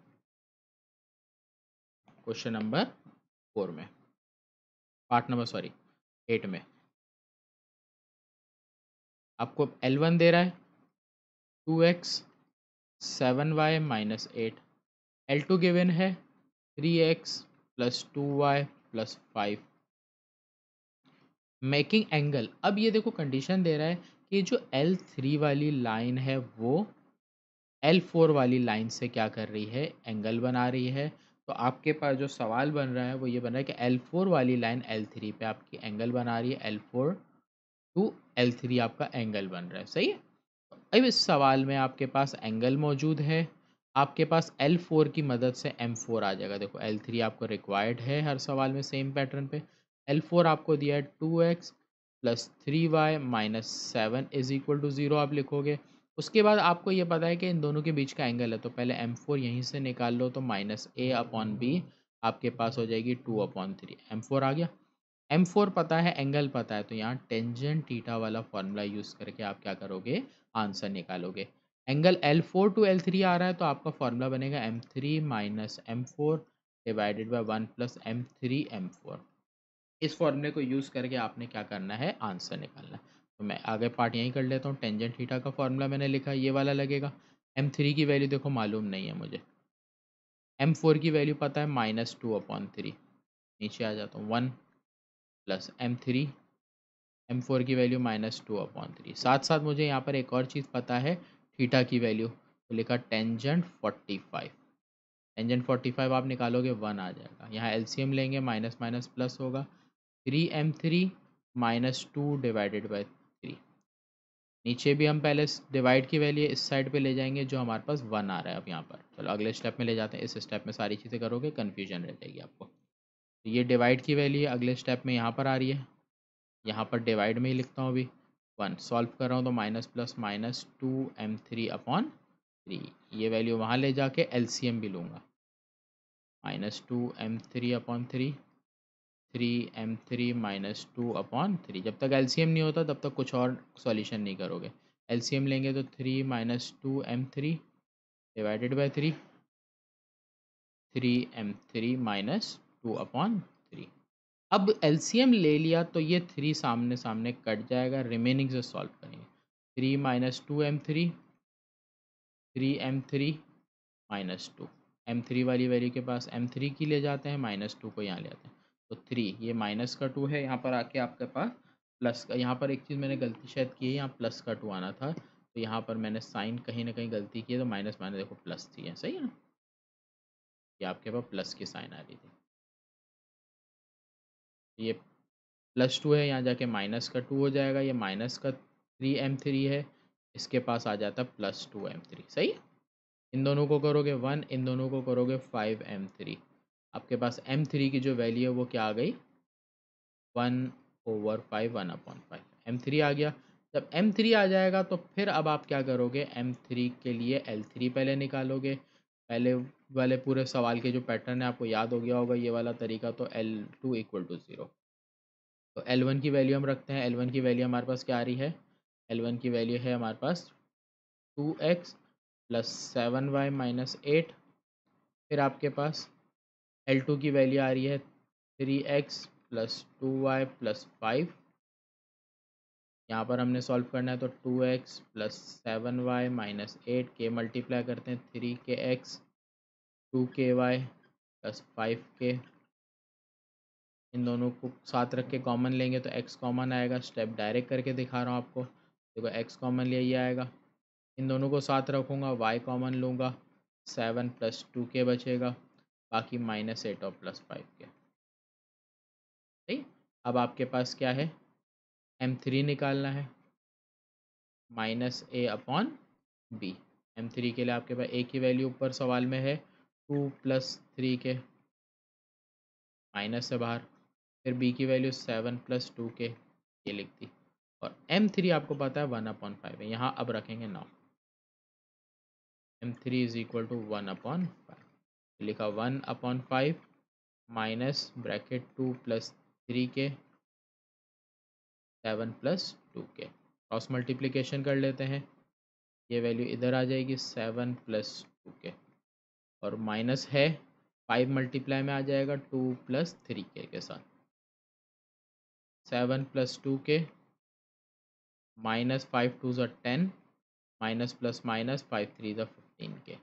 क्वेश्चन नंबर 4 में, पार्ट नंबर सॉरी 8 में आपको L1 दे रहा है 2x 7y - 8, L2 गिवन है 3x + 2y + 5, मेकिंग एंगल। अब ये देखो कंडीशन दे रहा है कि जो L3 वाली लाइन है वो L4 वाली लाइन से क्या कर रही है, एंगल बना रही है। तो आपके पास जो सवाल बन रहा है वो ये बन रहा है कि L4 वाली लाइन L3 पे आपकी एंगल बना रही है, L4 टू L3 आपका एंगल बन रहा है, सही है। अब इस सवाल में आपके पास एंगल मौजूद है, आपके पास L4 की मदद से M4 आ जाएगा। देखो L3 आपको रिक्वायर्ड है हर सवाल में सेम पैटर्न पे, L4 आपको दिया है 2x + 3y - 7 = 0 आप लिखोगे। उसके बाद आपको ये पता है कि इन दोनों के बीच का एंगल है, तो पहले M4 यहीं से निकाल लो, तो -a/b आपके पास हो जाएगी 2/3, M4 आ गया। M4 पता है, एंगल पता है, तो यहाँ टेंजेंट थीटा वाला फॉर्मूला यूज़ करके आप क्या करोगे, आंसर निकालोगे। एंगल L4 टू L3 आ रहा है तो आपका फॉर्मूला बनेगा M3 - M4 divided by 1 + M3 M4। इस फॉर्मूले को यूज़ करके आपने क्या करना है, आंसर निकालना है। तो मैं आगे पार्ट यहीं कर लेता हूँ। टेंजेंट थीटा का फॉर्मूला मैंने लिखा, ये वाला लगेगा। M3 की वैल्यू देखो मालूम नहीं है मुझे, M4 की वैल्यू पता है -2/3, नीचे आ जाता हूँ 1 + M3, M4 की वैल्यू -2/3। साथ साथ मुझे यहाँ पर एक और चीज़ पता है, थीटा की वैल्यू, तो लिखा टेंजेंट 45। टेंजेंट 45 आप निकालोगे 1 आ जाएगा। यहाँ एलसीएम लेंगे, माइनस माइनस प्लस होगा, 3m3 - 2 डिवाइडेड बाई 3। नीचे भी हम पहले डिवाइड की वैल्यू इस साइड पे ले जाएंगे, जो हमारे पास 1 आ रहा है अब यहाँ पर। चलो अगले स्टेप में ले जाते हैं। इस स्टेप में सारी चीज़ें करोगे कन्फ्यूजन रह जाएगी आपको। तो ये डिवाइड की वैल्यू अगले स्टेप में यहाँ पर आ रही है, यहाँ पर डिवाइड में ही लिखता हूँ अभी। 1 सॉल्व कर रहा हूँ तो माइनस प्लस -2m3/3, ये वैल्यू वहाँ ले जाके एलसीएम भी लूँगा, -2m3/3, 3m3 - 2/3। जब तक एलसीएम नहीं होता तब तक कुछ और सॉल्यूशन नहीं करोगे। एलसीएम लेंगे तो 3 - 2m3 डिवाइडेड बाई 3, 3m3 - 2/3। अब एलसीएम ले लिया तो ये 3 सामने सामने कट जाएगा, रिमेनिंग से सॉल्व करेंगे। 3 - 2m3, 3m3 - 2, m3 वाली वैल्यू के पास m3 की ले जाते हैं, -2 को यहाँ ले आते हैं, तो 3, ये माइनस का 2 है, यहाँ पर आके आपके पास प्लस का। यहाँ पर एक चीज़ मैंने गलती शायद की है, यहाँ प्लस का 2 आना था, तो यहाँ पर मैंने साइन कहीं ना कहीं गलती की है, तो माइनस माइनस देखो प्लस थी है, सही है ना, ये आपके पास प्लस की साइन आ रही थी। ये +2 है, यहाँ जाके माइनस का 2 हो जाएगा, ये माइनस का 3m3 है, इसके पास आ जाता है +2m3, सही है। इन दोनों को करोगे 1, इन दोनों को करोगे 5m3, आपके पास m3 की जो वैल्यू है वो क्या आ गई, 1/5, 1/5, m3 आ गया। जब M3 आ जाएगा तो फिर अब आप क्या करोगे, M3 के लिए L3 पहले निकालोगे। पहले वाले पूरे सवाल के जो पैटर्न है आपको याद हो गया होगा ये वाला तरीका, तो L2 इक्वल टू 0। तो L1 की वैल्यू हम रखते हैं। L1 की वैल्यू हमारे पास क्या आ रही है, L1 की वैल्यू है हमारे पास 2x प्लस 7y माइनस 8। फिर आपके पास L2 की वैल्यू आ रही है 3x प्लस 2y प्लस 5। यहाँ पर हमने सॉल्व करना है तो 2x प्लस 7y माइनस 8 के मल्टीप्लाई करते हैं 3kx 2ky प्लस 5k। इन दोनों को साथ रख के कॉमन लेंगे तो x कॉमन आएगा। स्टेप डायरेक्ट करके दिखा रहा हूँ आपको, देखो x कॉमन ले ये आएगा। इन दोनों को साथ रखूँगा, y कॉमन लूँगा, 7 प्लस 2k बचेगा, बाकी माइनस 8 और प्लस 5k। ठीक, अब आपके पास क्या है, M3 निकालना है, minus a upon b। M3 के लिए आपके पास a की वैल्यू ऊपर सवाल में है 2 प्लस 3k, माइनस से बाहर। फिर b की वैल्यू 7 प्लस 2k, ये लिख दी। और M3 आपको पता है 1/5 है, यहाँ अब रखेंगे 9। M3 इज इक्वल टू 1/5, लिखा 1/5 minus bracket 2 plus 3k 7 plus 2k। Cross multiplication कर लेते हैं, ये वैल्यू इधर आ जाएगी 7 प्लस 2k, और माइनस है 5 मल्टीप्लाई में आ जाएगा 2 प्लस 3k के साथ। 7 प्लस 2k माइनस 5 2 ज़ा 10, माइनस प्लस माइनस 5 3 ज़ा 15k।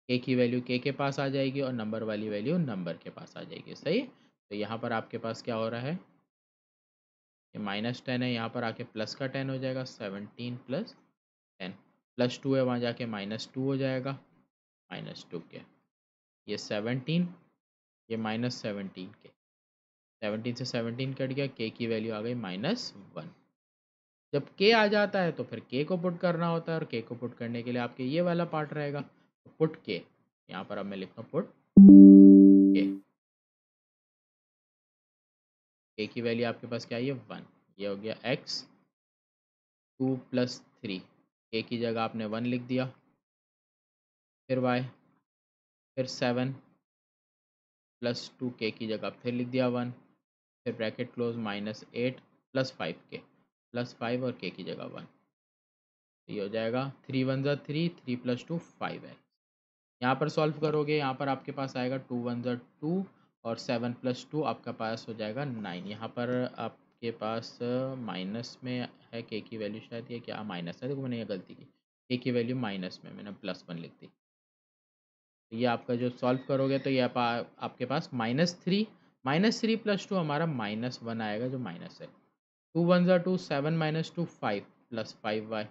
k की वैल्यू k के पास आ जाएगी और नंबर वाली वैल्यू नंबर के पास आ जाएगी। सही, तो यहाँ पर आपके पास क्या हो रहा है, ये माइनस 10 है, यहाँ पर आके प्लस का 10 हो जाएगा, 17 प्लस 10 प्लस 2 है, वहाँ जाके माइनस 2 हो जाएगा, माइनस 2k। ये 17, ये माइनस 17k, 17 से 17 कट गया, k की वैल्यू आ गई -1। जब k आ जाता है तो फिर k को पुट करना होता है, और k को पुट करने के लिए आपके ये वाला पार्ट रहेगा, तो पुट k। यहाँ पर अब मैं लिखता हूँ पुट k। k की वैल्यू आपके पास क्या है, ये 1। ये हो गया x 2 प्लस 3, k की जगह आपने 1 लिख दिया। फिर y, फिर 7 प्लस 2k की जगह फिर लिख दिया 1, फिर bracket close -8 plus 5k, plus 5 और k की जगह 1। ये हो जाएगा 3 1 ज़ा 3, 3 प्लस 2 5 है। यहाँ पर सॉल्व करोगे, यहाँ पर आपके पास आएगा 2 1 ज़ा 2 और 7 प्लस 2 आपका पास हो जाएगा 9। यहाँ पर आपके पास माइनस में है k की वैल्यू, शायद ये क्या माइनस है, देखो मैंने ये गलती की, k की वैल्यू माइनस में मैंने +1 लिख दी। तो ये आपका जो सॉल्व करोगे तो ये आपके पास -3 प्लस 2 हमारा -1 आएगा, जो माइनस है। 2 1 ज़ा 2, 7 माइनस 2 5 प्लस 5y,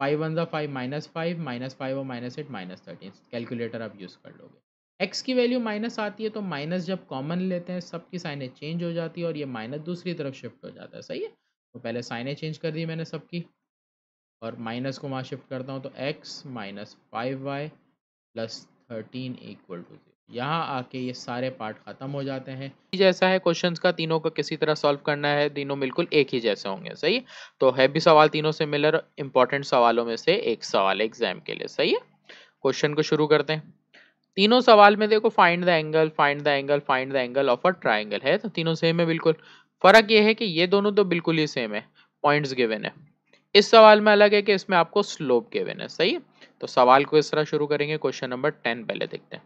5 1 ज़ा 5 -5 -5 और -8 -13। कैलकुलेटर आप यूज़ कर लोगे। x की वैल्यू माइनस आती है तो माइनस जब कॉमन लेते हैं सबकी साइनें चेंज हो जाती है और ये माइनस दूसरी तरफ शिफ्ट हो जाता है। सही है, तो पहले साइनें चेंज कर दी मैंने सबकी, और माइनस को वहाँ शिफ्ट करता हूँ तो x minus 5y plus 13 equal to 0। यहाँ आके ये सारे पार्ट खत्म हो जाते हैं। जैसा है क्वेश्चंस का, तीनों को किसी तरह सॉल्व करना है, तीनों बिल्कुल एक ही जैसे होंगे। सही, तो है भी सवाल तीनों से मिलर, इंपॉर्टेंट सवालों में से एक सवाल एग्जाम के लिए। सही है, क्वेश्चन को शुरू करते हैं। तीनों सवाल में देखो find the angle, find the angle, find the angle of a triangle है, तो तीनों सेम है बिल्कुल। फर्क ये है कि ये दोनों तो बिल्कुल ही सेम है, पॉइंट्स गिवन है। इस सवाल में अलग है कि इसमें आपको स्लोप गिवन है। सही है, तो सवाल को इस तरह शुरू करेंगे। क्वेश्चन नंबर 10 पहले देखते हैं।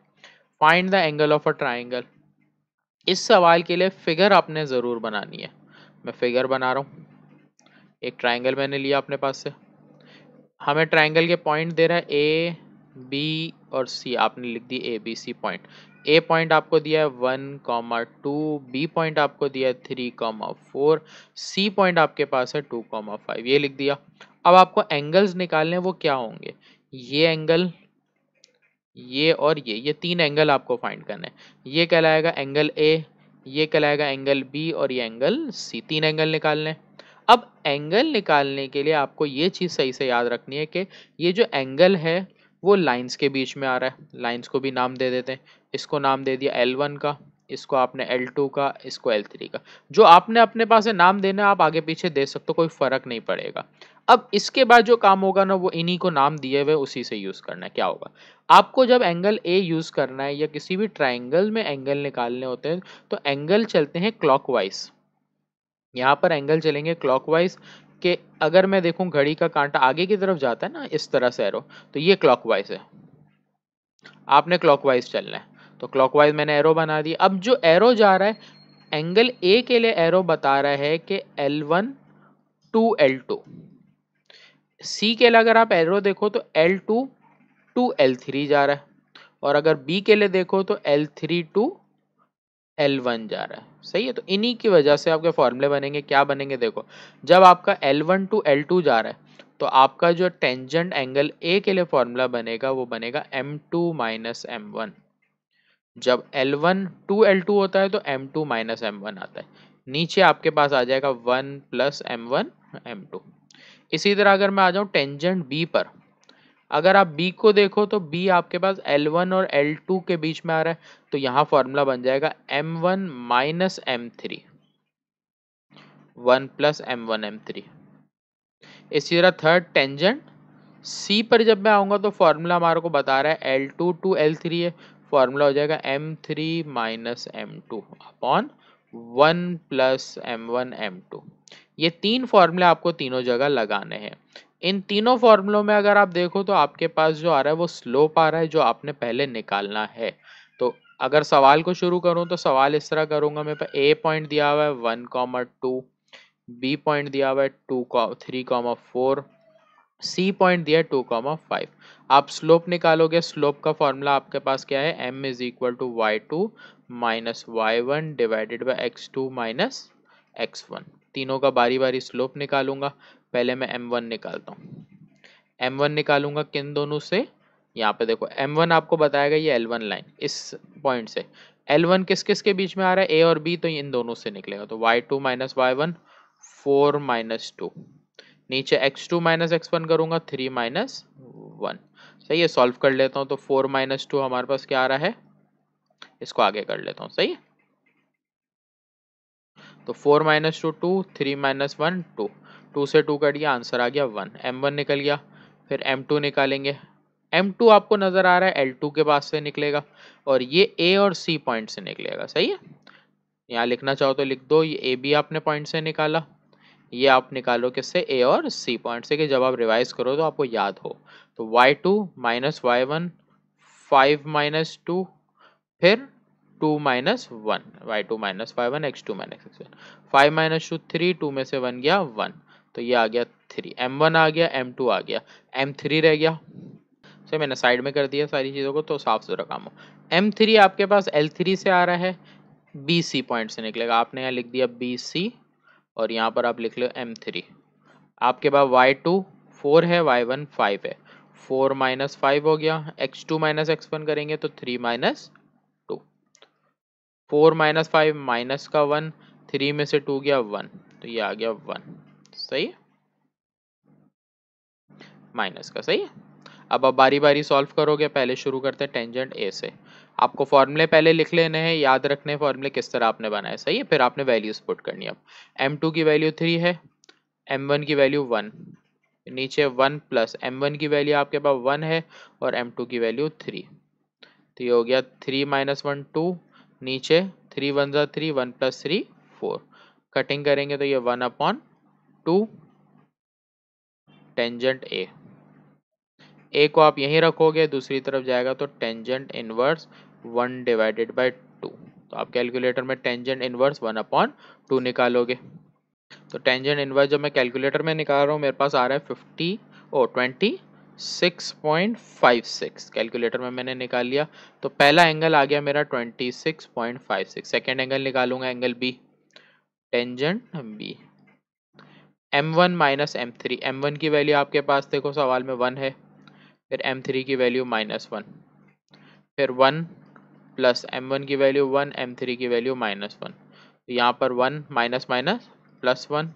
Find the angle of a triangle. इस सवाल के लिए फिगर आपने जरूर बनानी है। मैं फिगर बना रहा हूं। एक ट्राइंगल मैंने लिया अपने पास से, हमें ट्राइंगल के पॉइंट दे रहा है ए बी और सी, आपने लिख दी A B C point. A point आपको दिया है 1,2, बी पॉइंट आपको दिया है 3,4, सी पॉइंट आपके पास है 2,5, ये लिख दिया। अब आपको एंगल्स निकालने, वो क्या होंगे, ये एंगल, ये और ये तीन एंगल आपको फाइंड करना है। ये कहलाएगा एंगल ए, ये कहलाएगा एंगल बी और ये एंगल सी, तीन एंगल निकालने हैं। अब एंगल निकालने के लिए आपको ये चीज़ सही से याद रखनी है कि ये जो एंगल है वो लाइंस के बीच में आ रहा है। लाइंस को भी नाम दे देते हैं, इसको नाम दे दिया L1 का, इसको आपने L2 का, इसको L3 का। जो आपने अपने पास है नाम देना, आप आगे पीछे दे सकते हो, कोई फर्क नहीं पड़ेगा। अब इसके बाद जो काम होगा ना, वो इन्हीं को नाम दिए हुए उसी से यूज करना है। क्या होगा, आपको जब एंगल ए यूज करना है या किसी भी ट्राइंगल में एंगल निकालने होते हैं, तो एंगल चलते हैं क्लॉकवाइज। यहाँ पर एंगल चलेंगे क्लॉकवाइज के, अगर मैं देखूं घड़ी का कांटा आगे की तरफ जाता है ना इस तरह से एरो, तो ये क्लॉकवाइज है, आपने क्लॉकवाइज चलना है। तो क्लॉकवाइज मैंने एरो बना दी। अब जो एरो जा रहा है एंगल ए के लिए, एरो बता रहा है कि L1 टू L2। सी के लिए अगर आप एरो देखो तो L2 टू L3 जा रहा है, और अगर बी के लिए देखो तो L3 टू L1 जा रहा है। सही है, तो इन्हीं की वजह से आपके फॉर्मूले बनेंगे। क्या बनेंगे देखो, जब आपका L1 टू L2 जा रहा है, तो आपका जो टेंजेंट एंगल ए के लिए फॉर्मूला बनेगा वो बनेगा M2 माइनस M1। जब L1 टू L2 होता है तो M2 माइनस M1 आता है। नीचे आपके पास आ जाएगा 1 प्लस M1 M2। इसी तरह अगर मैं आ जाऊं टेंजेंट बी पर, अगर आप बी को देखो तो बी आपके पास L1 और L2 के बीच में आ रहा है, तो यहां फॉर्मूला बन जाएगा M1 minus M3, 1 plus M1 M3। इसी तरह थर्ड टेंजेंट सी पर जब मैं आऊंगा तो फॉर्मूला हमारे को बता रहा है L2 टू L3 है, फॉर्मूला हो जाएगा M3 minus M2 upon 1 plus M1 M2। ये तीन फॉर्मूले आपको तीनों जगह लगाने हैं। इन तीनों फॉर्मूलों में अगर आप देखो तो आपके पास जो आ रहा है वो स्लोप आ रहा है, जो आपने पहले निकालना है। तो अगर सवाल को शुरू करूं तो सवाल इस तरह करूंगा, मेरे पास ए पॉइंट दिया हुआ है 1,2, बी पॉइंट दिया हुआ है 3,4, सी पॉइंट दिया है 2,5। आप स्लोप निकालोगे, स्लोप का फॉर्मूला आपके पास क्या है, m is equal to y2 minus y1 divided by x2 minus x1। तीनों का बारी बारी स्लोप निकालूंगा। पहले मैं m1 निकालता हूँ। m1 निकालूंगा किन दोनों से, यहाँ पे देखो m1 आपको बताएगा ये L1 लाइन, इस पॉइंट से L1 किस किस के बीच में आ रहा है, a और b, तो इन दोनों से निकलेगा। तो y2 माइनस y1 4 माइनस 2, नीचे x2 माइनस x1 करूंगा 3 माइनस 1। सही है, सॉल्व कर लेता हूं तो 4 माइनस 2 हमारे पास क्या आ रहा है, इसको आगे कर लेता हूं। सही है, तो 4 माइनस 2 2, 3 माइनस 1 2, 2 से 2 कट गया, आंसर आ गया 1। m1 निकल गया। फिर m2 निकालेंगे। m2 आपको नजर आ रहा है L2 के पास से निकलेगा, और ये a और c पॉइंट से निकलेगा। सही है, यहाँ लिखना चाहो तो लिख दो, ये a b आपने पॉइंट से निकाला, ये आप निकालो किससे, ए और सी पॉइंट से, कि जब आप रिवाइज करो तो आपको याद हो। तो y2 माइनस y1 5 माइनस 2, फिर 2 minus 1, y2 minus y1 x2 minus x1, 5 minus 2 3, 2 में से 1 गया 1, तो ये आ गया 3, m1 आ गया, m2 आ गया, m3 रह गया। सही, मैंने साइड में कर दिया सारी चीज़ों को तो साफ सुथरा काम हो। m3 आपके पास L3 से आ रहा है, बी सी पॉइंट से निकलेगा। आपने यहाँ लिख दिया बी सी, और यहाँ पर आप लिख लो M3। आपके पास y2 4 है, y1 5 है, 4 माइनस 5 हो गया, x2 माइनस x1 करेंगे तो 3 माइनस 2, 4 माइनस 5 माइनस का 1, 3 में से 2 गया 1, तो ये आ गया 1। सही है, माइनस का। सही है, अब आप बारी बारी सॉल्व करोगे। पहले शुरू करते हैं टेंजेंट ए से। आपको फॉर्मूले पहले लिख लेने हैं, याद रखने फॉर्मूले किस तरह आपने बनाए। सही है, फिर आपने वैल्यूज पुट करनी है। अब m2 की वैल्यू 3 है, m1 की वैल्यू 1, नीचे 1 प्लस m1 की वैल्यू आपके पास 1 है, और m2 की वैल्यू 3, तो ये हो गया 3 माइनस 1 2, नीचे 3 1 ज़ा 3, 1 प्लस 3 4, कटिंग करेंगे तो ये 1 अपॉन 2 टेंजेंट ए को आप यहीं रखोगे, दूसरी तरफ जाएगा तो टेंजेंट इनवर्स 1 डिवाइडेड बाई 2। तो आप कैलकुलेटर में टेंजेंट इनवर्स 1 अपॉन 2 निकालोगे। तो टेंजेंट इनवर्स जब मैं कैलकुलेटर में निकाल रहा हूँ, मेरे पास आ रहा है 26.56। कैलकुलेटर में मैंने निकाल लिया, तो पहला एंगल आ गया मेरा 26.56। सेकेंड एंगल निकालूंगा, angle b, tangent b, m1 minus m3। m1 की वैल्यू आपके पास देखो सवाल में 1 है, फिर m3 की वैल्यू -1, फिर 1 प्लस m1 की वैल्यू 1, m3 की वैल्यू -1। तो यहाँ पर 1 माइनस माइनस प्लस 1,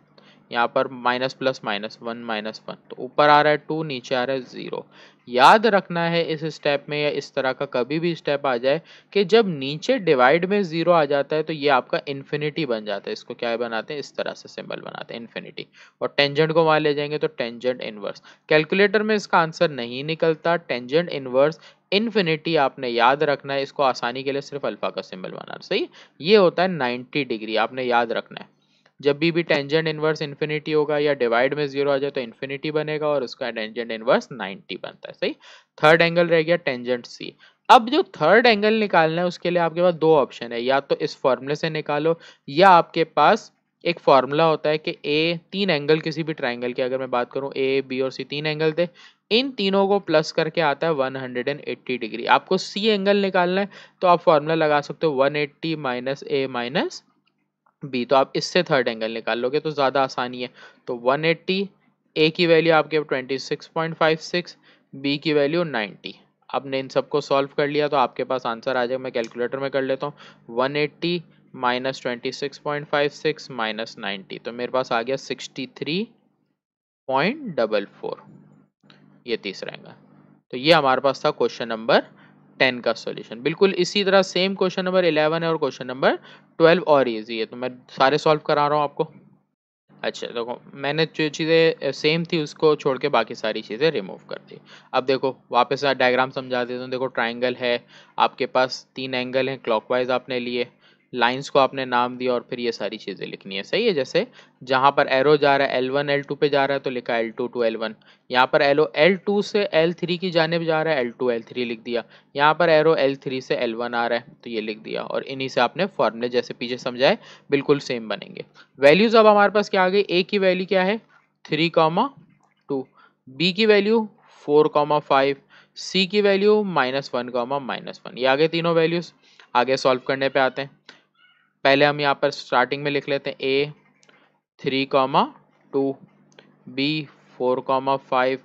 यहाँ पर माइनस प्लस माइनस 1 माइनस 1, तो ऊपर आ रहा है 2, नीचे आ रहा है 0। याद रखना है इस स्टेप में या इस तरह का कभी भी स्टेप आ जाए कि जब नीचे डिवाइड में 0 आ जाता है तो ये आपका इन्फिनिटी बन जाता है। इसको क्या बनाते हैं, इस तरह से सिंबल बनाते हैं इन्फिनिटी, और टेंजेंट को वहां ले जाएंगे तो टेंजेंट इनवर्स। कैलकुलेटर में इसका आंसर नहीं निकलता, टेंजेंट इनवर्स इन्फिनिटी आपने याद रखना है। इसको आसानी के लिए सिर्फ अल्फा का सिंबल बनाना, सही। ये होता है 90 डिग्री, आपने याद रखना है। जब भी टेंजेंट इनवर्स इन्फिनिटी होगा या डिवाइड में 0 आ जाए तो इन्फिनिटी बनेगा और उसका टेंजेंट इनवर्स 90 बनता है, सही। थर्ड एंगल रह गया टेंजेंट सी। अब जो थर्ड एंगल निकालना है उसके लिए आपके पास दो ऑप्शन है, या तो इस फॉर्मूले से निकालो या आपके पास एक फॉर्मूला होता है कि ए, तीन एंगल किसी भी ट्राइंगल के, अगर मैं बात करूं ए बी और सी तीन एंगल थे, इन तीनों को प्लस करके आता है 180 डिग्री। आपको सी एंगल निकालना है तो आप फॉर्मूला लगा सकते हो 180 माइनस ए माइनस बी, तो आप इससे थर्ड एंगल निकाल लोगे तो ज़्यादा आसानी है। तो 180, ए की वैल्यू आपके 26.56, बी की वैल्यू 90। आपने इन सबको सॉल्व कर लिया तो आपके पास आंसर आ जाएगा। मैं कैलकुलेटर में कर लेता हूँ, 180 माइनस 26.56 माइनस 90, तो मेरे पास आ गया 63.44। ये तीसरा एंगल। तो ये हमारे पास था क्वेश्चन नंबर 10 का सॉल्यूशन। बिल्कुल इसी तरह सेम क्वेश्चन नंबर 11 है और क्वेश्चन नंबर 12 और इजी है, तो मैं सारे सॉल्व करा रहा हूँ आपको। अच्छा देखो, मैंने जो चीज़ें सेम थी उसको छोड़ के बाकी सारी चीज़ें रिमूव कर दी। अब देखो वापस डायग्राम समझा देता हूँ। देखो ट्राइंगल है, आपके पास तीन एंगल हैं, क्लॉकवाइज आपने लिए, लाइंस को आपने नाम दिया और फिर ये सारी चीज़ें लिखनी है, सही है। जैसे जहाँ पर एरो जा रहा है L1 L2 पे जा रहा है तो लिखा L2 to L1, यहाँ पर एरो L2 से L3 की जानिब जा रहा है L2 L3 लिख दिया, यहाँ पर एरो L3 से L1 आ रहा है तो ये लिख दिया, और इन्हीं से आपने फॉर्मूले जैसे पीछे समझाए बिल्कुल सेम बनेंगे। वैल्यूज अब हमारे पास क्या आ गई, ए की वैल्यू क्या है 3,2, बी की वैल्यू 4,5, सी की वैल्यू -1,-1, ये आ गए तीनों वैल्यूज। आगे सॉल्व करने पे आते हैं। पहले हम यहाँ पर स्टार्टिंग में लिख लेते हैं ए 3,2, बी 4,5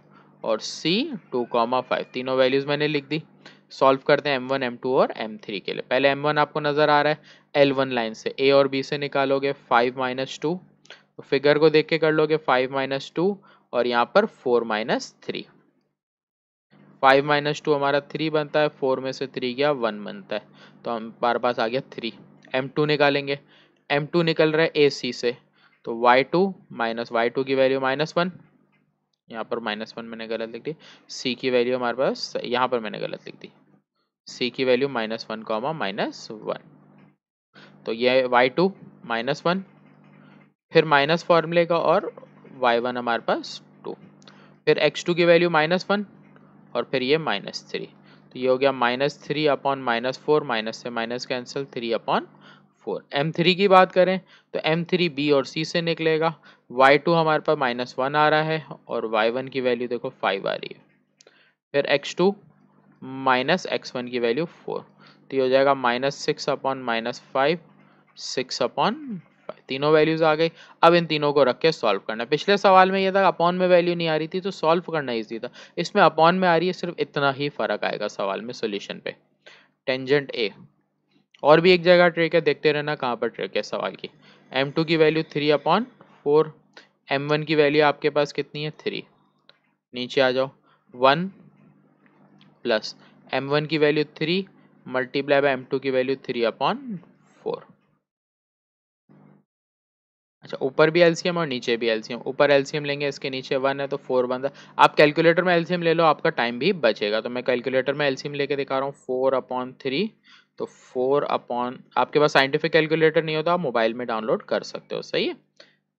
और सी 2,5, तीनों वैल्यूज मैंने लिख दी। सॉल्व करते हैं M1 M2 और M3 के लिए। पहले M1 आपको नजर आ रहा है L1 लाइन से, A और B से निकालोगे 5 - 2, तो फिगर को देख के कर लोगे 5 - 2 और यहाँ पर 4 - 3। 5 - 2 हमारा 3 बनता है, 4 में से 3 गया 1 बनता है, तो हमारे पास आ गया 3। M2 निकालेंगे, M2 निकल रहा है AC से, तो y2 माइनस y2 की वैल्यू -1, यहाँ पर -1 मैंने गलत लिख दी। C की वैल्यू हमारे पास, यहाँ पर मैंने गलत लिख दी, C की वैल्यू -1, -1, तो ये y2 -1, फिर माइनस फॉर्मूले का, और y1 हमारे पास 2, फिर x2 की वैल्यू -1 और फिर ये -3, तो ये हो गया -3 अपॉन -4, माइनस से माइनस कैंसिल, 3/4। M3 की बात करें तो M3 B और C से निकलेगा, y2 हमारे पास -1 आ रहा है और y1 की वैल्यू देखो 5 आ रही है, फिर x2 माइनस x1 की वैल्यू 4, तो ये हो जाएगा -6 अपॉन -5, 6/5, तीनों वैल्यूज आ गई। अब इन तीनों को रख के सॉल्व करना है। पिछले सवाल में ये था अपॉन में वैल्यू नहीं आ रही थी तो सॉल्व करना इजी था, इसमें अपॉन में आ रही है, सिर्फ इतना ही फर्क आएगा सवाल में सोल्यूशन पे। टेंजेंट ए, और भी एक जगह ट्रिक है, देखते रहना कहाँ पर ट्रिक है सवाल की। M2 की वैल्यू 3/4, M1 की वैल्यू आपके पास कितनी है 3, नीचे आ जाओ 1 प्लस M1 की वैल्यू 3 मल्टीप्लाई बाय M2 की वैल्यू 3/4। अच्छा, ऊपर भी एलसीएम और नीचे भी एलसीएम, ऊपर एलसीएम लेंगे इसके नीचे 1 है तो 4 बनता है। आप कैलकुलेटर में एलसीएम ले लो, आपका टाइम भी बचेगा, तो मैं कैलकुलेटर में एलसीएम लेके दिखा रहा हूँ। 4/3, तो 4 अपॉन, आपके पास साइंटिफिक कैलकुलेटर नहीं होता आप मोबाइल में डाउनलोड कर सकते हो, सही है।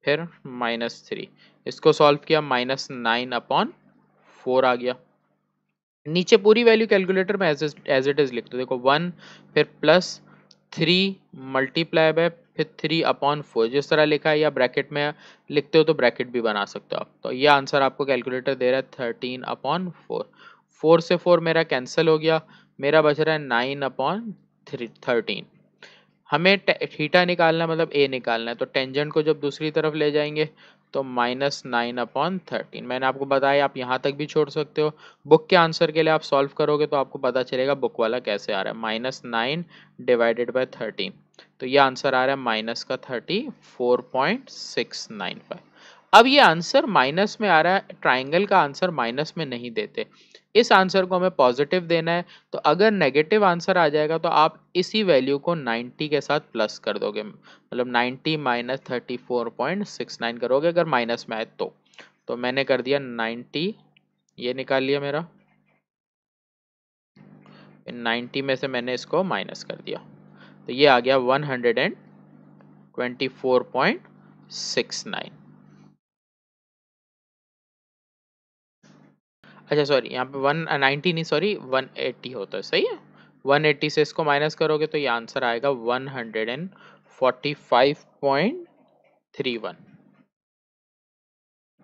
फिर -3, इसको सॉल्व किया -9/4 आ गया। नीचे पूरी वैल्यू कैलकुलेटर में एज इट इज लिख दो, देखो 1, फिर प्लस 3 मल्टीप्लाई बाय फिर 3/4, जिस तरह लिखा है या ब्रैकेट में लिखते हो तो ब्रैकेट भी बना सकते हो आप। तो ये आंसर आपको कैलकुलेटर दे रहा है 13/4। 4 से 4 मेरा कैंसिल हो गया, मेरा बच रहा है 9/13। हमें थीटा निकालना मतलब ए निकालना है, तो टेंजेंट को जब दूसरी तरफ ले जाएंगे तो -9/13। मैंने आपको बताया आप यहाँ तक भी छोड़ सकते हो, बुक के आंसर के लिए आप सॉल्व करोगे तो आपको पता चलेगा बुक वाला कैसे आ रहा है। -9 डिवाइडेड बाय 13, तो ये आंसर आ रहा है -34.695। अब ये आंसर माइनस में आ रहा है, ट्राइंगल का आंसर माइनस में नहीं देते, इस आंसर को हमें पॉजिटिव देना है, तो अगर नेगेटिव आंसर आ जाएगा तो आप इसी वैल्यू को 90 के साथ प्लस कर दोगे, मतलब 90 माइनस 34.69 करोगे अगर माइनस में आए तो मैंने कर दिया 90, ये निकाल लिया मेरा, 90 में से मैंने इसको माइनस कर दिया, तो ये आ गया 124.69। अच्छा सॉरी, यहाँ पे 190 नहीं, सॉरी 180 होता है, सही है। 180 से इसको माइनस करोगे तो ये आंसर आएगा 145.31।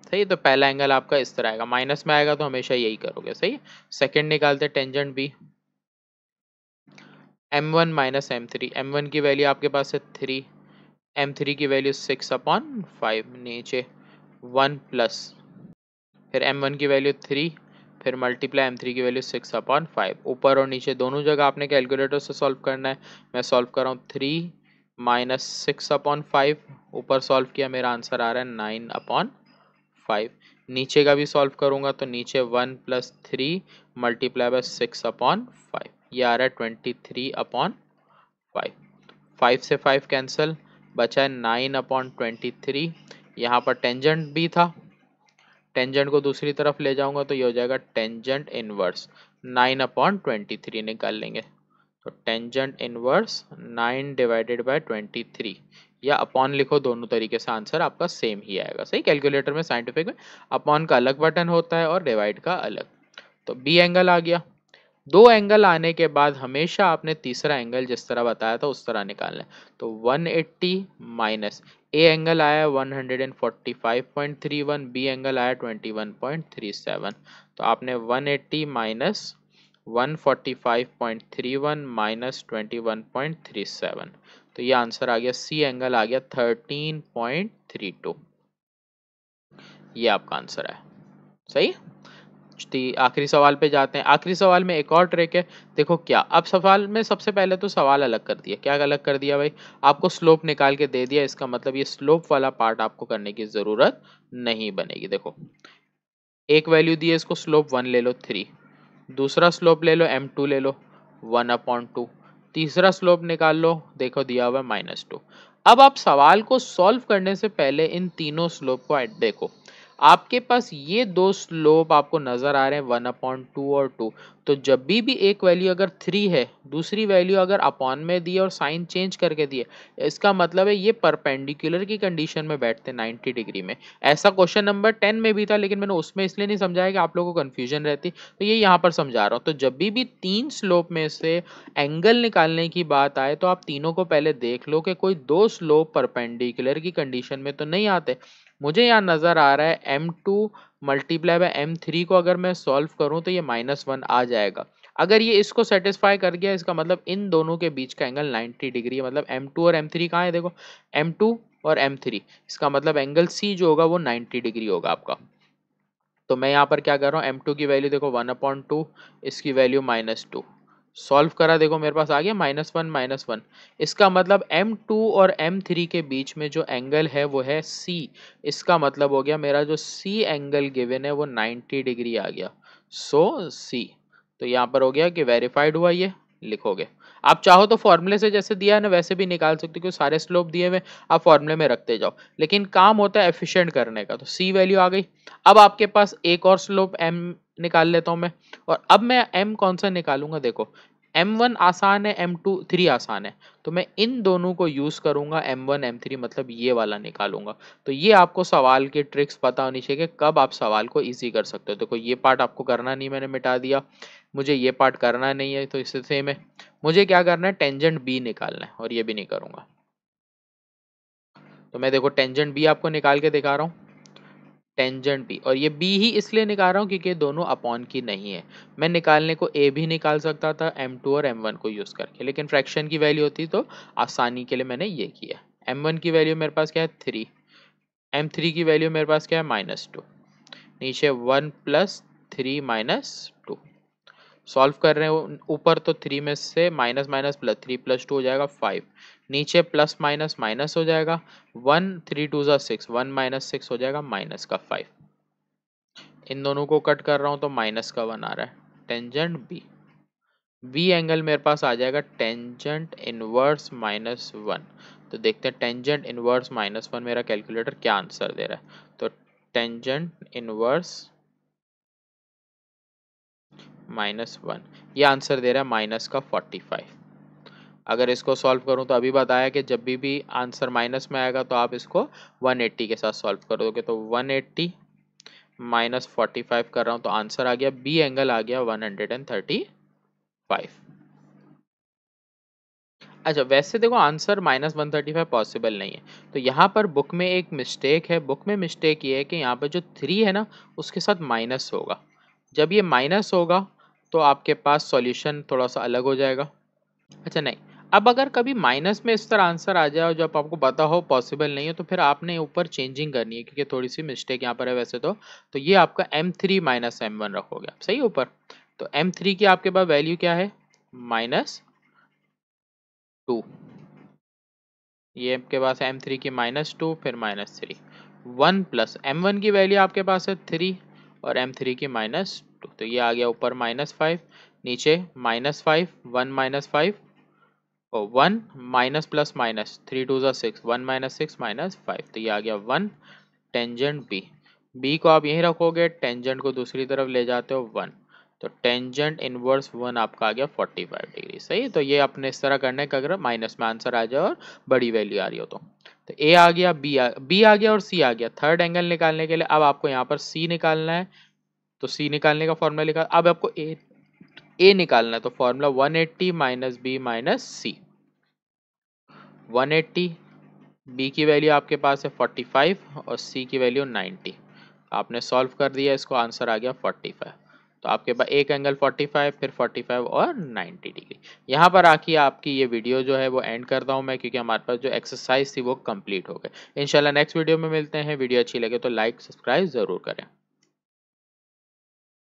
सही है, तो पहला एंगल आपका इस तरह आएगा, माइनस में आएगा तो हमेशा यही करोगे, सही है। सेकंड निकालते tangent b, m1 minus m3, m1 की वैल्यू आपके पास है 3, m3 की वैल्यू 6/5, नीचे 1 प्लस, फिर m1 की वैल्यू 3, फिर मल्टीप्लाई m3 की वैल्यू 6/5, ऊपर और नीचे दोनों जगह आपने कैलकुलेटर से सॉल्व करना है। मैं सॉल्व कर रहा हूँ 3 माइनस 6/5, ऊपर सॉल्व किया मेरा आंसर आ रहा है 9/5, नीचे का भी सॉल्व करूंगा तो नीचे 1 प्लस 3 मल्टीप्लाई बाय 6/5, ये आ रहा है 23/5, 5 से 5 कैंसिल, बचा है 9/23। यहाँ पर टेंजेंट भी था, टेंजेंट को दूसरी तरफ ले जाऊंगा तो ये हो जाएगा टेंजेंट इनवर्स 9/23 निकाल लेंगे, तो टेंजेंट इनवर्स 9 डिवाइडेड बाय 23, या अपॉन लिखो, दोनों तरीके से आंसर आपका सेम ही आएगा, सही। कैलकुलेटर में साइंटिफिक में अपॉन का अलग बटन होता है और डिवाइड का अलग। तो बी एंगल आ गया। दो एंगल आने के बाद हमेशा आपने तीसरा एंगल जिस तरह बताया था उस तरह निकालना है, तो 180 माइनस ए एंगल आया 145.31, बी एंगल आया 21.37, तो आपने 180 माइनस 145.31 माइनस 21.37, तो ये आंसर आ गया, सी एंगल आ गया 13.32, ये आपका आंसर है, सही। आखिरी सवाल पे जाते हैं। आखिरी सवाल में एक और ट्रिक है, देखो क्या। अब सवाल में सबसे पहले तो सवाल अलग कर दिया, क्या अलग कर दिया भाई, आपको स्लोप निकाल के दे दिया, इसका मतलब ये स्लोप वाला पार्ट आपको करने की जरूरत नहीं बनेगी। देखो एक वैल्यू दी है, इसको स्लोप 1 ले लो 3, दूसरा स्लोप ले लो m2 ले लो 1/2, तीसरा स्लोप निकाल लो, देखो दिया हुआ है -2। अब आप सवाल को सॉल्व करने से पहले इन तीनों स्लोप को देखो, आपके पास ये दो स्लोप आपको नजर आ रहे हैं 1/2 और 2, तो जब भी एक वैल्यू अगर 3 है, दूसरी वैल्यू अगर अपॉन में दी है और साइन चेंज करके दी है, इसका मतलब है ये परपेंडिकुलर की कंडीशन में बैठते 90 डिग्री में। ऐसा क्वेश्चन नंबर 10 में भी था, लेकिन मैंने उसमें इसलिए नहीं समझाया कि आप लोगों को कंफ्यूजन रहती, तो ये यहाँ पर समझा रहा हूँ। तो जब भी तीन स्लोप में से एंगल निकालने की बात आए तो आप तीनों को पहले देख लो कि कोई दो स्लोप परपेंडिकुलर की कंडीशन में तो नहीं आते। मुझे यहाँ नजर आ रहा है m2 मल्टीप्लाई बाय m3 को अगर मैं सॉल्व करूं तो ये -1 आ जाएगा। अगर ये इसको सेटिस्फाई कर गया, इसका मतलब इन दोनों के बीच का एंगल 90 डिग्री है, मतलब m2 और m3 कहाँ है, देखो m2 और m3, इसका मतलब एंगल c जो होगा वो 90 डिग्री होगा आपका। तो मैं यहाँ पर क्या कर रहा हूँ, m2 की वैल्यू देखो 1/2, इसकी वैल्यू -2, सॉल्व करा, देखो मेरे पास आ गया -1, इसका मतलब m2 और m3 के बीच में जो एंगल है वो है c, इसका मतलब हो गया मेरा जो c एंगल गिवन है वो 90 डिग्री आ गया, सो c। तो यहाँ पर हो गया कि वेरीफाइड हुआ, ये लिखोगे। आप चाहो तो फॉर्मूले से जैसे दिया है ना वैसे भी निकाल सकते हो, क्योंकि सारे स्लोप दिए हुए आप फॉर्मूले में रखते जाओ, लेकिन काम होता है एफिशिएंट करने का। तो c वैल्यू आ गई। अब आपके पास एक और स्लोप m निकाल लेता हूं मैं, और अब मैं m कौन सा निकालूंगा, देखो m1 आसान है, m2 3 आसान है, तो मैं इन दोनों को यूज करूंगा, m1 m3, मतलब ये वाला निकालूंगा। तो ये आपको सवाल की ट्रिक्स पता होनी चाहिए कि कब आप सवाल को इजी कर सकते हो। देखो ये पार्ट आपको करना नहीं, मैंने मिटा दिया, मुझे ये पार्ट करना नहीं है, तो इससे सेम है, मुझे क्या करना है, टेंजेंट बी निकालना है, और ये भी नहीं करूंगा। तो मैं देखो टेंजेंट बी आपको निकाल के दिखा रहा हूँ, टेंजेंट बी, और ये बी ही इसलिए निकाल रहा हूँ क्योंकि दोनों अपॉन की नहीं है। मैं निकालने को ए भी निकाल सकता था m2 और m1 को यूज करके, लेकिन फ्रैक्शन की वैल्यू होती तो आसानी के लिए मैंने ये किया। m1 की वैल्यू मेरे पास क्या है 3, m3 की वैल्यू मेरे पास क्या है -2, नीचे 1 प्लस 3 -2, सॉल्व कर रहे हैं ऊपर तो 3 में से माइनस माइनस प्लस 3 + 2 हो जाएगा 5, नीचे प्लस माइनस माइनस हो जाएगा 1, 3 2 6, 1 - 6 हो जाएगा -5। इन दोनों को कट कर रहा हूँ तो माइनस का 1 आ रहा है, टेंजेंट बी। बी एंगल मेरे पास आ जाएगा टेंजेंट इनवर्स -1। तो देखते हैं टेंजेंट इनवर्स -1 मेरा कैलकुलेटर क्या आंसर दे रहा है। तो टेंजेंट इनवर्स -1 ये आंसर दे रहा है -45। अगर इसको सॉल्व करूं तो अभी बताया कि जब भी आंसर माइनस में आएगा तो आप इसको 180 के साथ सॉल्व करोगे। तो 180 -45 कर रहा हूं तो आंसर आ गया, बी एंगल आ गया 135। अच्छा, वैसे देखो आंसर -135 पॉसिबल नहीं है। तो यहाँ पर बुक में एक मिस्टेक है। बुक में मिस्टेक ये है कि यहाँ पर जो 3 है ना उसके साथ माइनस होगा। जब ये माइनस होगा तो आपके पास सॉल्यूशन थोड़ा सा अलग हो जाएगा। अच्छा नहीं, अब अगर कभी माइनस में इस तरह आंसर आ जाए और जब आपको पता हो पॉसिबल नहीं है तो फिर आपने ऊपर चेंजिंग करनी है, क्योंकि थोड़ी सी मिस्टेक यहाँ पर है वैसे तो ये आपका m3 -m1 रखोगे आप, सही ऊपर। तो m3 की आपके पास वैल्यू क्या है, -2। ये आपके पास m3 की -2 फिर -3, 1 प्लस m1 की वैल्यू आपके पास है 3 और m3 की -2, तो ये आ गया ऊपर -5, नीचे -5, 1 -5 और 1 माइनस प्लस माइनस, 3 2 ज़ा 6, 1 -6 -5, तो ये आ गया 1। टेंजेंट बी, बी को आप यहीं रखोगे, टेंजेंट को दूसरी तरफ ले जाते हो 1, तो टेंजेंट इनवर्स 1 आपका आ गया 45 डिग्री, सही। तो ये अपने इस तरह करने का अगर माइनस में आंसर आ जाए और बड़ी वैल्यू आ रही हो तो ए आ गया, बी आ गया और सी आ गया। थर्ड एंगल निकालने के लिए अब आपको यहाँ पर सी निकालना है, तो सी निकालने का फॉर्मूला लिखा। अब आपको ए निकालना है, तो फॉर्मूला 180 - बी - सी। 180, बी की वैल्यू आपके पास है 45 और सी की वैल्यू 90। आपने सॉल्व कर दिया, इसको आंसर आ गया 45। तो आपके पास एक एंगल 45, फिर 45 और 90 डिग्री। यहाँ पर आके आपकी ये वीडियो जो है वो एंड करता हूँ मैं, क्योंकि हमारे पास जो एक्सरसाइज थी वो कंप्लीट हो गई। इंशाल्लाह नेक्स्ट वीडियो में मिलते हैं। वीडियो अच्छी लगे तो लाइक सब्सक्राइब ज़रूर करें।